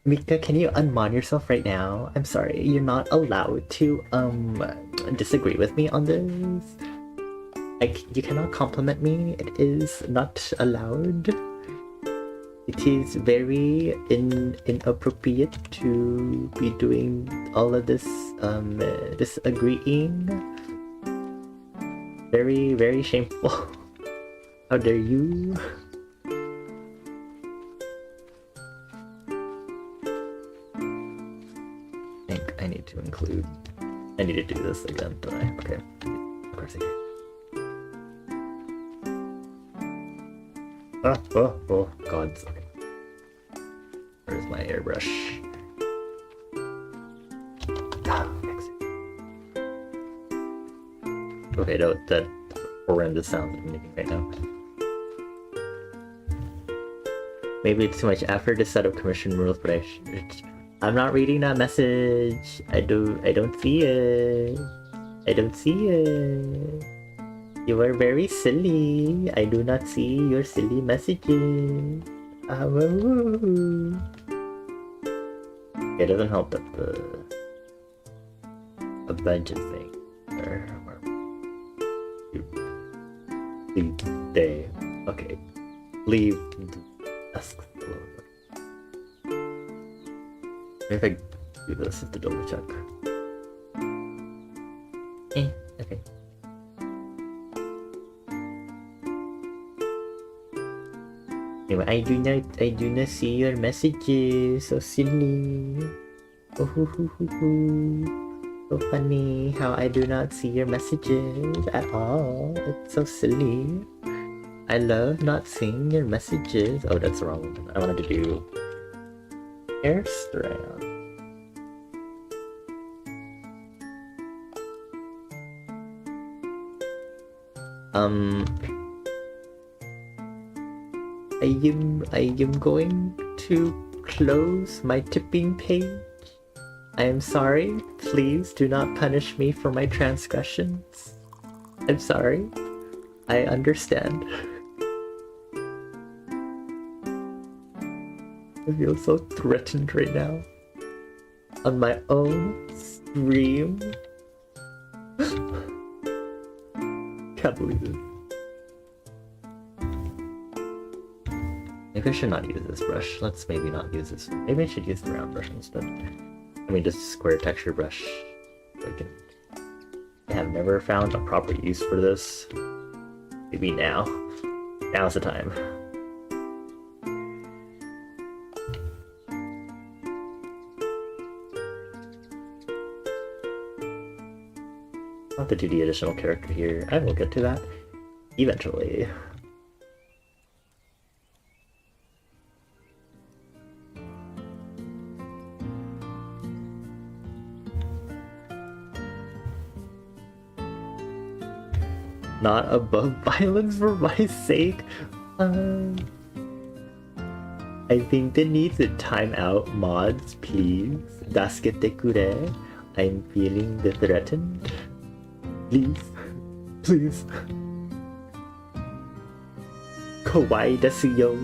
Speaker 1: Mika, can you unmon yourself right now? I'm sorry, you're not allowed to, disagree with me on this. You cannot compliment me, it is not allowed. It is very inappropriate to be doing all of this, disagreeing. Very, very shameful. How dare you? I think I need to include... I need to do this again, don't I? Okay. Of course I can. Oh, God. Where's my airbrush? Okay, that horrendous sound I'm making right now. Maybe it's too much effort to set up commission rules, but I'm not reading that message. I don't see it. I don't see it. You are very silly. I do not see your silly messages. It doesn't help that a budget thing. Leave day. Okay. Leave desk alone. Maybe if I do this just to double check. Okay. Anyway, I do not see your messages. So silly. Oh, hoo, hoo, hoo, hoo. So funny how I do not see your messages at all. It's so silly. I love not seeing your messages. Oh, that's the wrong one. I wanted to do hair strand. I am going to close my tipping page. I am sorry. Please do not punish me for my transgressions. I'm sorry. I understand. I feel so threatened right now. On my own stream. Can't believe it. Maybe I should not use this brush. Let's maybe not use this. Maybe I should use the round brush instead. I mean, just square texture brush. I have never found a proper use for this. Maybe now. Now's the time. I'll have to do the additional character here. I will get to that eventually. Not above violence for my sake. I think that needs a timeout, mods, please. Dasukete kure. I'm feeling threatened. Please. Please. Kawaii desu yo.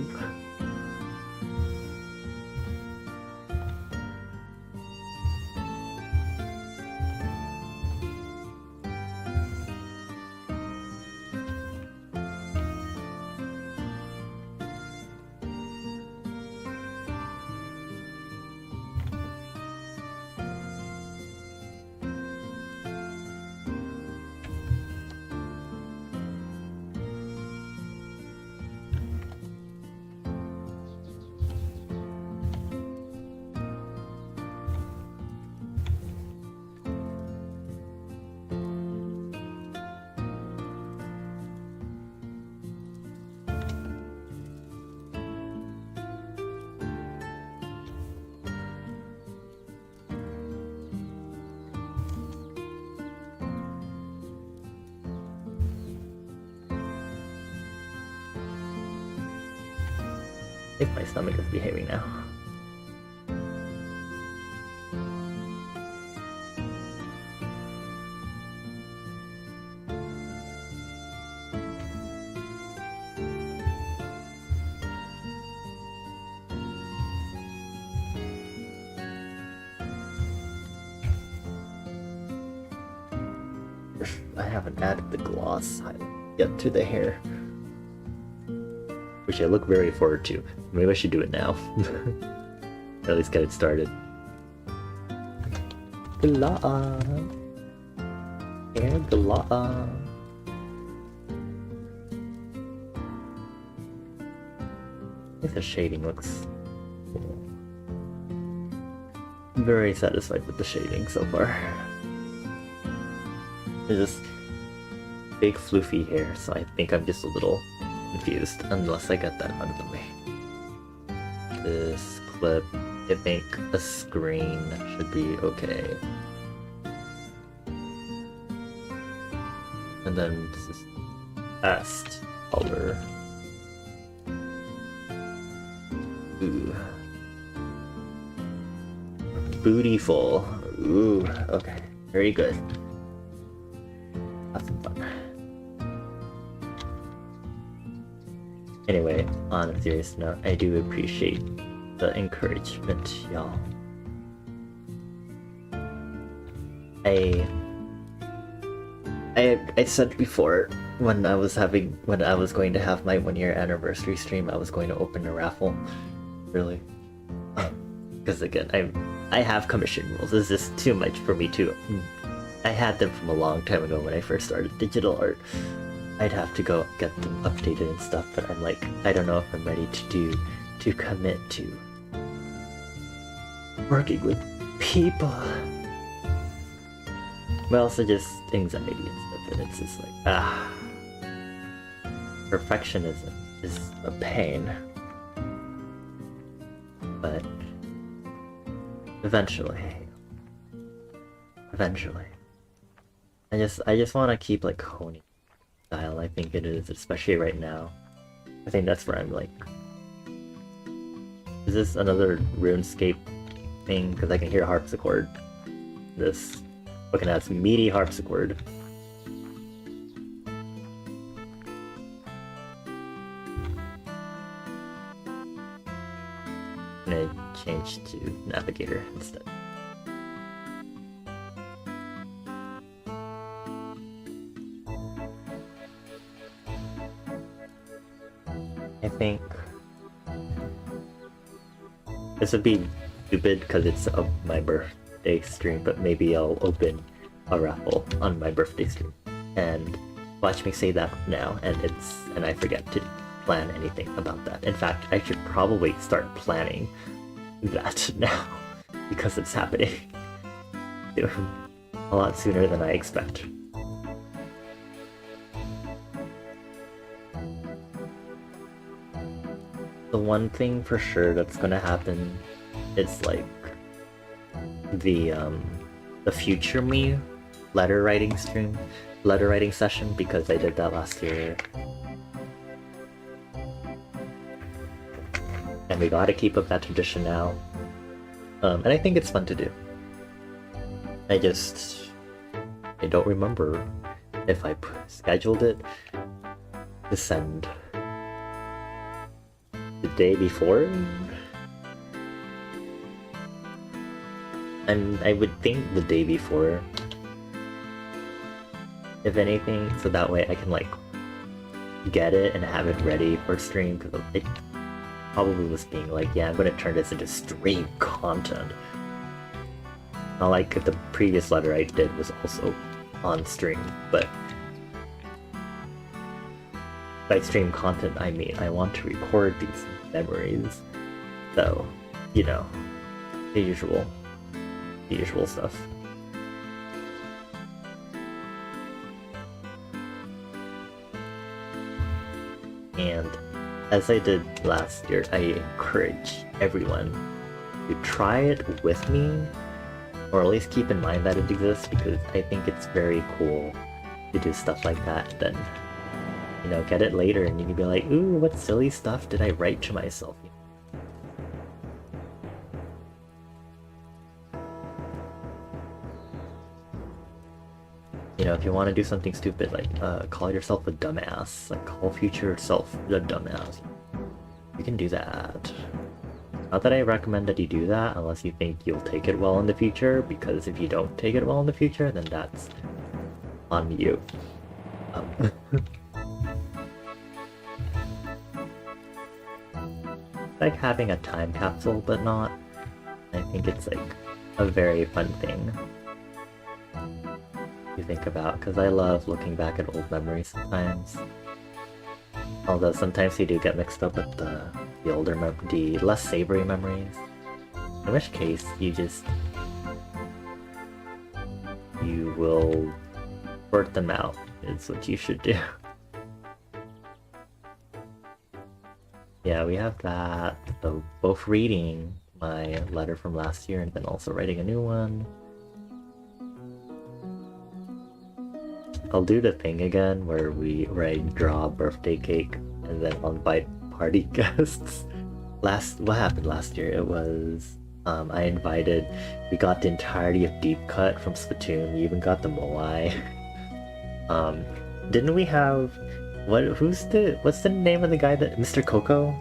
Speaker 1: think my stomach is behaving now. I haven't added the gloss yet to the hair, which I look very forward to. Maybe I should do it now. At least get it started. Gloss. Hair gloss. I think the shading looks cool. I'm very satisfied with the shading so far. There's just big floofy hair, so I think I'm just a little confused unless I get that out of the way. This clip, I think a screen should be okay. And then this is best color. Ooh. Bootyful. Ooh, okay. Very good. Have some fun. Anyway, on a serious note, I do appreciate the encouragement, y'all. I said before when I was going to have my 1-year anniversary stream, I was going to open a raffle. Really, because again, I have commission rules. It's just too much for me to. I had them from a long time ago when I first started digital art. I'd have to go get them updated and stuff, but I'm like, I don't know if I'm ready to commit to working with people. But also just anxiety and stuff, and it's just like, perfectionism is a pain. But eventually, I just want to keep like honing style. I think it is, especially right now. I think that's where I'm like, is this another RuneScape thing? Because I can hear harpsichord. This looking at this meaty harpsichord. I'm gonna change to Navigator instead. I think this would be stupid because it's my birthday stream, but maybe I'll open a raffle on my birthday stream. And watch me say that now, and I forget to plan anything about that. In fact, I should probably start planning that now because it's happening a lot sooner than I expect. The one thing for sure that's gonna happen is like the future me letter writing session, because I did that last year. And we gotta keep up that tradition now. And I think it's fun to do. I don't remember if I scheduled it to send the day before, and I would think the day before, if anything, so that way I can like get it and have it ready for stream, because it probably was being like, yeah, I'm gonna turn this into stream content. Not like the previous letter I did was also on stream, but by stream content I mean I want to record these memories, so you know, the usual stuff. And as I did last year, I encourage everyone to try it with me, or at least keep in mind that it exists, because I think it's very cool to do stuff like that, and then, you know, get it later and you can be like, ooh, what silly stuff did I write to myself? You know, if you want to do something stupid, like call yourself a dumbass, like call future self a dumbass, you can do that. Not that I recommend that you do that unless you think you'll take it well in the future, because if you don't take it well in the future, then that's on you. Like having a time capsule, but not. I think it's like a very fun thing to think about, because I love looking back at old memories sometimes. Although sometimes you do get mixed up with the the less savory memories. In which case, you will sort them out, is what you should do. Yeah, we have that. So both reading my letter from last year and then also writing a new one. I'll do the thing again where I draw a birthday cake and then invite party guests. What happened last year? It was we got the entirety of Deep Cut from Splatoon. We even got the Moai. Didn't we have what's the name of the guy that Mr. Coco?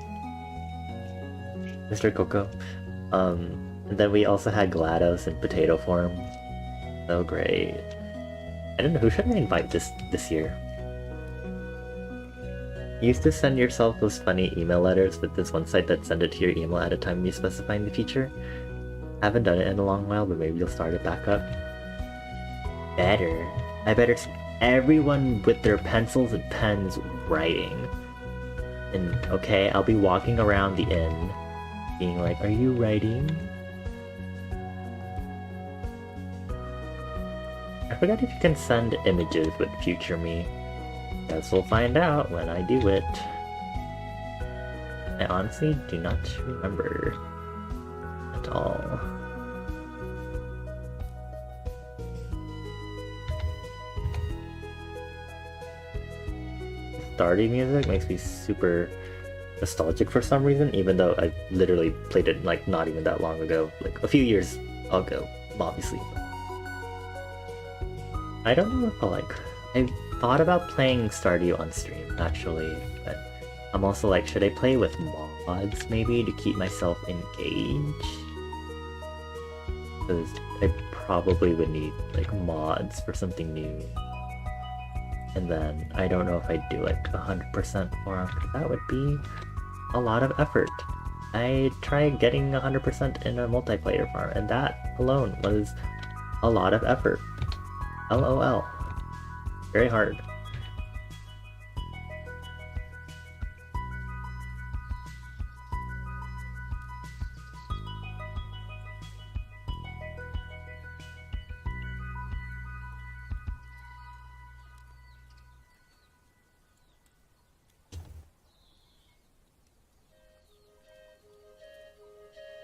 Speaker 1: Mr. Coco. And then we also had GLaDOS in potato form. So great. I don't know, who should I invite this year? You used to send yourself those funny email letters with this one site that send it to your email at a time you specify in the feature. Haven't done it in a long while, but maybe you'll start it back up. I better see everyone with their pencils and pens writing. And okay, I'll be walking around the inn being like, are you writing? I forgot if you can send images with future me. Guess we'll find out when I do it. I honestly do not remember at all. Starting music makes me super nostalgic for some reason, even though I literally played it like not even that long ago, like a few years ago, obviously. I don't know if I thought about playing Stardew on stream actually, but I'm also like, should I play with mods maybe to keep myself engaged? Because I probably would need like mods for something new. And then I don't know if I'd do like 100% for them, because that would be a lot of effort. I tried getting 100% in a multiplayer farm, and that alone was a lot of effort. LOL. Very hard.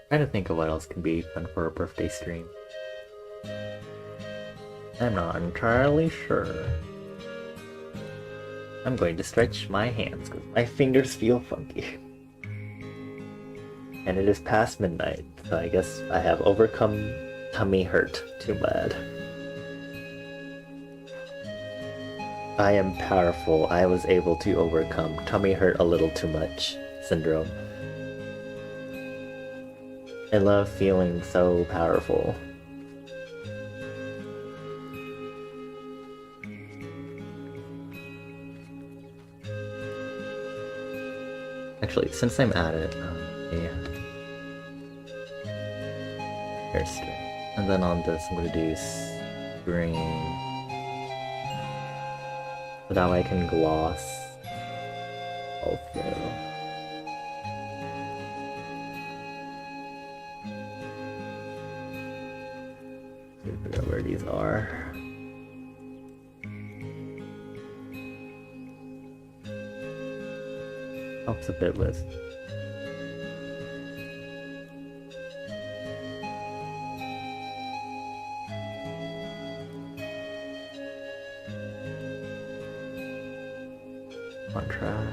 Speaker 1: Trying to think of what else can be fun for a birthday stream. I'm not entirely sure. I'm going to stretch my hands because my fingers feel funky. And it is past midnight, so I guess I have overcome tummy hurt too bad. I am powerful. I was able to overcome tummy hurt a little too much syndrome. I love feeling so powerful. Actually, since I'm at it, here's string. And then on this, I'm gonna do string. So that way I can gloss also. Figure out where these are. Helps a bit with on track.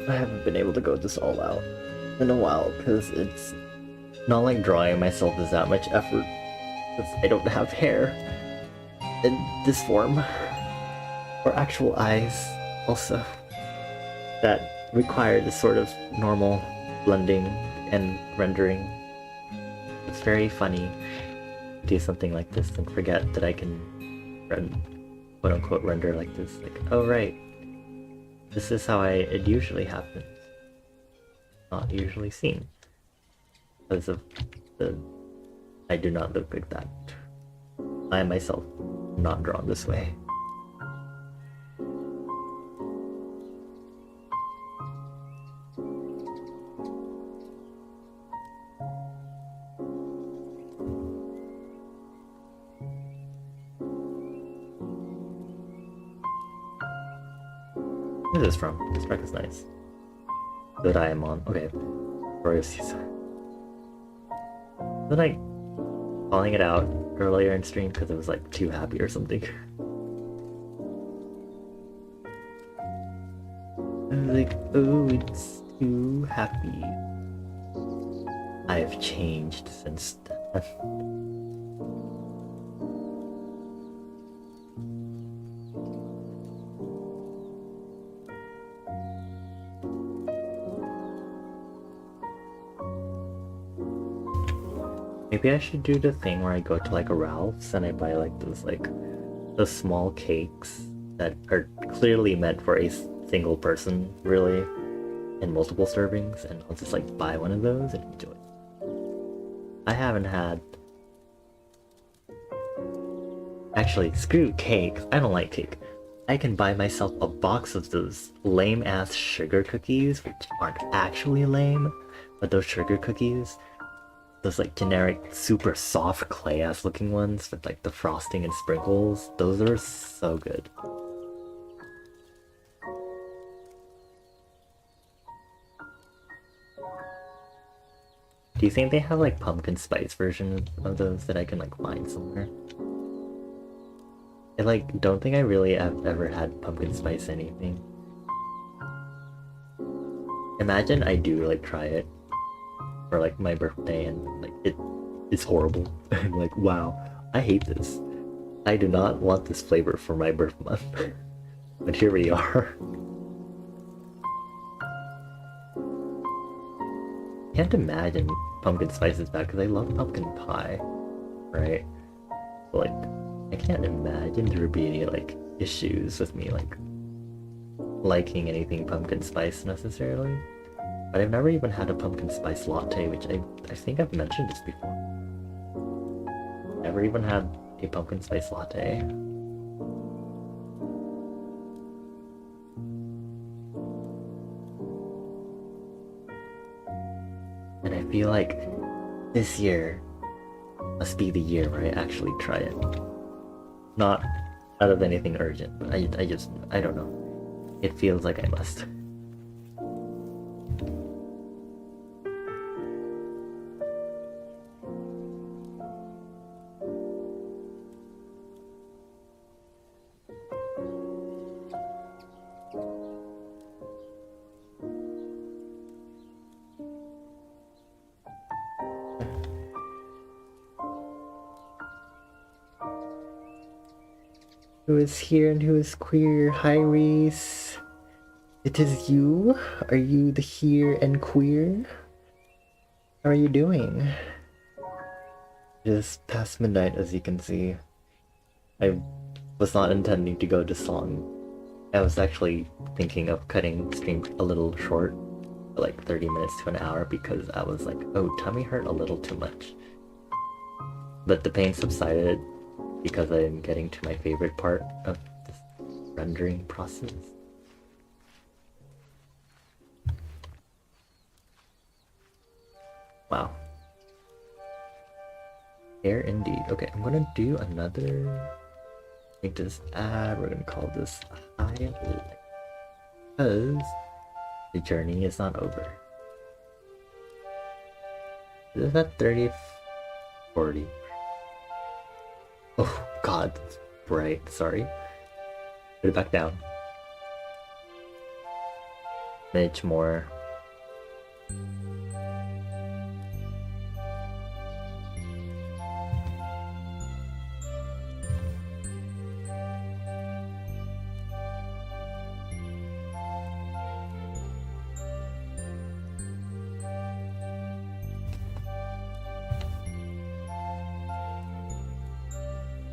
Speaker 1: I haven't been able to go this all out in a while because it's not like drawing myself is that much effort because I don't have hair in this form or actual eyes also that require this sort of normal blending and rendering. It's very funny to do something like this and forget that I can quote unquote render like this. Like, oh right, this is how it usually happens. Not usually seen. Because of I do not look like that. I myself am not drawn this way. Where is this from? This track is nice. Good I am on. Okay. Then I calling it out earlier in stream because I was like too happy or something. I was like, oh, it's too happy. I have changed since then. Maybe I should do the thing where I go to like a Ralph's and I buy like those the small cakes that are clearly meant for a single person, really, in multiple servings, and I'll just like buy one of those and enjoy it. I haven't had... Actually, screw cake. I don't like cake. I can buy myself a box of those lame-ass sugar cookies, which aren't actually lame, but those sugar cookies, those like generic super soft clay ass looking ones with like the frosting and sprinkles, those are so good. Do you think they have like pumpkin spice version of those that I can like find somewhere? I like don't think I really have ever had pumpkin spice anything. Imagine I do like try it for like my birthday and like it's horrible. I'm like, wow, I hate this. I do not want this flavor for my birth month. But here we are. Can't imagine pumpkin spice is bad because I love pumpkin pie, right? But like, I can't imagine there would be any like issues with me like liking anything pumpkin spice necessarily. But I've never even had a pumpkin spice latte, which I think I've mentioned this before. Never even had a pumpkin spice latte. And I feel like this year must be the year where I actually try it. Not out of anything urgent, but I don't know. It feels like I must. Who is here and who is queer? Hi Reese. It is you? Are you the here and queer? How are you doing? It is past midnight, as you can see. I was not intending to go this long. I was actually thinking of cutting stream a little short, like 30 minutes to an hour, because I was like, oh, tummy hurt a little too much. But the pain subsided because I'm getting to my favorite part of this rendering process. Wow. Hair indeed. Okay, I'm gonna do another... Make this ad, we're gonna call this highlight. Because the journey is not over. Is that 30? 40? Oh god, that's bright. Sorry. Put it back down. smidge more.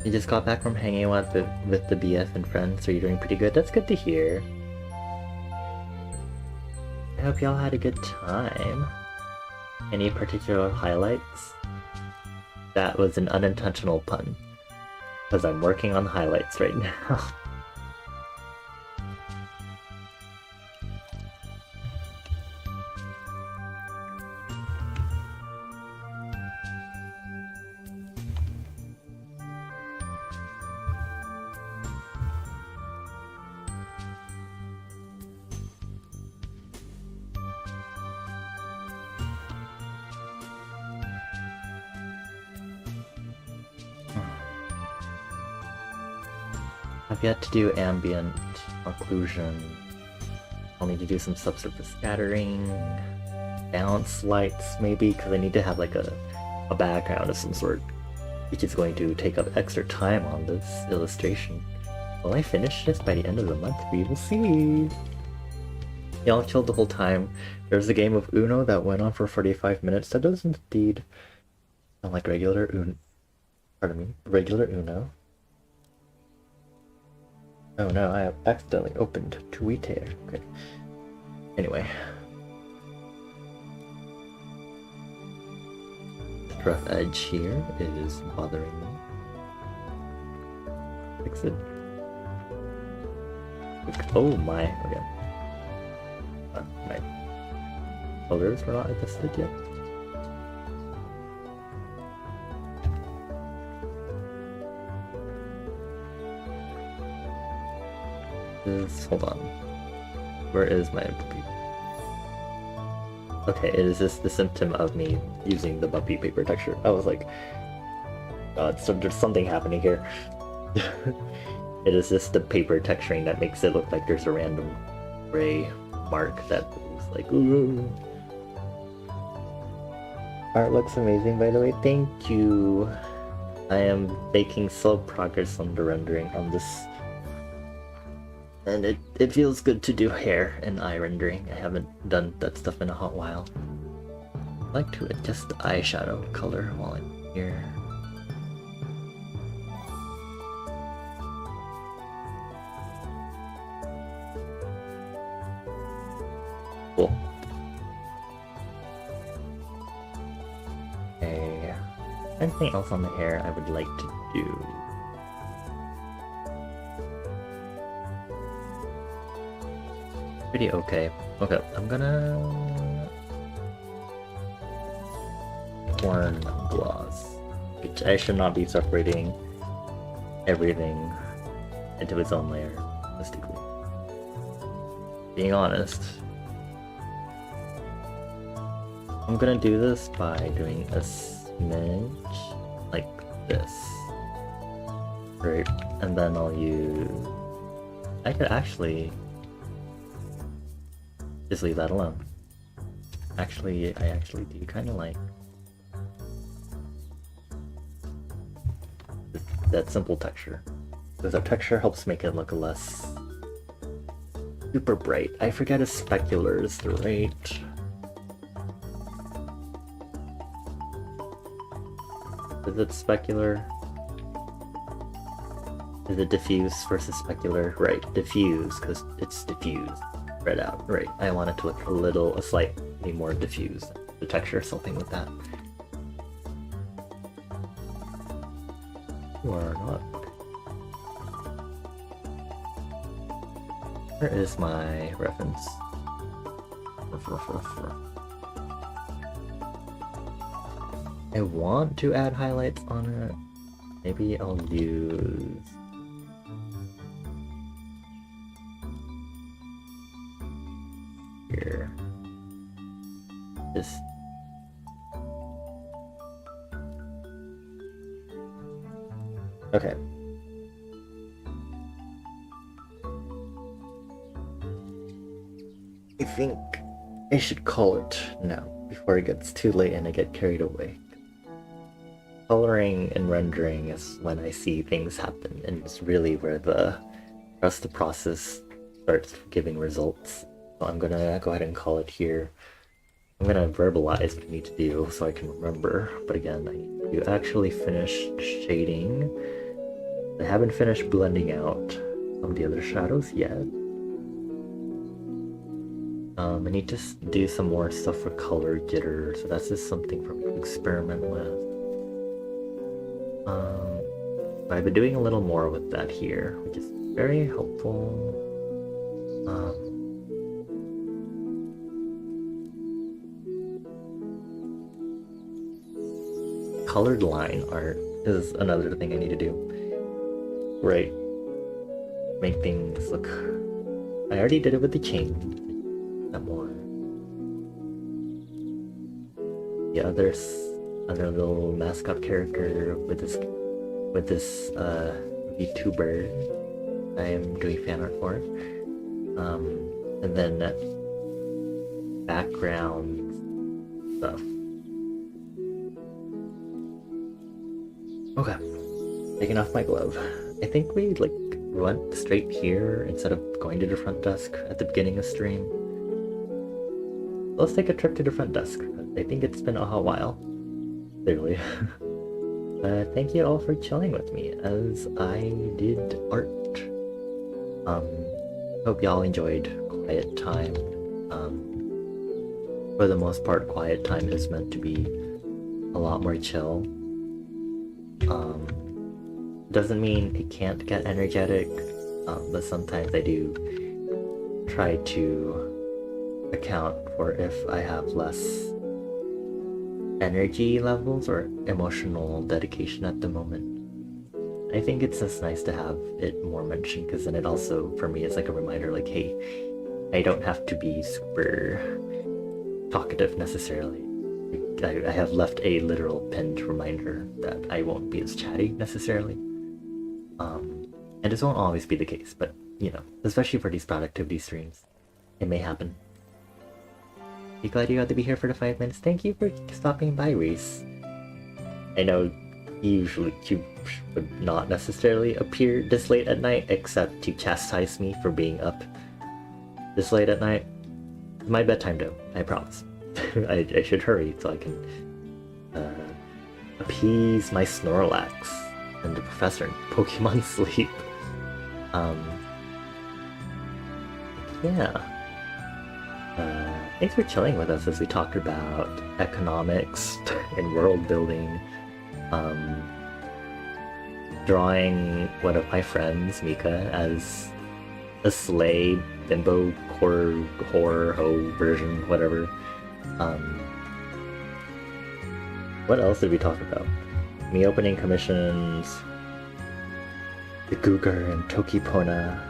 Speaker 1: You just got back from hanging out with the BF and friends, so you're doing pretty good. That's good to hear. I hope y'all had a good time. Any particular highlights? That was an unintentional pun, because I'm working on highlights right now. I've yet to do ambient occlusion. I'll need to do some subsurface scattering, bounce lights maybe, because I need to have like a background of some sort, which is going to take up extra time on this illustration. Will I finish this by the end of the month? We will see. Y'all chilled the whole time. There's a game of Uno that went on for 45 minutes. That does indeed sound like regular Uno. Pardon me, regular Uno. Oh no, I have accidentally opened Twitter. Okay. Anyway. The rough edge here is bothering me. Fix it. Oh my, okay. My colors were not adjusted yet. Hold on. Where is my bumpy? Okay, is this the symptom of me using the bumpy paper texture? I was like, God, so there's something happening here. It is just the paper texturing that makes it look like there's a random gray mark that is like, ooh. Art looks amazing, by the way. Thank you. I am making slow progress on the rendering on this. And it feels good to do hair and eye rendering. I haven't done that stuff in a hot while. I like to adjust the eyeshadow color while I'm here. Cool. Okay. Anything else on the hair I would like to do? Pretty okay. Okay, I'm gonna corn gloss, which I should not be separating everything into its own layer, realistically. Being honest, I'm gonna do this by doing a smidge like this, right? And then I'll use. I could actually just leave that alone. Actually, I actually do kind of like that simple texture. Because that texture helps make it look less super bright. I forget if specular is the right. Is it specular? Is it diffuse versus specular? Right, diffuse, because it's diffused. Spread out. Right, I want it to look slightly more diffused. The texture, something with that. You are not. Where is my reference? I want to add highlights on it. Maybe I'll use here. This. Okay. I think I should call it now before it gets too late and I get carried away. Coloring and rendering is when I see things happen, and it's really where the rest of the process starts giving results. So I'm gonna go ahead and call it here. I'm gonna verbalize what I need to do so I can remember, but again, I need to actually finish shading. I haven't finished blending out some of the other shadows yet. I need to do some more stuff for color jitter, so that's just something for me to experiment with. I've been doing a little more with that here, which is very helpful. Colored line art is another thing I need to do. Right. Make things look... I already did it with the chain. More. The other little mascot character with this VTuber I am doing fan art for. And then background stuff. Okay. Taking off my glove. I think we went straight here instead of going to the front desk at the beginning of stream. Let's take a trip to the front desk. I think it's been a hot while. Clearly. Thank you all for chilling with me as I did art. Hope y'all enjoyed quiet time. For the most part, quiet time is meant to be a lot more chill. Doesn't mean it can't get energetic, but sometimes I do try to account for if I have less energy levels or emotional dedication at the moment. I think it's just nice to have it more mentioned, because then it also, for me, is like a reminder, like, hey, I don't have to be super talkative necessarily. I have left a literal pinned reminder that I won't be as chatty necessarily. And this won't always be the case, but, you know, especially for these productivity streams, it may happen. Be glad you got to be here for the 5 minutes. Thank you for stopping by, Reese. I know usually you would not necessarily appear this late at night, except to chastise me for being up this late at night. It's my bedtime though, I promise. I should hurry so I can appease my Snorlax and the professor in Pokemon Sleep. Yeah. Thanks for chilling with us as we talked about economics and world building. Drawing one of my friends, Mika, as a sleigh, bimbo, horror, ho version, whatever. What else did we talk about? Me opening commissions, the Googer and Tokipona,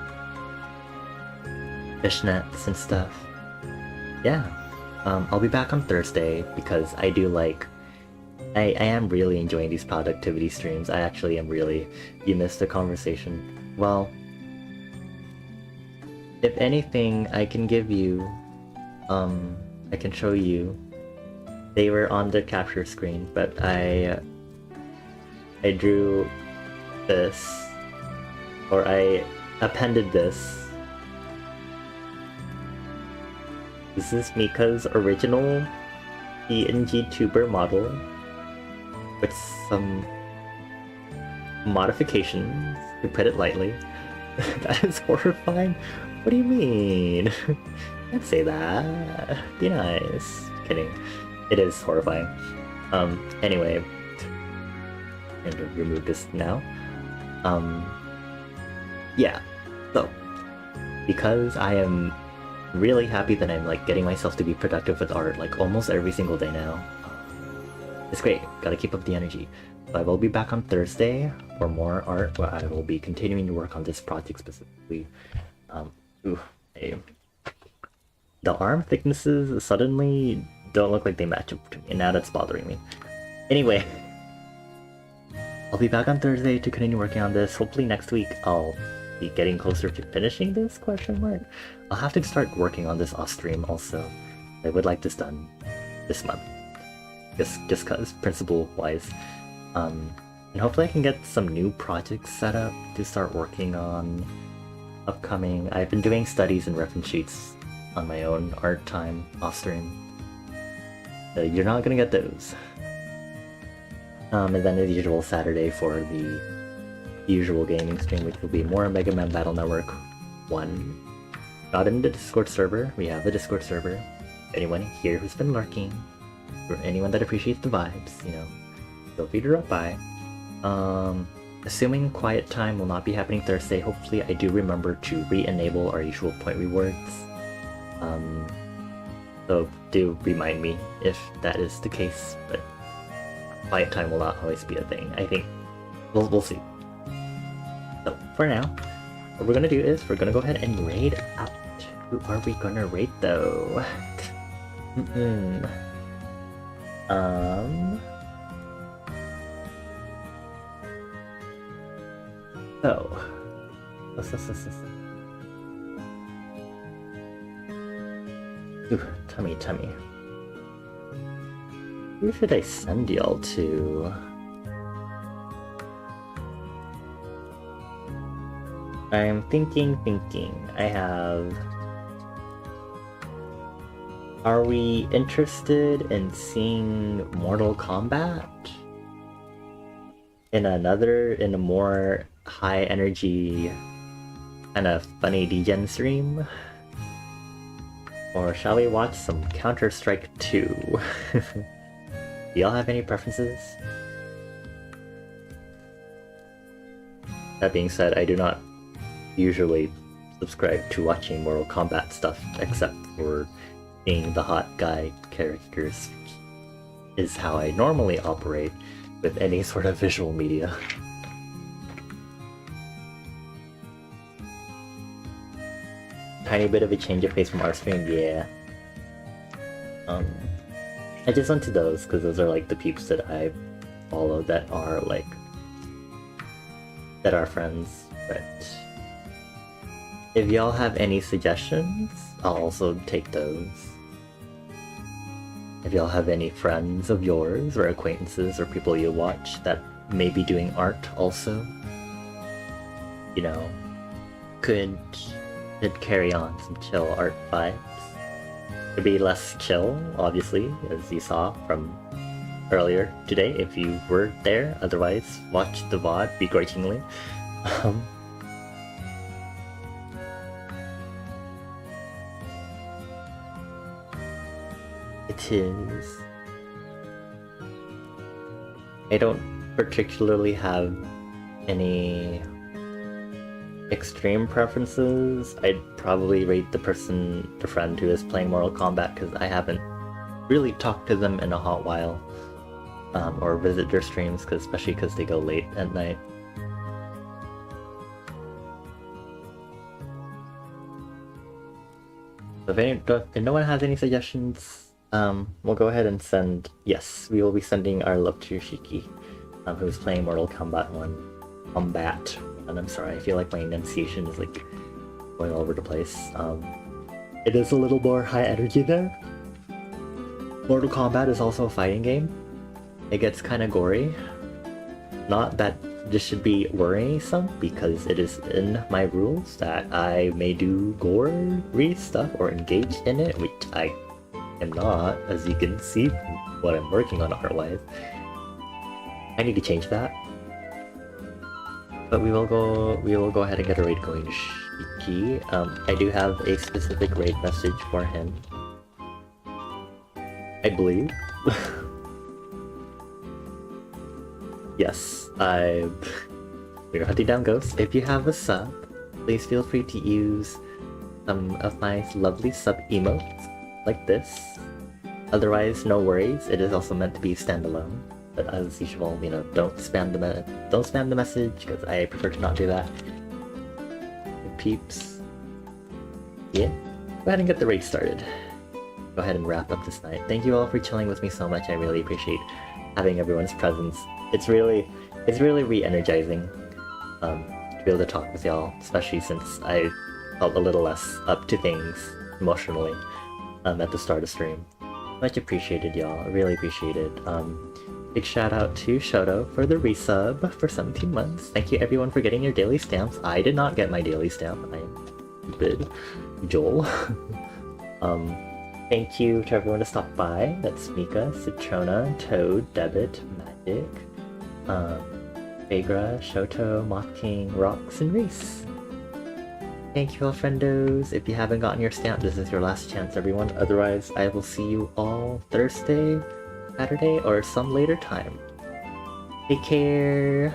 Speaker 1: fishnets and stuff. Yeah, I'll be back on Thursday because I do I am really enjoying these productivity streams. I actually am really... You missed the conversation. Well, if anything, I can give you... I can show you. They were on the capture screen, but I drew this, or I appended this. This is Mika's original PNG tuber model with some modifications, to put it lightly. That is horrifying? What do you mean? Can't say that. Be nice. Kidding. It is horrifying. Anyway. I'm going to remove this now. Yeah. So, because I am really happy that I'm getting myself to be productive with art almost every single day now. It's great. Gotta keep up the energy. So I will be back on Thursday for more art, where I will be continuing to work on this project specifically. The arm thicknesses suddenly don't look like they match up to me, and now that's bothering me. Anyway, I'll be back on Thursday to continue working on this. Hopefully next week I'll be getting closer to finishing this, question mark. I'll have to start working on this off stream also. I would like this done this month. Just cause principle wise. And hopefully I can get some new projects set up to start working on upcoming. I've been doing studies and reference sheets on my own art time off stream. You're not gonna get those. And then as usual, Saturday for the usual gaming stream, which will be more Mega Man Battle Network 1. Not in the Discord server, we have a Discord server. Anyone here who's been lurking, or anyone that appreciates the vibes, you know, feel free to drop by. Assuming quiet time will not be happening Thursday, hopefully I do remember to re-enable our usual point rewards. So do remind me if that is the case, but quiet time will not always be a thing. I think we'll see. So for now, what we're gonna do is we're gonna go ahead and raid out. Who are we gonna raid though? Ooh, tummy. Who should I send y'all to? I'm thinking. I have... Are we interested in seeing Mortal Kombat? In a more high energy, kind of funny degen stream? Or shall we watch some Counter-Strike 2? Do y'all have any preferences? That being said, I do not usually subscribe to watching Mortal Kombat stuff, except for seeing the hot guy characters is how I normally operate with any sort of visual media. Tiny bit of a change of pace from our stream, yeah. I just went to those because those are like the peeps that I follow that are like friends. But if y'all have any suggestions, I'll also take those. If y'all have any friends of yours or acquaintances or people you watch that may be doing art also, you know, could carry on some chill art vibes. It'd be less chill, obviously, as you saw from earlier today, if you were there. Otherwise, watch the VOD begrudgingly. It is... I don't particularly have any extreme preferences. I'd probably rate the friend who is playing Mortal Kombat because I haven't really talked to them in a hot while, or visit their streams, especially because they go late at night. So if no one has any suggestions, we'll go ahead and send... Yes, we will be sending our love to Shiki, who's playing Mortal Kombat 1. Combat. And I'm sorry, I feel like my enunciation is like going all over the place. It is a little more high energy there. Mortal Kombat is also a fighting game. It gets kind of gory. Not that this should be worrisome, because it is in my rules that I may do gory stuff or engage in it, which I am not, as you can see from what I'm working on art-wise. I need to change that. But we will go ahead and get a raid going to Shiki. I do have a specific raid message for him, I believe. Yes, we're hunting down ghosts. If you have a sub, please feel free to use some of my lovely sub emotes like this. Otherwise, no worries. It is also meant to be standalone. But as usual, you know, don't spam the message, because I prefer to not do that. Peeps. Yeah. Go ahead and get the raid started. Go ahead and wrap up this night. Thank you all for chilling with me so much. I really appreciate having everyone's presence. It's really re-energizing to be able to talk with y'all, especially since I felt a little less up to things emotionally at the start of stream. Much appreciated, y'all. I really appreciate it. Big shout out to Shoto for the resub for 17 months. Thank you everyone for getting your daily stamps. I did not get my daily stamp. I am stupid. Joel. Thank you to everyone to stop by. That's Mika, Citrona, Toad, Debit, Magic, Phagra, Shoto, Mock King, Rox, and Reese. Thank you all, friendos. If you haven't gotten your stamp, this is your last chance, everyone. Otherwise, I will see you all Thursday, Saturday, or some later time. Take care.